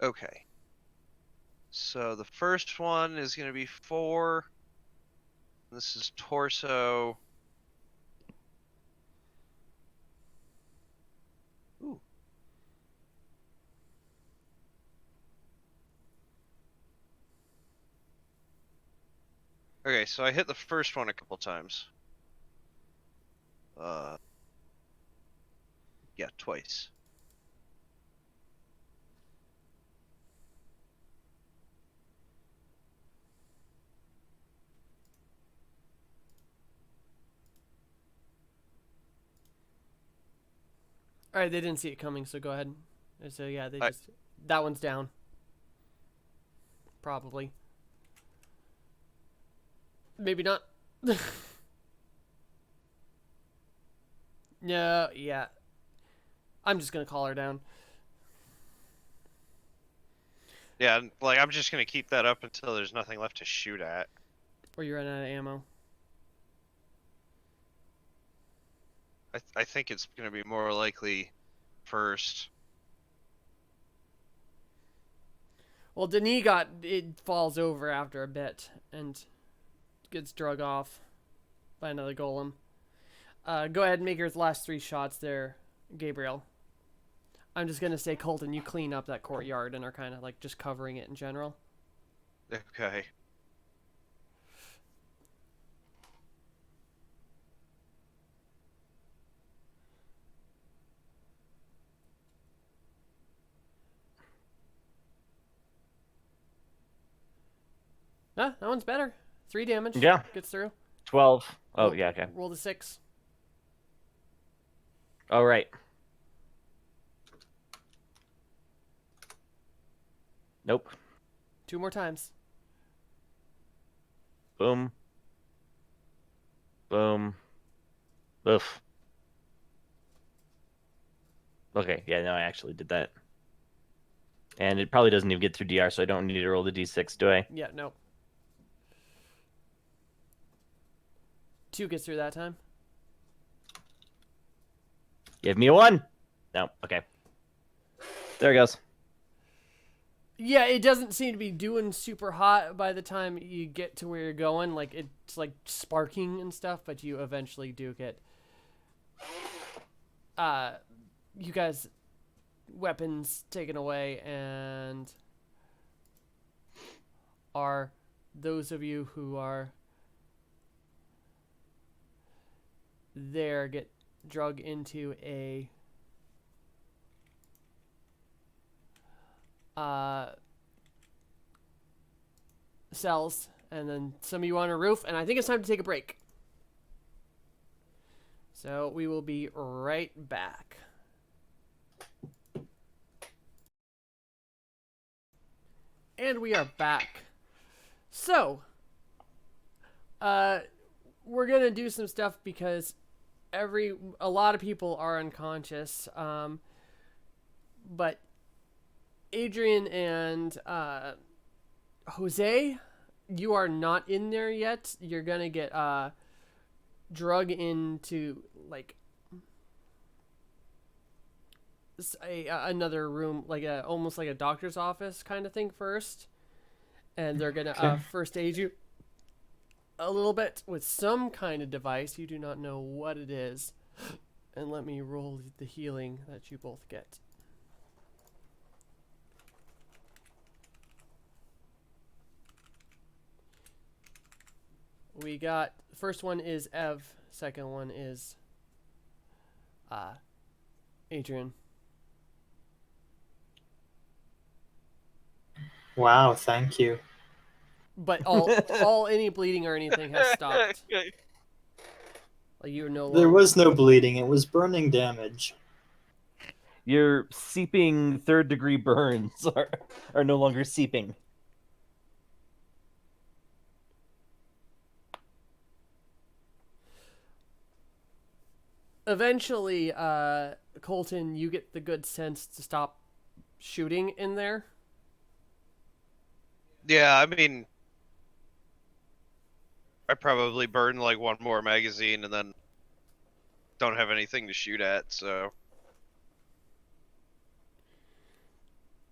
Okay. So the first one is going to be 4. This is torso. Ooh. Okay, so I hit the first one a couple times. Yeah, twice. All right, they didn't see it coming, so go ahead. So yeah, I- that one's down. Probably. Maybe not. No, yeah. I'm just gonna call her down. Yeah, like I'm just gonna keep that up until there's nothing left to shoot at. Or you run out of ammo. I think it's gonna be more likely first. Well, it falls over after a bit and gets drug off by another golem. Go ahead and make your last 3 shots there, Gabriel. I'm just gonna say, Colton, you clean up that courtyard and are kind of like just covering it in general. Okay. Ah, that one's better. 3 damage. Yeah. Gets through. 12. Oh, Roll- yeah, okay. Roll the 6. All right. Nope. 2 more times. Boom. Boom. Oof. Okay, yeah, no, I actually did that. And it probably doesn't even get through DR, so I don't need to roll the D6, do I? Yeah, no. 2 gets through that time. Give me a 1. No, okay. There it goes. Yeah, it doesn't seem to be doing super hot by the time you get to where you're going. Like, it's like sparking and stuff, but you eventually do get you guys weapons taken away, and are those of you who are there get drug into a cells, and then some of you on a roof, and I think it's time to take a break. So we will be right back. And we are back. So, we're gonna do some stuff because a lot of people are unconscious. But Adrian and Jose, you are not in there yet. You're gonna get drug into like another room, like almost like a doctor's office kind of thing first, and they're gonna first aid you a little bit with some kind of device. You do not know what it is, and let me roll the healing that you both get. We got, the first one is Ev, second one is Adrian. Wow, thank you. But all any bleeding or anything has stopped. Like, you are no longer. There was no bleeding, it was burning damage. Your seeping 3rd-degree burns are no longer seeping. Eventually, Colton, you get the good sense to stop shooting in there. Yeah, I mean, I probably burn like one more magazine and then don't have anything to shoot at, so.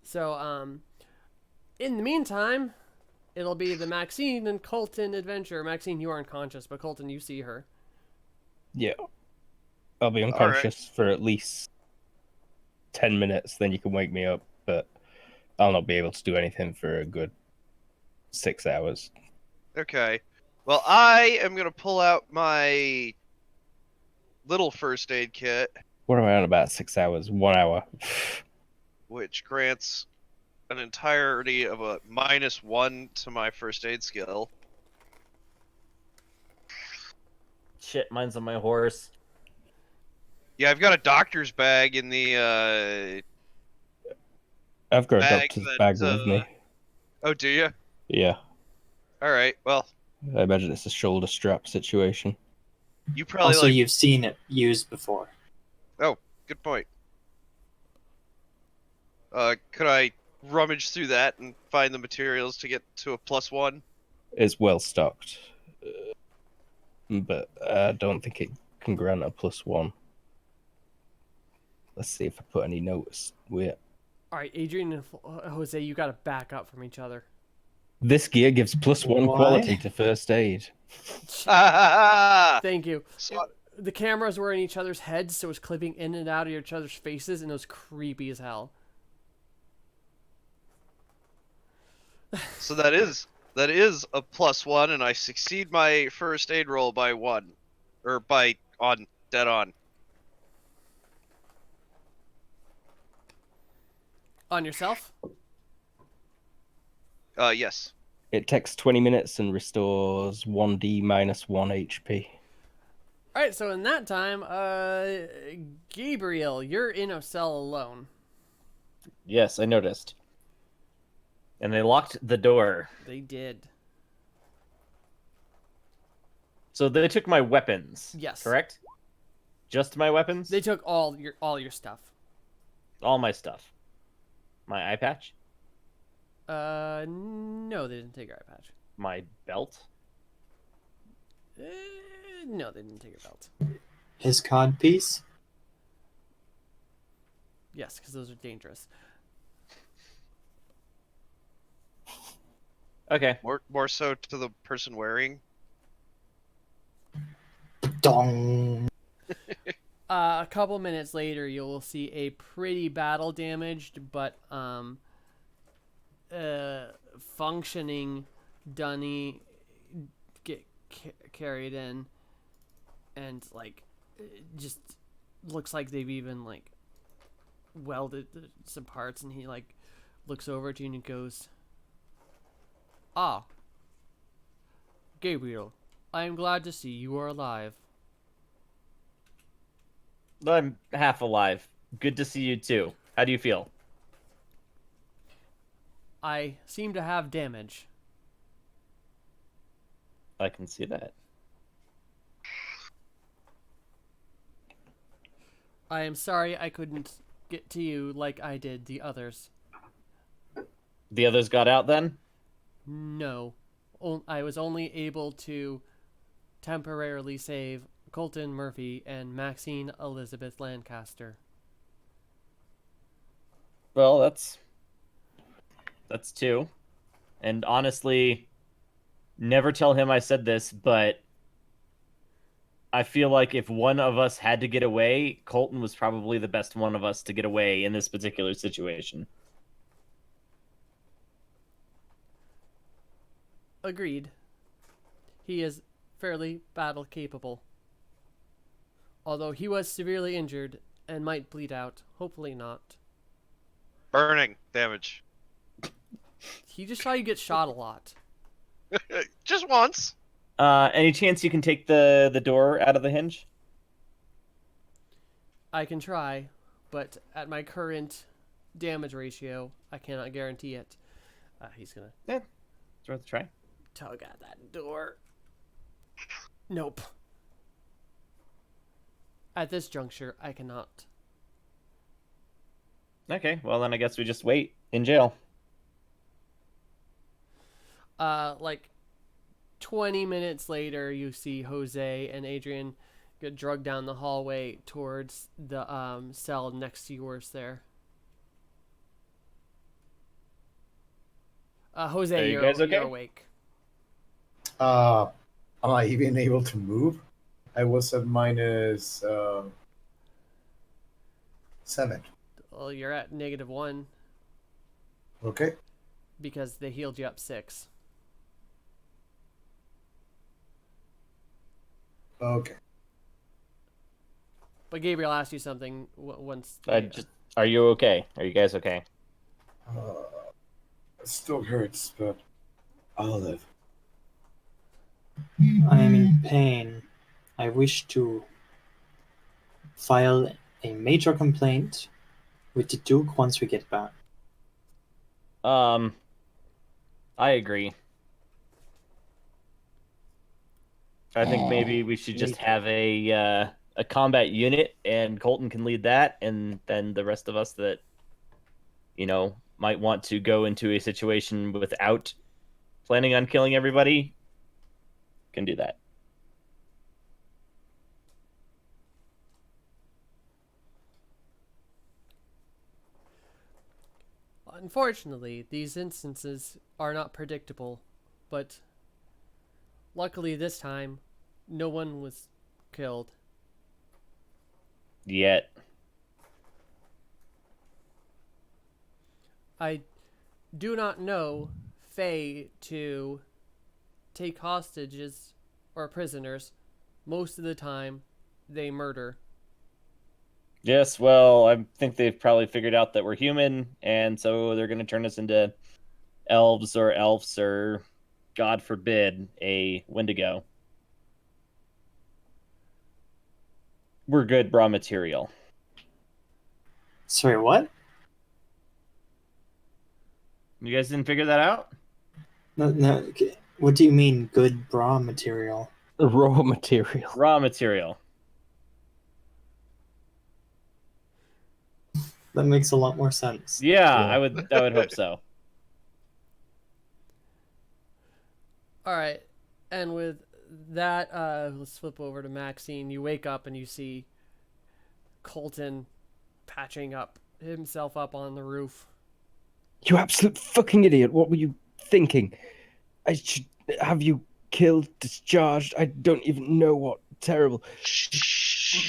So, in the meantime, it'll be the Maxine and Colton adventure. Maxine, you are unconscious, but Colton, you see her. Yeah. I'll be unconscious for at least 10 minutes, then you can wake me up, but I'll not be able to do anything for a good 6 hours. Okay. Well, I am going to pull out my little first aid kit, What am I on about? 6 hours? 1 hour. which grants an entirety of a -1 to my first aid skill. Shit, mine's on my horse. Yeah, I've got a doctor's bag in the I've got a bag doctor's that. bag with me. Oh, do you? Yeah, All right. Well, I imagine it's a shoulder strap situation. you probably Also, like. you've seen it used before. Oh, good point. Could I rummage through that and find the materials to get to a +1? It's well stocked, but I don't think it can grant a +1. Let's see if I put any notes. Wait. All right, Adrian and Jose, you got to back up from each other. This gear gives +1 Why? quality to first aid. Thank you. So, The cameras were in each other's heads, so it was clipping in and out of each other's faces, and it was creepy as hell. so that is a +1, and I succeed my first aid roll by 1, or by on dead on. On yourself? Yes. It takes 20 minutes and restores 1d minus 1 HP. All right, so in that time, Gabriel, you're in a cell alone. Yes, I noticed. And they locked the door. They did. So they took my weapons. Yes. Correct? Just my weapons? They took all your stuff. All my stuff. My eye patch? No, they didn't take your eye patch. My belt? No, they didn't take your belt. His cod piece? Yes, because those are dangerous. Okay. More so to the person wearing. Dong. A couple minutes later, you'll see a pretty battle damaged, but functioning Dunny get carried in, and like it just looks like they've even like welded some parts, and he like looks over at you and he goes, "Ah, Gabriel, I am glad to see you are alive." I'm half alive. Good to see you too. How do you feel? I seem to have damage. I can see that. I am sorry I couldn't get to you like I did the others. The others got out then? No. I was only able to temporarily save Colton Murphy and Maxine Elizabeth Lancaster. Well, that's two. And honestly, never tell him I said this, but I feel like if one of us had to get away, Colton was probably the best one of us to get away in this particular situation. Agreed. He is fairly battle capable. Although he was severely injured and might bleed out. Hopefully not. Burning damage. He just saw you get shot a lot. Just once. Any chance you can take the door out of the hinge? I can try, but at my current damage ratio, I cannot guarantee it. He's gonna It's worth a try. tug at that door. Nope. At this juncture, I cannot. Okay, well then I guess we just wait in jail. Like 20 minutes later, you see Jose and Adrian get drugged down the hallway towards the cell next to yours there. Jose, Are you you're, guys okay? you're awake. Am I even able to move? I was at minus 7. Well, you're at -1 Okay. because they healed you up 6. Okay. But Gabriel asked you something once. Are you okay? Are you guys okay? It still hurts, but I'll live. I am in pain. I wish to file a major complaint with the Duke once we get back. I agree. I think maybe we should just have a combat unit, and Colton can lead that, and then the rest of us that might want to go into a situation without planning on killing everybody can do that. Unfortunately, these instances are not predictable, but luckily this time, no one was killed. Yet. I do not know Faye to take hostages or prisoners. Most of the time, they murder. Yes, well, I think they've probably figured out that we're human, and so they're going to turn us into elves, or, God forbid, a Wendigo. We're good raw material. Sorry, what? You guys didn't figure that out? No. What do you mean, good bra material? Raw material. Raw material. That makes a lot more sense. Yeah, Yeah. I would hope so. All right, and with that, let's flip over to Maxine. You wake up and you see Colton patching himself up on the roof. You absolute fucking idiot. What were you thinking? I should have you killed, discharged. I don't even know what. Terrible.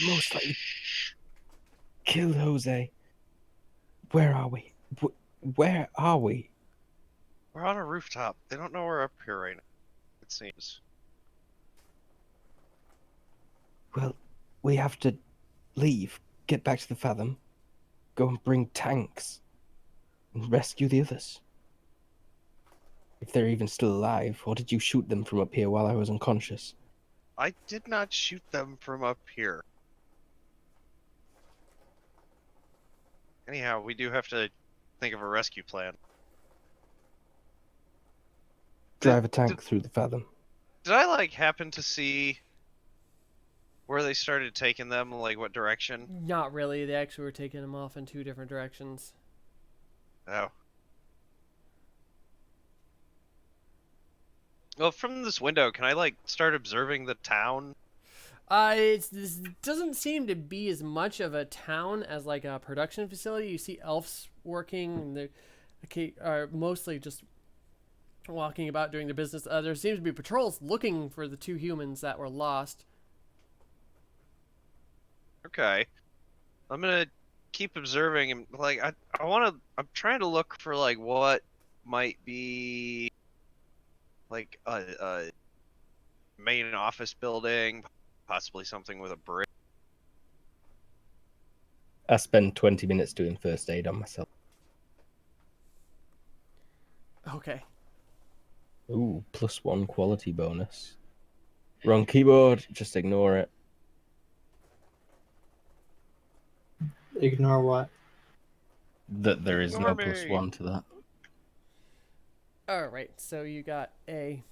Most likely killed Jose. Where are we? Where are we? We're on a rooftop. They don't know we're up here right now, it seems. Well, we have to leave. Get back to the Fathom. Go and bring tanks. And rescue the others. If they're even still alive, or did you shoot them from up here while I was unconscious? I did not shoot them from up here. Anyhow, we do have to think of a rescue plan. Drive a tank through the Fathom. Did I, happen to see where they started taking them, what direction? Not really. They actually were taking him off in two different directions. Oh. Well, from this window, can I, start observing the town? This doesn't seem to be as much of a town as a production facility. You see elves working, and they are mostly just walking about doing their business. There seems to be patrols looking for the two humans that were lost. Okay. I'm gonna keep observing and I'm trying to look for what might be a main office building, possibly something with a bridge. I spend 20 minutes doing first aid on myself. Okay. Ooh, +1 quality bonus. Wrong keyboard, just ignore it. Ignore what? That there is no Ignore me. +1 to that. All right. So you got a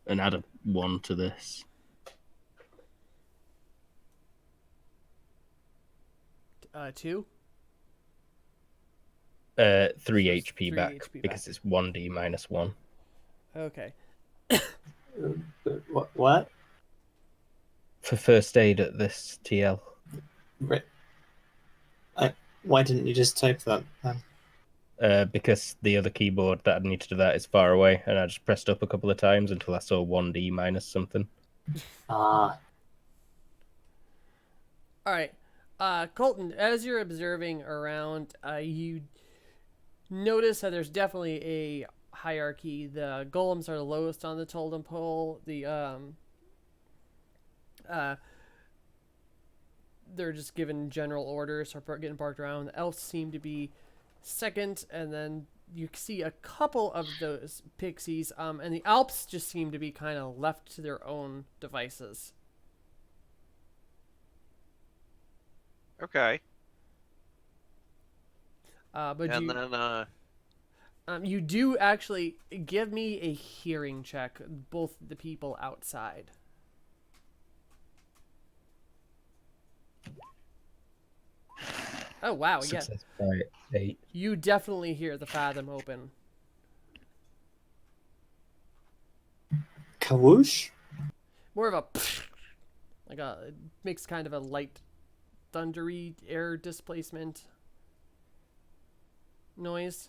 And add a 1 to this. 2. 3 HP 3 back, HP back. because it's 1d minus 1. Okay. What? For first aid at this TL. Right. Why didn't you just type that then? Because the other keyboard that I need to do that is far away, and I just pressed up a couple of times until I saw 1d minus something. Ah. All right. Colton, as you're observing around, you notice that there's definitely a hierarchy. The golems are the lowest on the totem pole. They're just given general orders or getting barked around. The elves seem to be second, and then you see a couple of those pixies, and the alps just seem to be kind of left to their own devices. Okay. But And then you do actually give me a hearing check, both the people outside. Oh wow, yeah. Success by 8. You definitely hear the Fathom open. Kawoosh? More of a like it makes kind of a light thundery air displacement noise.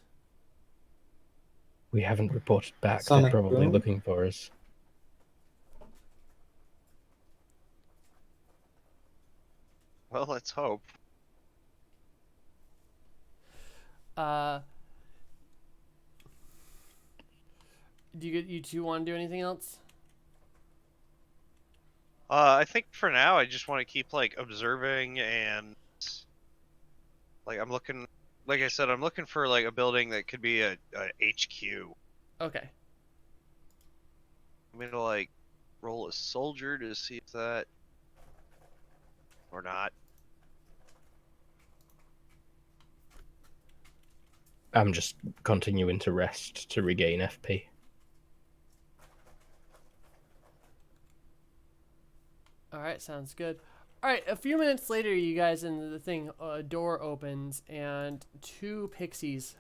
We haven't reported back. Sonic They're probably boom? looking for us. well, let's hope. Do you two want to do anything else? I think for now I just want to keep like observing and like I'm looking. Like I said, I'm looking for like a building that could be a HQ. Okay. I'm gonna like roll a soldier to see if that or not. I'm just continuing to rest to regain FP. All right, sounds good. All right, a few minutes later, you guys in the thing, door opens and two pixies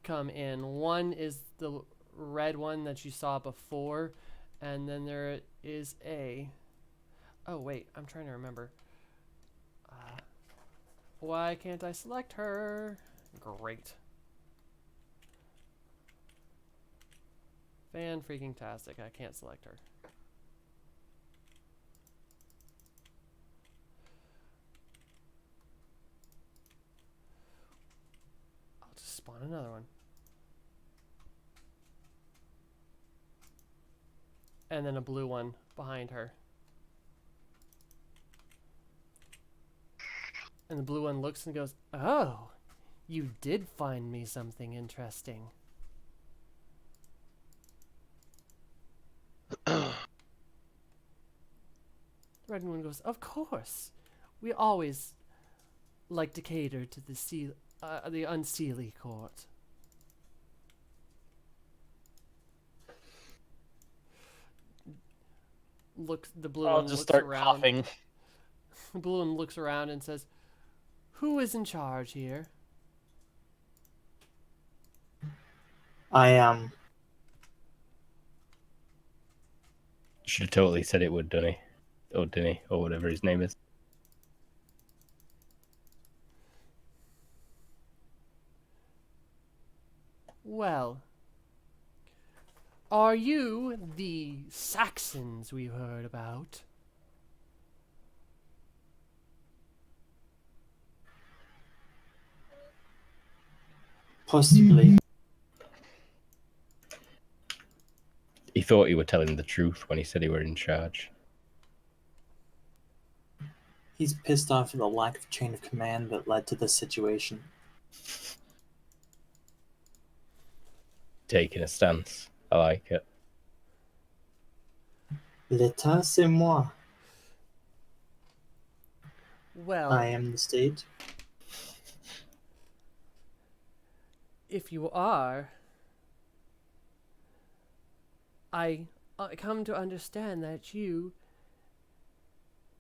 come in. One is the red one that you saw before, and then there is a. Oh wait, I'm trying to remember. Why can't I select her? Great. Fan freaking tastic. I can't select her. I'll just spawn another one. And then a blue one behind her. And the blue one looks and goes, "Oh, you did find me something interesting." The red one goes, "Of course. We always like to cater to the unseelie court." The blue I'll one just looks start around. coughing. The blue one looks around and says, "Who is in charge here?" I am. Should have totally said it would, Dunny. Or Dinny, or whatever his name is. Well, are you the Saxons we've heard about? Possibly. He thought he were telling the truth when he said he were in charge. He's pissed off at the lack of chain of command that led to this situation. Taking a stance. I like it. L'état, c'est moi. Well, I am the state. if you are, I come to understand that you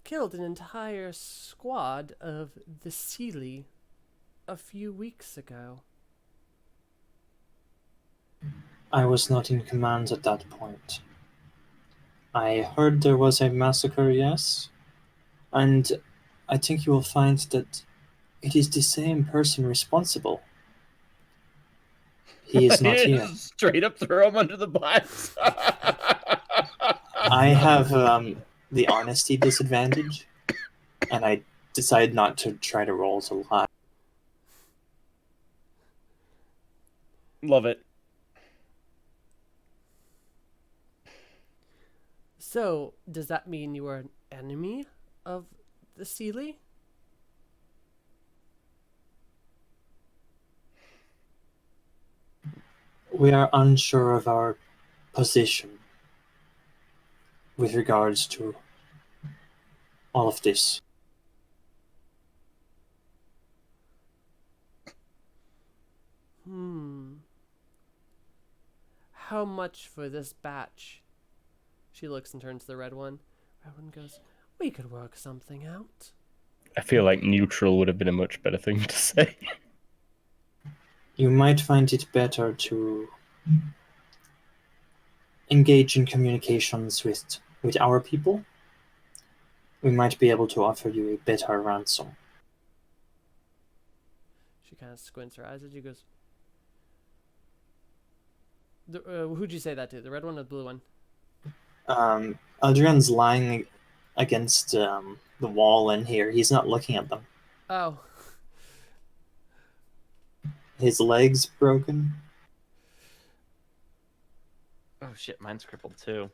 killed an entire squad of the Sealy a few weeks ago. I was not in command at that point. I heard there was a massacre, yes, and I think you will find that it is the same person responsible. He is not here. Straight up throw him under the bus. I have the honesty disadvantage, and I decide not to try to roll to lie. Love it. So, does that mean you are an enemy of the Sealy? We are unsure of our position with regards to all of this. How much for this batch? She looks and turns to the red one. Red one goes, we could work something out. I feel like neutral would have been a much better thing to say. You might find it better to engage in communications with our people. We might be able to offer you a better ransom. She kind of squints her eyes at you. Goes, who'd you say that to? The red one or the blue one? Adrian's lying against the wall in here. He's not looking at them. Oh. His leg's broken. Oh shit, mine's crippled too.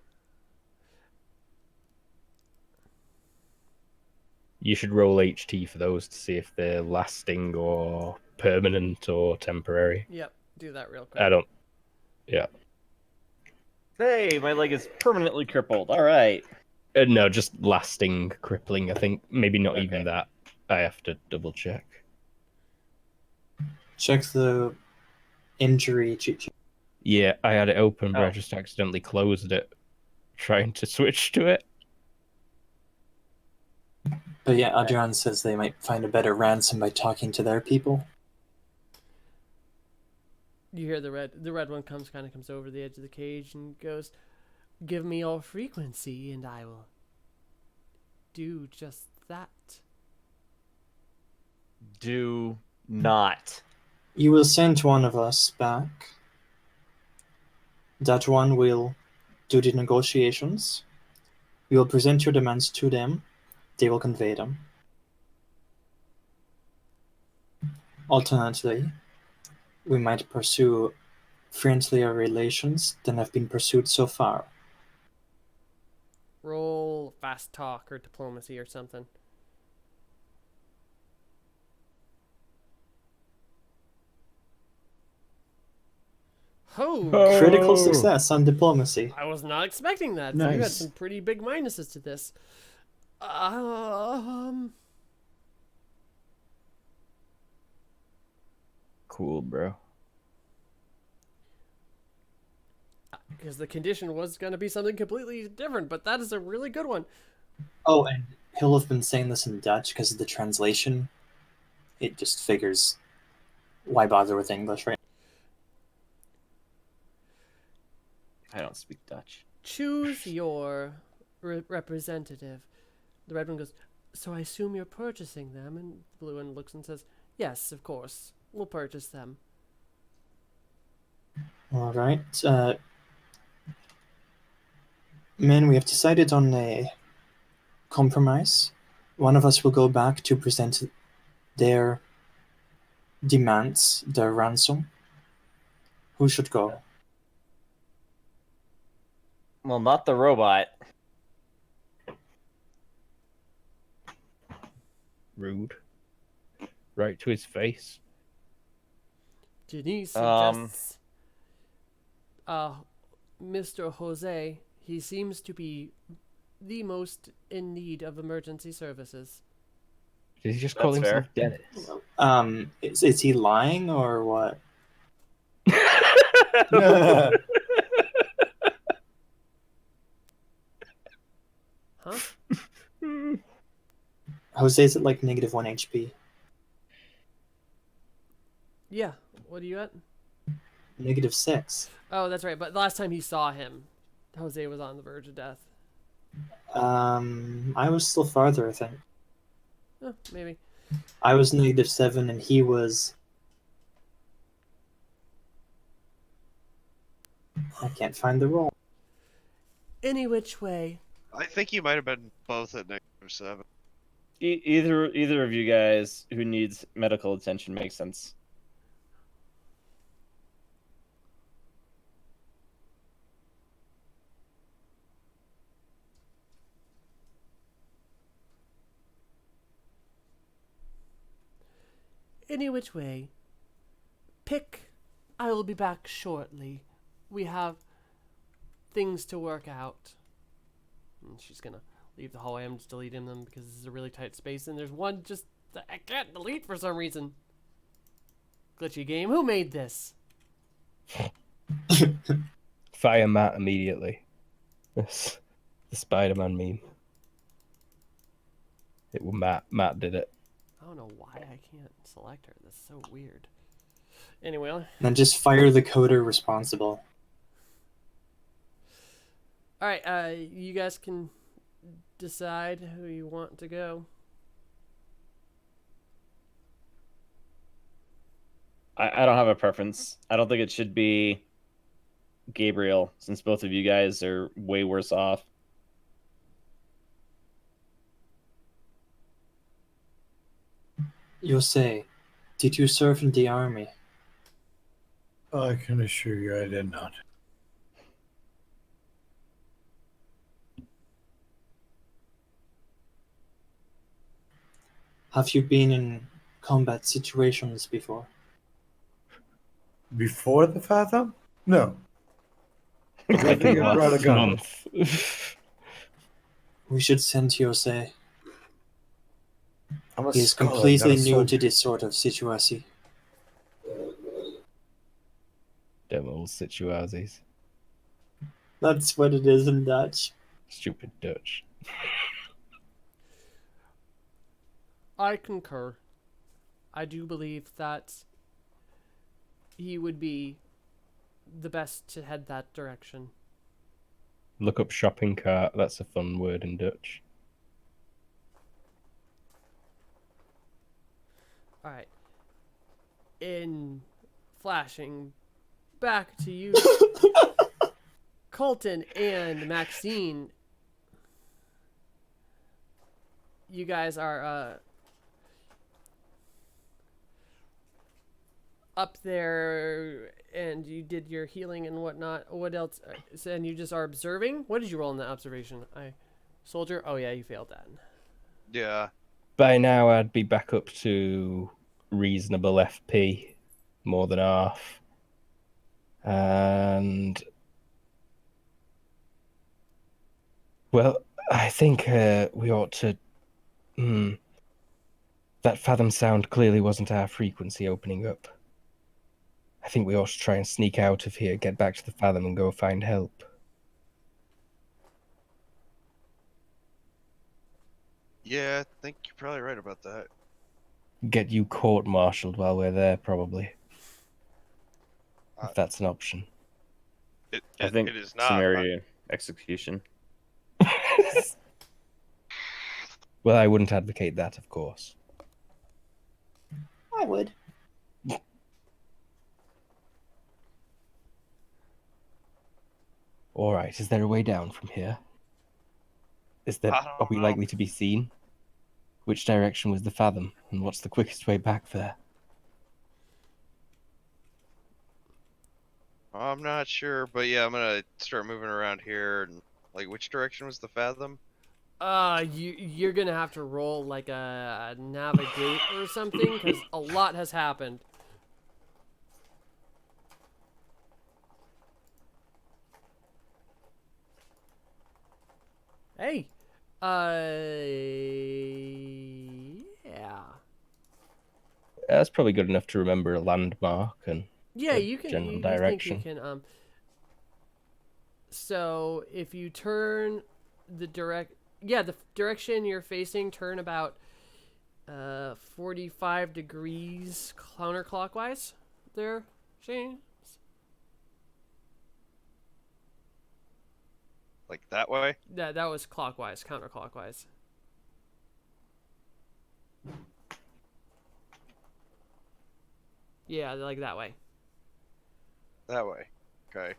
You should roll HT for those to see if they're lasting or permanent or temporary. Yep. Do that real quick. I don't. Yeah. Hey, my leg is permanently crippled. All right. No, just lasting crippling. I think maybe not Okay. even that. I have to double check. Check the injury cheat sheet. Yeah, I had it open, but I Oh. just accidentally closed it, trying to switch to it. But yeah, Adrian says they might find a better ransom by talking to their people. You hear the red one comes over the edge of the cage and goes, give me your frequency and I will do just that. Do not. You will send one of us back. That one will do the negotiations. We will present your demands to them. They will convey them. Alternatively, we might pursue friendlier relations than have been pursued so far. Roll fast talk or diplomacy or something. Oh, Critical success on diplomacy. I was not expecting that. So you had Nice. some pretty big minuses to this. Cool, bro. Because the condition was going to be something completely different, but that is a really good one. Oh, and he'll have been saying this in Dutch because of the translation. It just figures, why bother with English, right? I don't speak Dutch. Choose your representative. The red one goes, so I assume you're purchasing them? And the blue one looks and says, yes, of course. We'll purchase them. All right. Men, we have decided on a compromise. One of us will go back to present their demands, their ransom. Who should go? Well, not the robot. Rude. Right to his face. Denise suggests Mr. Jose. He seems to be the most in need of emergency services. Did he just call That's himself fair. Dennis? Is he lying or what? Huh? Jose's at like -1 HP. Yeah. What are you at? -6. Oh, that's right. But the last time he saw him, Jose was on the verge of death. I was still farther, I think. Oh, maybe. I was -7 and he was... I can't find the roll. Any which way. I think you might have been both at -7. Either of you guys who needs medical attention makes sense. Any which way. Pick. I will be back shortly. We have things to work out. And she's gonna leave the hallway. I'm just deleting them because this is a really tight space, and there's one just that I can't delete for some reason. Glitchy game. Who made this? fire Matt immediately. That's the Spider-Man meme. It was Matt. Matt did it. I don't know why I can't select her. That's so weird. Anyway, Then just fire the coder responsible. all right. You guys can decide who you want to go. I don't have a preference. I don't think it should be Gabriel, since both of you guys are way worse off. Yosei, did you serve in the army? I can assure you I did not. Have you been in combat situations before? Before the Fathom? No. I don't think I brought a Last gun. month. We should send Yosei. I'm a He is scholar, not completely a new soldier. to this sort of situation. Them old situazis. That's what it is in Dutch. Stupid Dutch. I concur. I do believe that he would be the best to head that direction. Look up shopping cart. That's a fun word in Dutch. All right. In flashing back to you, Colton and Maxine, you guys are up there, and you did your healing and whatnot. What else? And you just are observing. What did you roll in that observation? Soldier. Oh yeah, you failed that. Yeah. By now, I'd be back up to reasonable FP, more than half. And well, I think we ought to. That Fathom sound clearly wasn't our frequency opening up. I think we ought to try and sneak out of here, get back to the Fathom, and go find help. Yeah, I think you're probably right about that. Get you court-martialed while we're there, probably. If that's an option. I think it is not. summary execution. Well, I wouldn't advocate that, of course. I would. All right, is there a way down from here? I Are don't we know. likely to be seen? Which direction was the Fathom, and what's the quickest way back there? I'm not sure, but yeah, I'm gonna start moving around here. And like, which direction was the Fathom? You're gonna have to roll like a navigate or something, because a lot has happened. Hey, yeah, That's probably good enough to remember a landmark and yeah. the You can. general You direction. think you can. So if you turn the the direction you're facing, turn about 45 degrees counterclockwise. There, Shane. Like that way? That was clockwise, counterclockwise. Yeah, like that way. That way. Okay.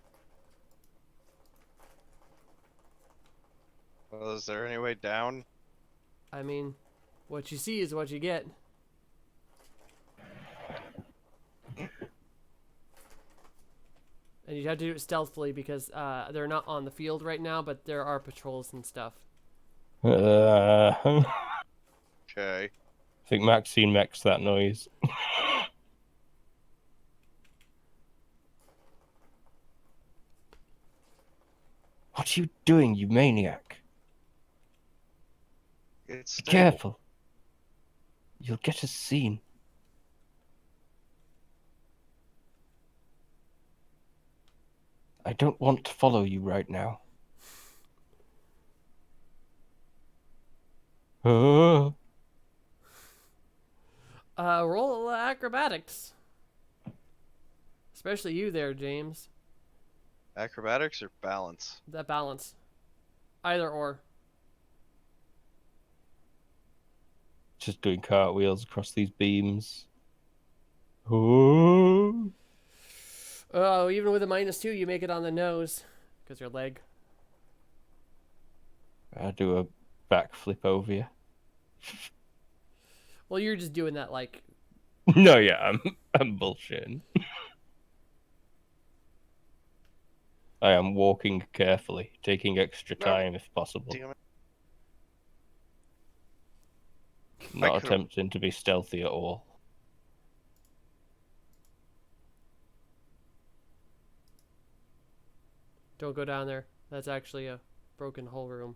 Well, is there any way down? I mean, what you see is what you get. And you have to do it stealthily because they're not on the field right now, but there are patrols and stuff. I Okay. think Maxine makes that noise. What are you doing, you maniac? It's Be stable. careful. You'll get us seen. I don't want to follow you right now. Oh, Roll acrobatics. Especially you there, James. Acrobatics or balance? That balance. Either or. just doing cartwheels across these beams. Oh, Oh, even with a -2, you make it on the nose. Because your leg. I do a backflip over you. Well, you're just doing that like... No, yeah, I'm bullshitting. I am walking carefully, taking extra No. time if possible. Damn it. Not could've- attempting to be stealthy at all. Don't go down there. That's actually a broken hole room.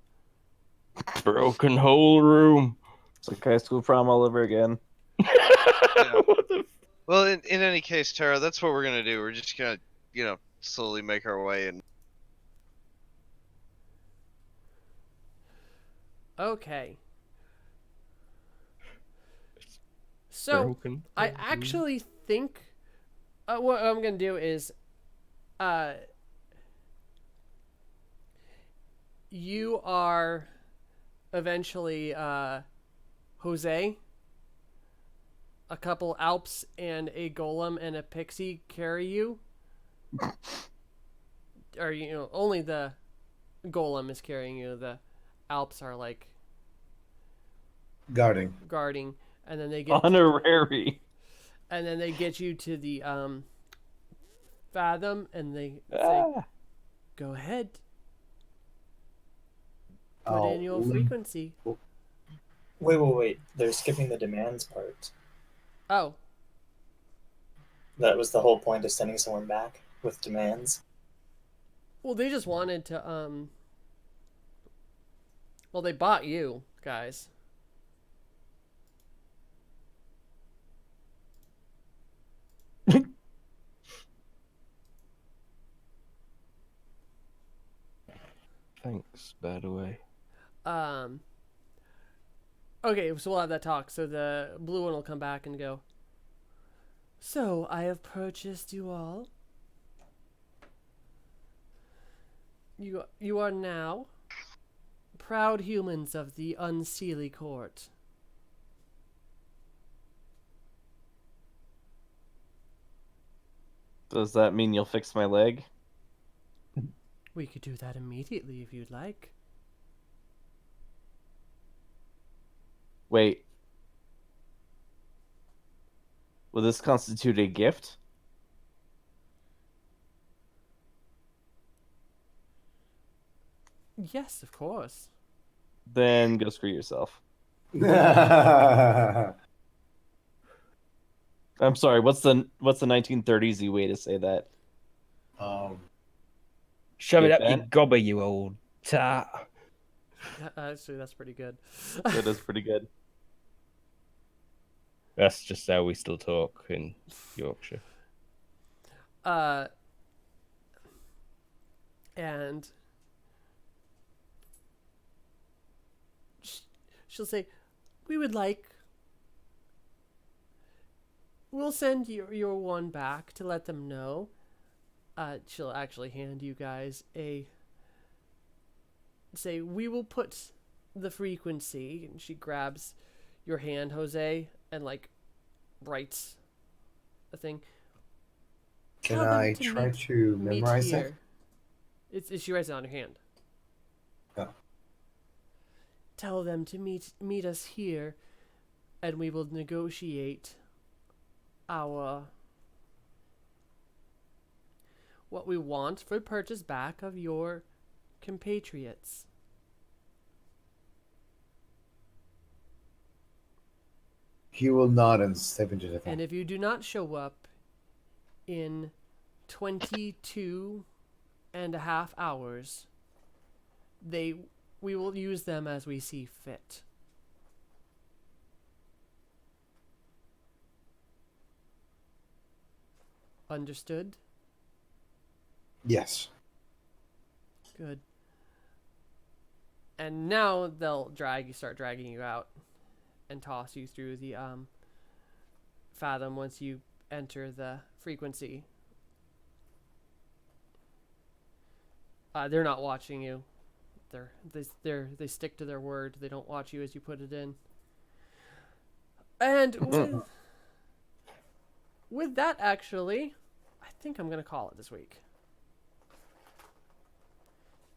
Broken hole room. It's like high school prom all over again. What the Well, in any case, Tara, that's what we're gonna do. We're just gonna, slowly make our way and Okay. So, broken I hole room? actually think what I'm going to do is you are eventually Jose, a couple Alps and a golem and a pixie carry you. Or only the golem is carrying you. The Alps are like Guarding. guarding, and then they get Honorary. and then they get you to the Fathom, and they say, Ah. "Go ahead, put I'll in your limp- frequency." Wait. They're skipping the demands part. Oh, That was the whole point of sending someone back with demands. well, they just wanted to well, they bought you guys. Thanks, by the way. Okay, so we'll have that talk. So the blue one will come back and go, "So I have purchased you all. You are now proud humans of the Unseelie Court." Does that mean you'll fix my leg? We could do that immediately if you'd like. Wait. Will this constitute a gift? Yes, of course. Then go screw yourself. That's I'm sorry. What's the 1930s way to say that? Shove it Get up your that? gobber, you old tart. Actually, that's pretty good. That is pretty good. That's just how we still talk in Yorkshire. And she'll say, we'll send your one back to let them know. She'll actually hand you guys we will put the frequency, and she grabs your hand, Jose, and like writes a thing. Can Tell them I to try meet- to meet memorize it? here. She writes it on her hand. Oh. Tell them to meet us here, and we will negotiate what we want for purchase back of your compatriots. He will nod and step into the And thing. if you do not show up in 22.5 hours, we will use them as we see fit. Understood? Yes. Good. And now they'll start dragging you out and toss you through the Fathom once you enter the frequency. They're not watching you. They stick to their word. They don't watch you as you put it in. And with that, actually, I think I'm gonna call it this week.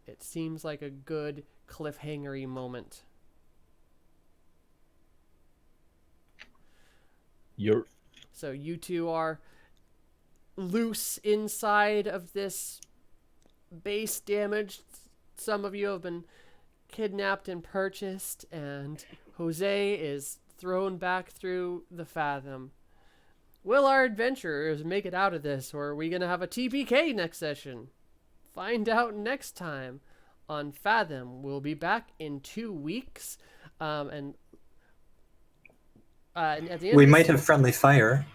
It seems like a good cliffhangery moment. So you two are loose inside of this base damaged. Some of you have been kidnapped and purchased, and Jose is thrown back through the Fathom. Will our adventurers make it out of this, or are we going to have a TPK next session? Find out next time on Fathom. We'll be back in 2 weeks. And at the end We might have friendly fire.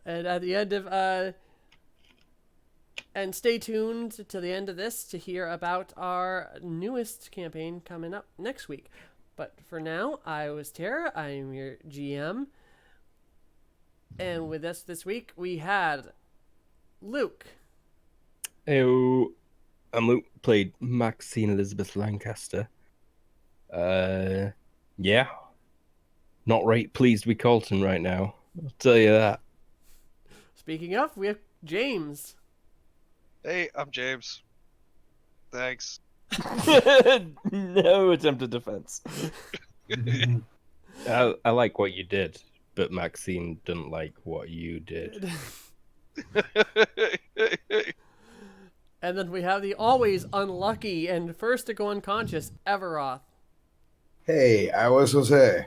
And at the end of and stay tuned to the end of this to hear about our newest campaign coming up next week. But for now, I was Tara. I'm your GM. And with us this week, we had Luke. Hey, I'm Luke, played Maxine Elizabeth Lancaster. Yeah. Not right pleased with Colton right now. I'll tell you that. Speaking of, we have James. Hey, I'm James. Thanks. No attempted defense. I like what you did, but Maxine didn't like what you did. And then we have the always unlucky and first to go unconscious Everoth. Hey, I was Jose.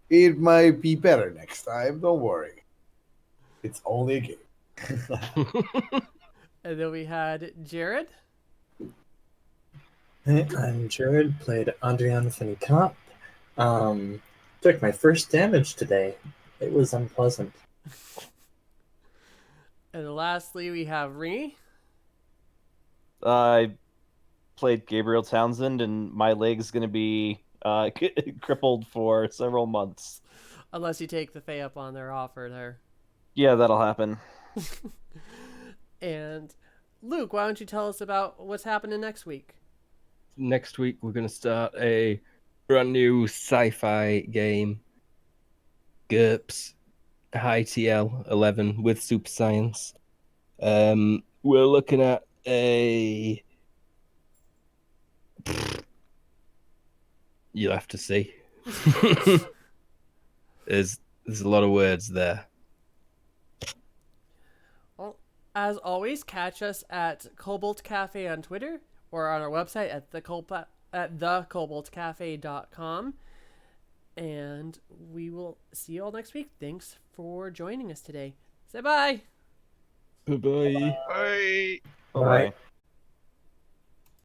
It might be better next time, don't worry. It's only a game. And then we had Jared. Hey, I'm Jared, played Adrian Finicap. Took my first damage today. It was unpleasant. And lastly, we have Rini. I played Gabriel Townsend, and my leg's going to be crippled for several months. Unless you take the Fae up on their offer there. Yeah, that'll happen. And Luke, why don't you tell us about what's happening next week? Next week, we're going to start a brand new sci-fi game. GURPS, High TL 11 with super science. We're looking at a... You'll have to see. There's a lot of words there. Well, as always, catch us at Cobalt Cafe on Twitter or on our website at thecobaltcafe.com. And we will see you all next week. Thanks for joining us today. Say bye. Bye-bye. Bye. Bye-bye.